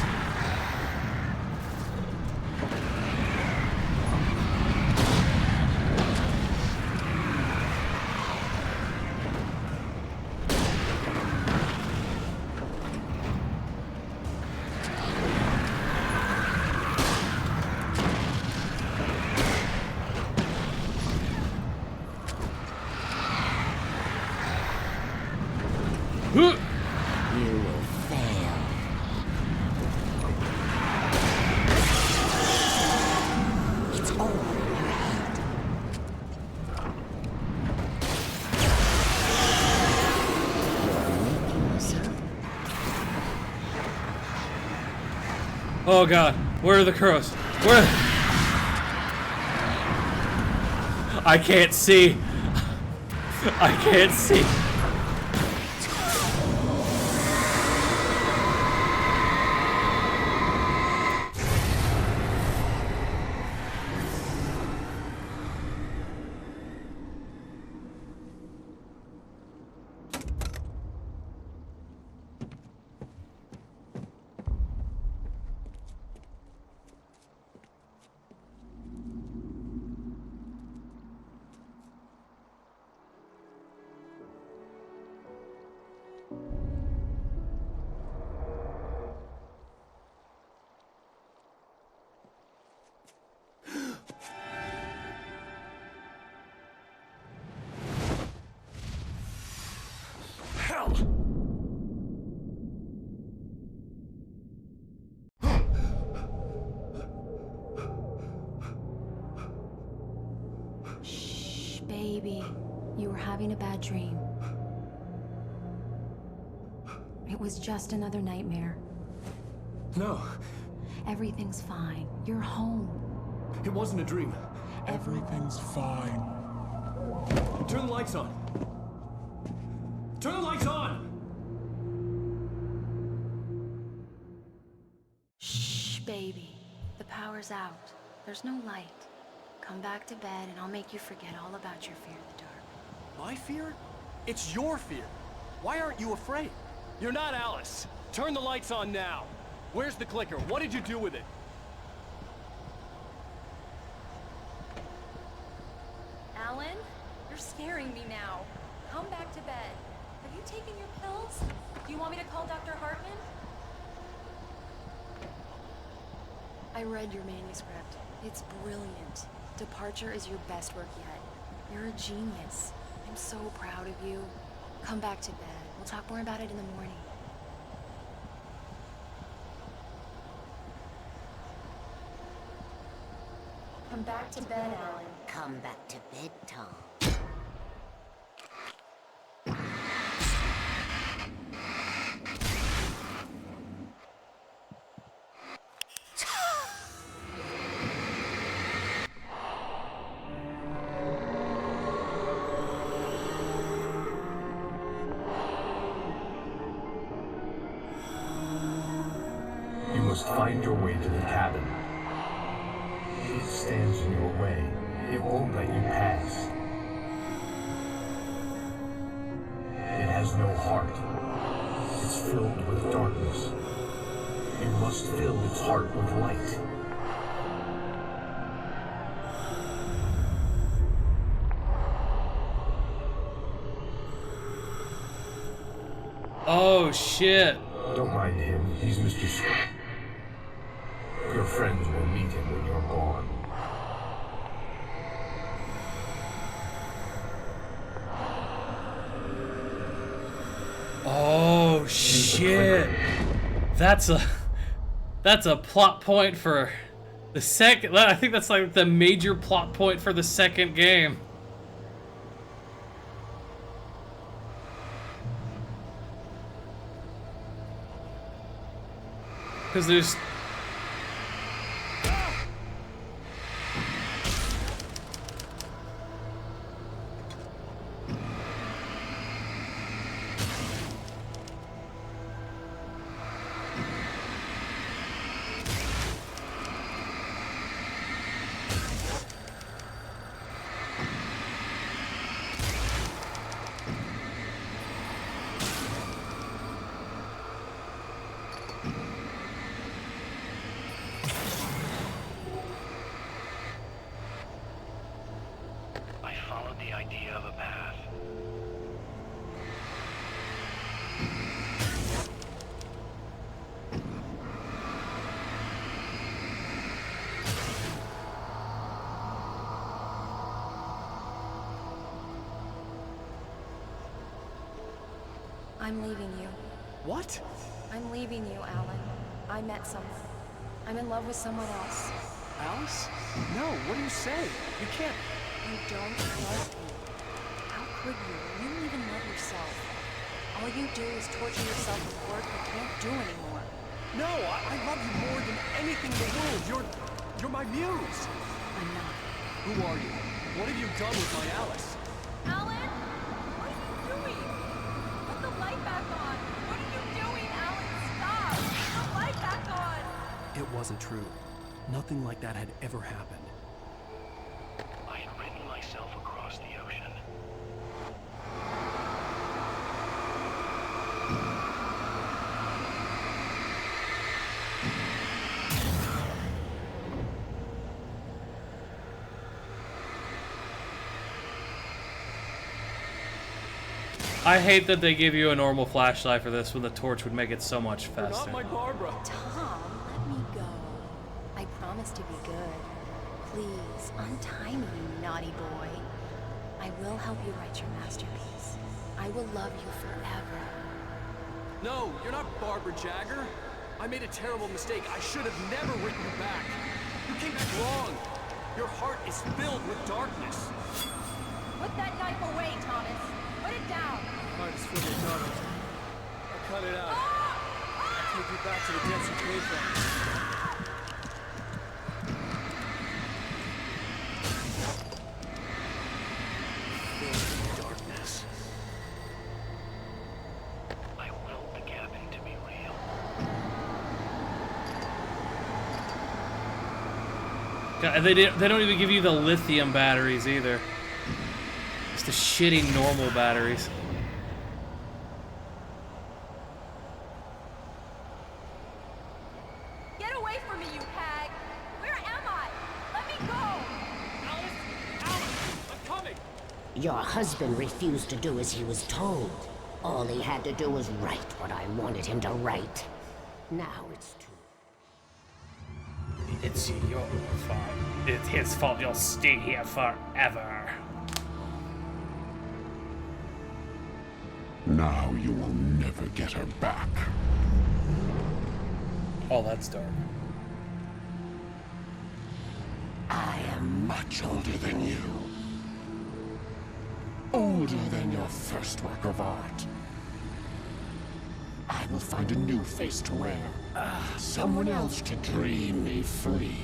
Speaker 1: Oh god, where are the crows? Where? I can't see. I can't see.
Speaker 7: Shh, baby. You were having a bad dream. It was just another nightmare.
Speaker 17: No.
Speaker 7: Everything's fine. You're home.
Speaker 17: It wasn't a dream.
Speaker 7: Everything's
Speaker 17: fine. Turn the lights on. Turn the lights on!
Speaker 7: Shh, baby. The power's out. There's no light. Come back to bed and I'll make you forget all about your fear of the dark.
Speaker 17: My fear? It's your fear. Why aren't you afraid? You're not Alice. Turn the lights on now. Where's the clicker? What did you do with it?
Speaker 7: Alan, you're scaring me now. Come back to bed. Have you taken your pills? Do you want me to call Dr. Hartman? I read your manuscript. It's brilliant. Departure is your best work yet. You're a genius. I'm so proud of you. Come back to bed. We'll talk more about it in the morning. Come back to bed, Alan.
Speaker 21: Come back to bed, Tom.
Speaker 16: You must find your way to the cabin. It stands in your way. It won't let you pass. It has no heart. Its filled with darkness. You must fill its heart with light.
Speaker 1: Oh shit.
Speaker 16: Don't mind him, he's Mr. Scott. Your friends will meet him when you're gone.
Speaker 1: Oh shit. That's a plot point for the second. I think that's like the major plot point for the second game. Because there's...
Speaker 12: I followed the idea of a path.
Speaker 7: I'm leaving you.
Speaker 2: What?
Speaker 7: I'm leaving you, Alan. I met someone. I'm in love with someone else.
Speaker 2: Alice? No, what do you say? You can't...
Speaker 7: You don't trust me. How could you? You don't even love yourself. All you do is torture yourself with work you can't do anymore.
Speaker 2: No, I love you more than anything in the world. You're my muse.
Speaker 7: I'm not.
Speaker 2: Who are you? What have you done with my Alice?
Speaker 10: Alan? What are you doing? Put the light back on. What are you doing, Alan? Stop! Put the light back on!
Speaker 2: It wasn't true. Nothing like that had ever happened.
Speaker 12: I had written myself across the ocean.
Speaker 1: I hate that they give you a normal flashlight for this when the torch would make it so much faster.
Speaker 2: Not my Barbara.
Speaker 7: Tom, let me go. I promise to be good. Please, untie me, you naughty boy. I will help you write your masterpiece. I will love you forever.
Speaker 2: No, you're not Barbara Jagger. I made a terrible mistake. I should have never written you back. You came back wrong. Your heart is filled with darkness.
Speaker 10: Put that knife away, Thomas. Put it down.
Speaker 17: My heart is filled with darkness. I cut it out. I take you back to the depths you came from.
Speaker 12: Darkness. I willed the cabin to be real.
Speaker 1: God, they don't even give you the lithium batteries either. It's the shitty normal batteries.
Speaker 10: Get away from me, you hag! Where am I? Let me go!
Speaker 17: Alice, I'm coming!
Speaker 21: Your husband refused to do as he was told. All he had to do was write what I wanted him to write. Now it's too...
Speaker 1: It's your fault. It's his fault you'll stay here forever.
Speaker 13: Now you will never get her back.
Speaker 1: Oh, that's dark.
Speaker 13: I am much older than you. Older than your first work of art. I will find a new face to wear. Someone else to dream me free.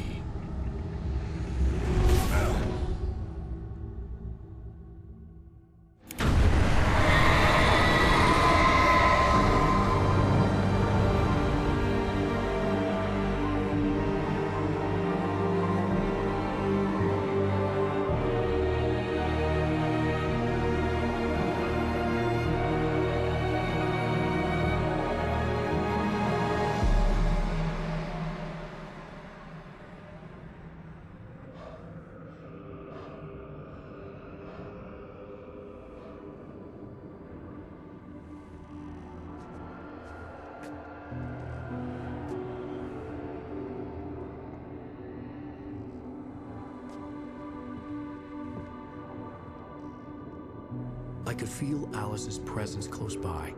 Speaker 2: I could feel Alice's presence close by.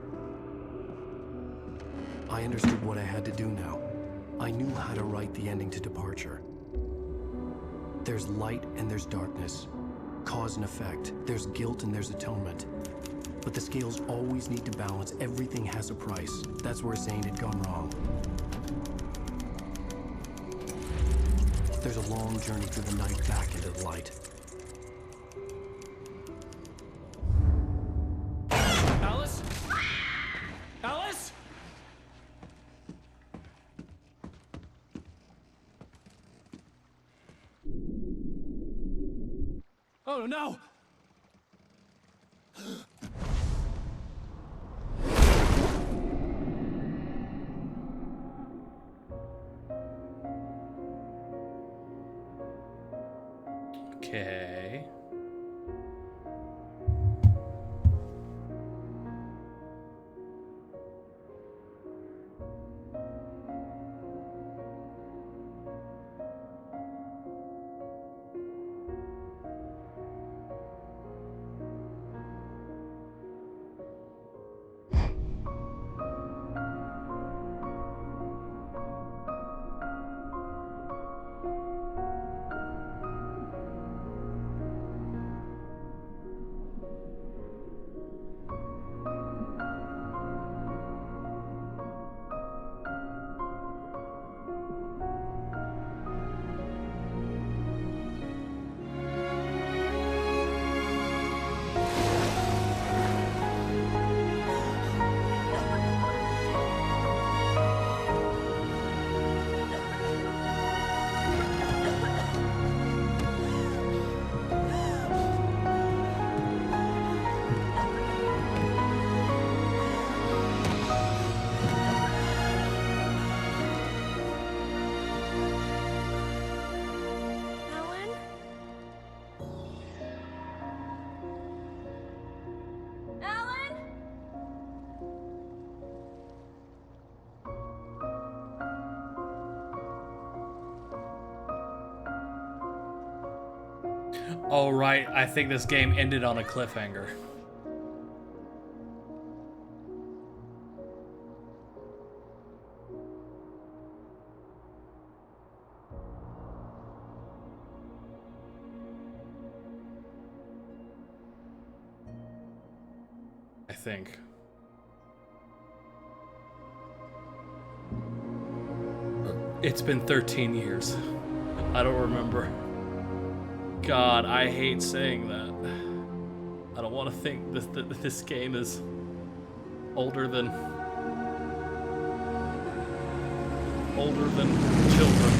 Speaker 2: I understood what I had to do now. I knew how to write the ending to Departure. There's light and there's darkness. Cause and effect. There's guilt and there's atonement. But the scales always need to balance. Everything has a price. That's where Zane had gone wrong. There's a long journey through the night back into the light.
Speaker 1: Alice? Alice?
Speaker 2: Oh no!
Speaker 1: Okay. All right, I think this game ended on a cliffhanger. I think. It's been 13 years. I don't remember. God, I hate saying that. I don't want to think that this game is older than children.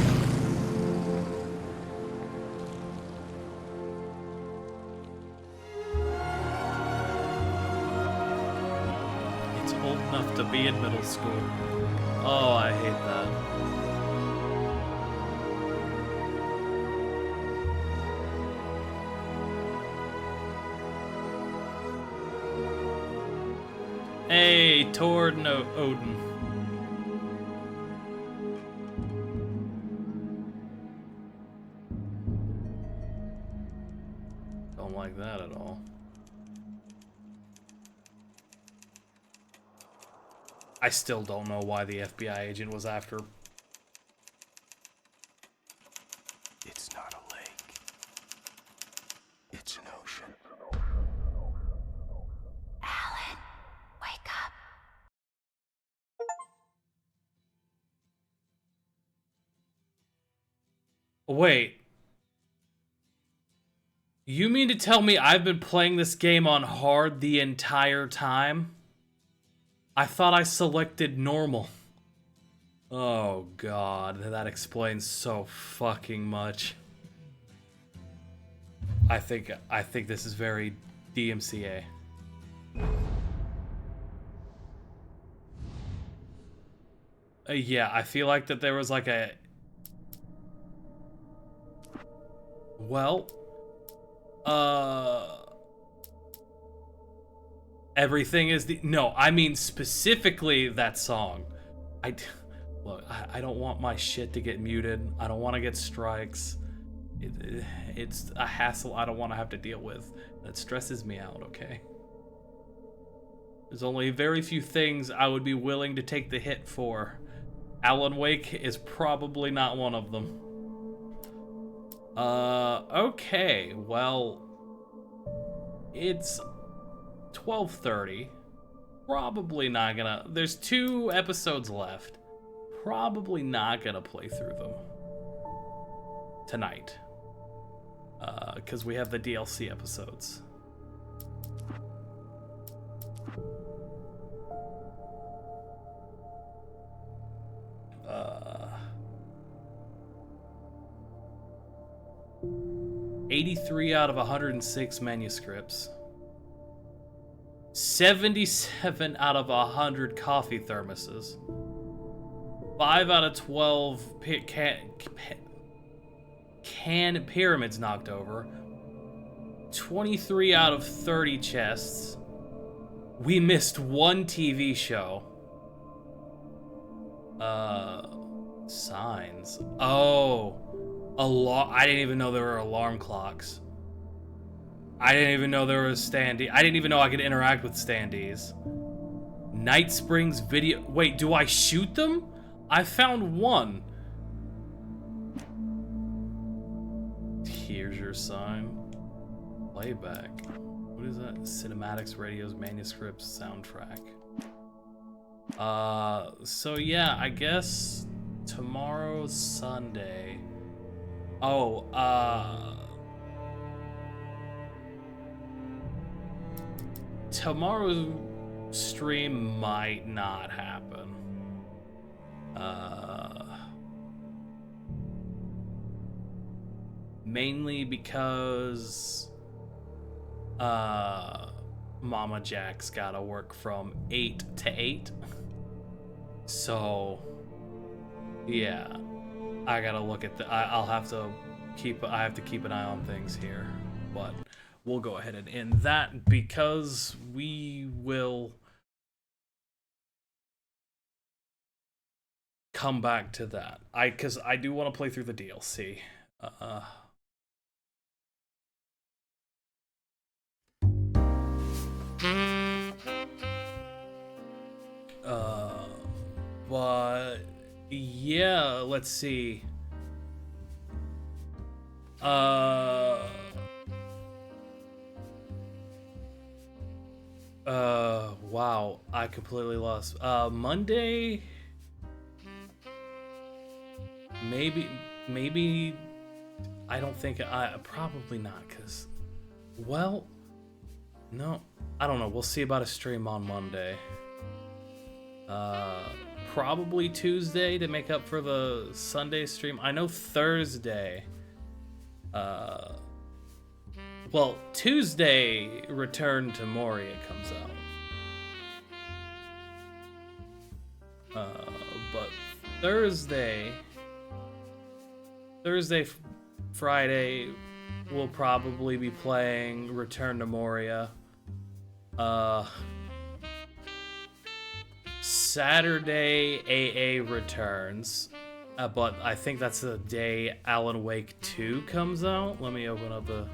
Speaker 1: It's old enough to be in middle school. Oh, I hate that. Hey, Tord no Odin. Don't like that at all. I still don't know why the FBI agent was after.
Speaker 2: It's not a lake. It's an ocean.
Speaker 5: Alan, wake up.
Speaker 1: Wait. You mean to tell me I've been playing this game on hard the entire time? I thought I selected normal. Oh god, that explains so fucking much. I think this is very DMCA. Yeah, I feel like that there was like a... Well... Everything is the... No, I mean specifically that song. Look, I don't want my shit to get muted. I don't want to get strikes. It's a hassle I don't want to have to deal with. That stresses me out, okay? There's only very few things I would be willing to take the hit for. Alan Wake is probably not one of them. Okay, well, it's 12:30. Probably not gonna, there's 2 episodes left. Probably not gonna play through them tonight. Because we have the DLC episodes. Uh, 83 out of 106 manuscripts. 77 out of 100 coffee thermoses. 5 out of 12 can pyramids knocked over. 23 out of 30 chests. We missed 1 TV show. Signs. Oh, I didn't even know there were alarm clocks. I didn't even know there was standee. I didn't even know I could interact with standees. Night Springs video. Wait, do I shoot them? I found 1. Here's your sign. Playback. What is that? Cinematics, radios, manuscripts, soundtrack. So yeah, I guess tomorrow's Sunday. Oh, tomorrow's stream might not happen. Mainly because Mama Jack's gotta work from 8 to 8. So yeah, I gotta look at the, I have to keep an eye on things here, but we'll go ahead and end that because we will come back to that. Because I do want to play through the DLC. But yeah, let's see. Wow, I completely lost. Monday, maybe, I don't think, probably not, because, well, no, I don't know, we'll see about a stream on Monday. Probably Tuesday to make up for the Sunday stream. I know Thursday, well, Tuesday, Return to Moria comes out. But Thursday, Friday, we'll probably be playing Return to Moria. Saturday, AA returns. But I think that's the day Alan Wake 2 comes out. Let me open up the...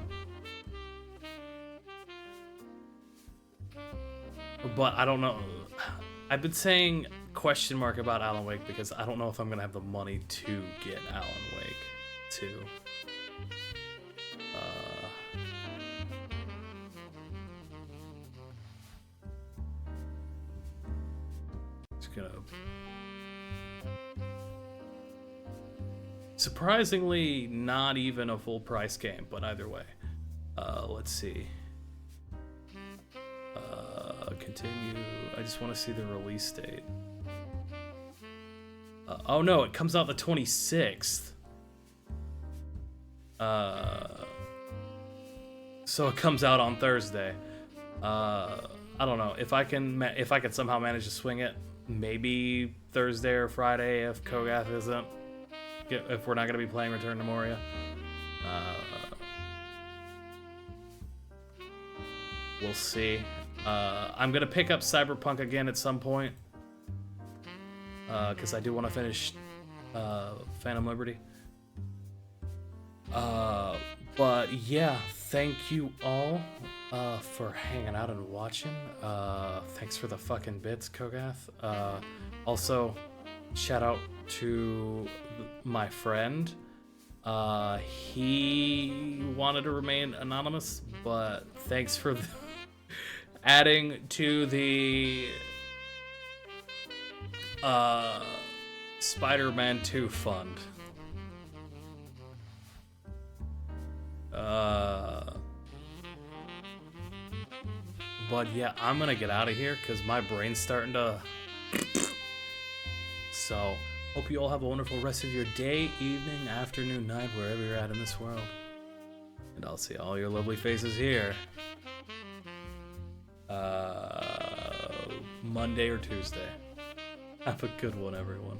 Speaker 1: But I don't know. I've been saying question mark about Alan Wake because I don't know if I'm gonna have the money to get Alan Wake 2. Just gonna... Surprisingly, not even a full price game, but either way. Let's see. Continue. I just want to see the release date. Oh no, it comes out the 26th. So it comes out on Thursday. I don't know if I can somehow manage to swing it. Maybe Thursday or Friday if Kogath isn't. If we're not gonna be playing Return to Moria. We'll see. I'm gonna pick up Cyberpunk again at some point. Because I do want to finish Phantom Liberty. But yeah, thank you all for hanging out and watching. Thanks for the fucking bits, Kogath. Also, shout out to my friend. He wanted to remain anonymous, but thanks for adding to the Spider-Man 2 fund. But yeah, I'm gonna get out of here because my brain's starting to... So, hope you all have a wonderful rest of your day, evening, afternoon, night, wherever you're at in this world. And I'll see all your lovely faces here. Monday or Tuesday. Have a good one, everyone.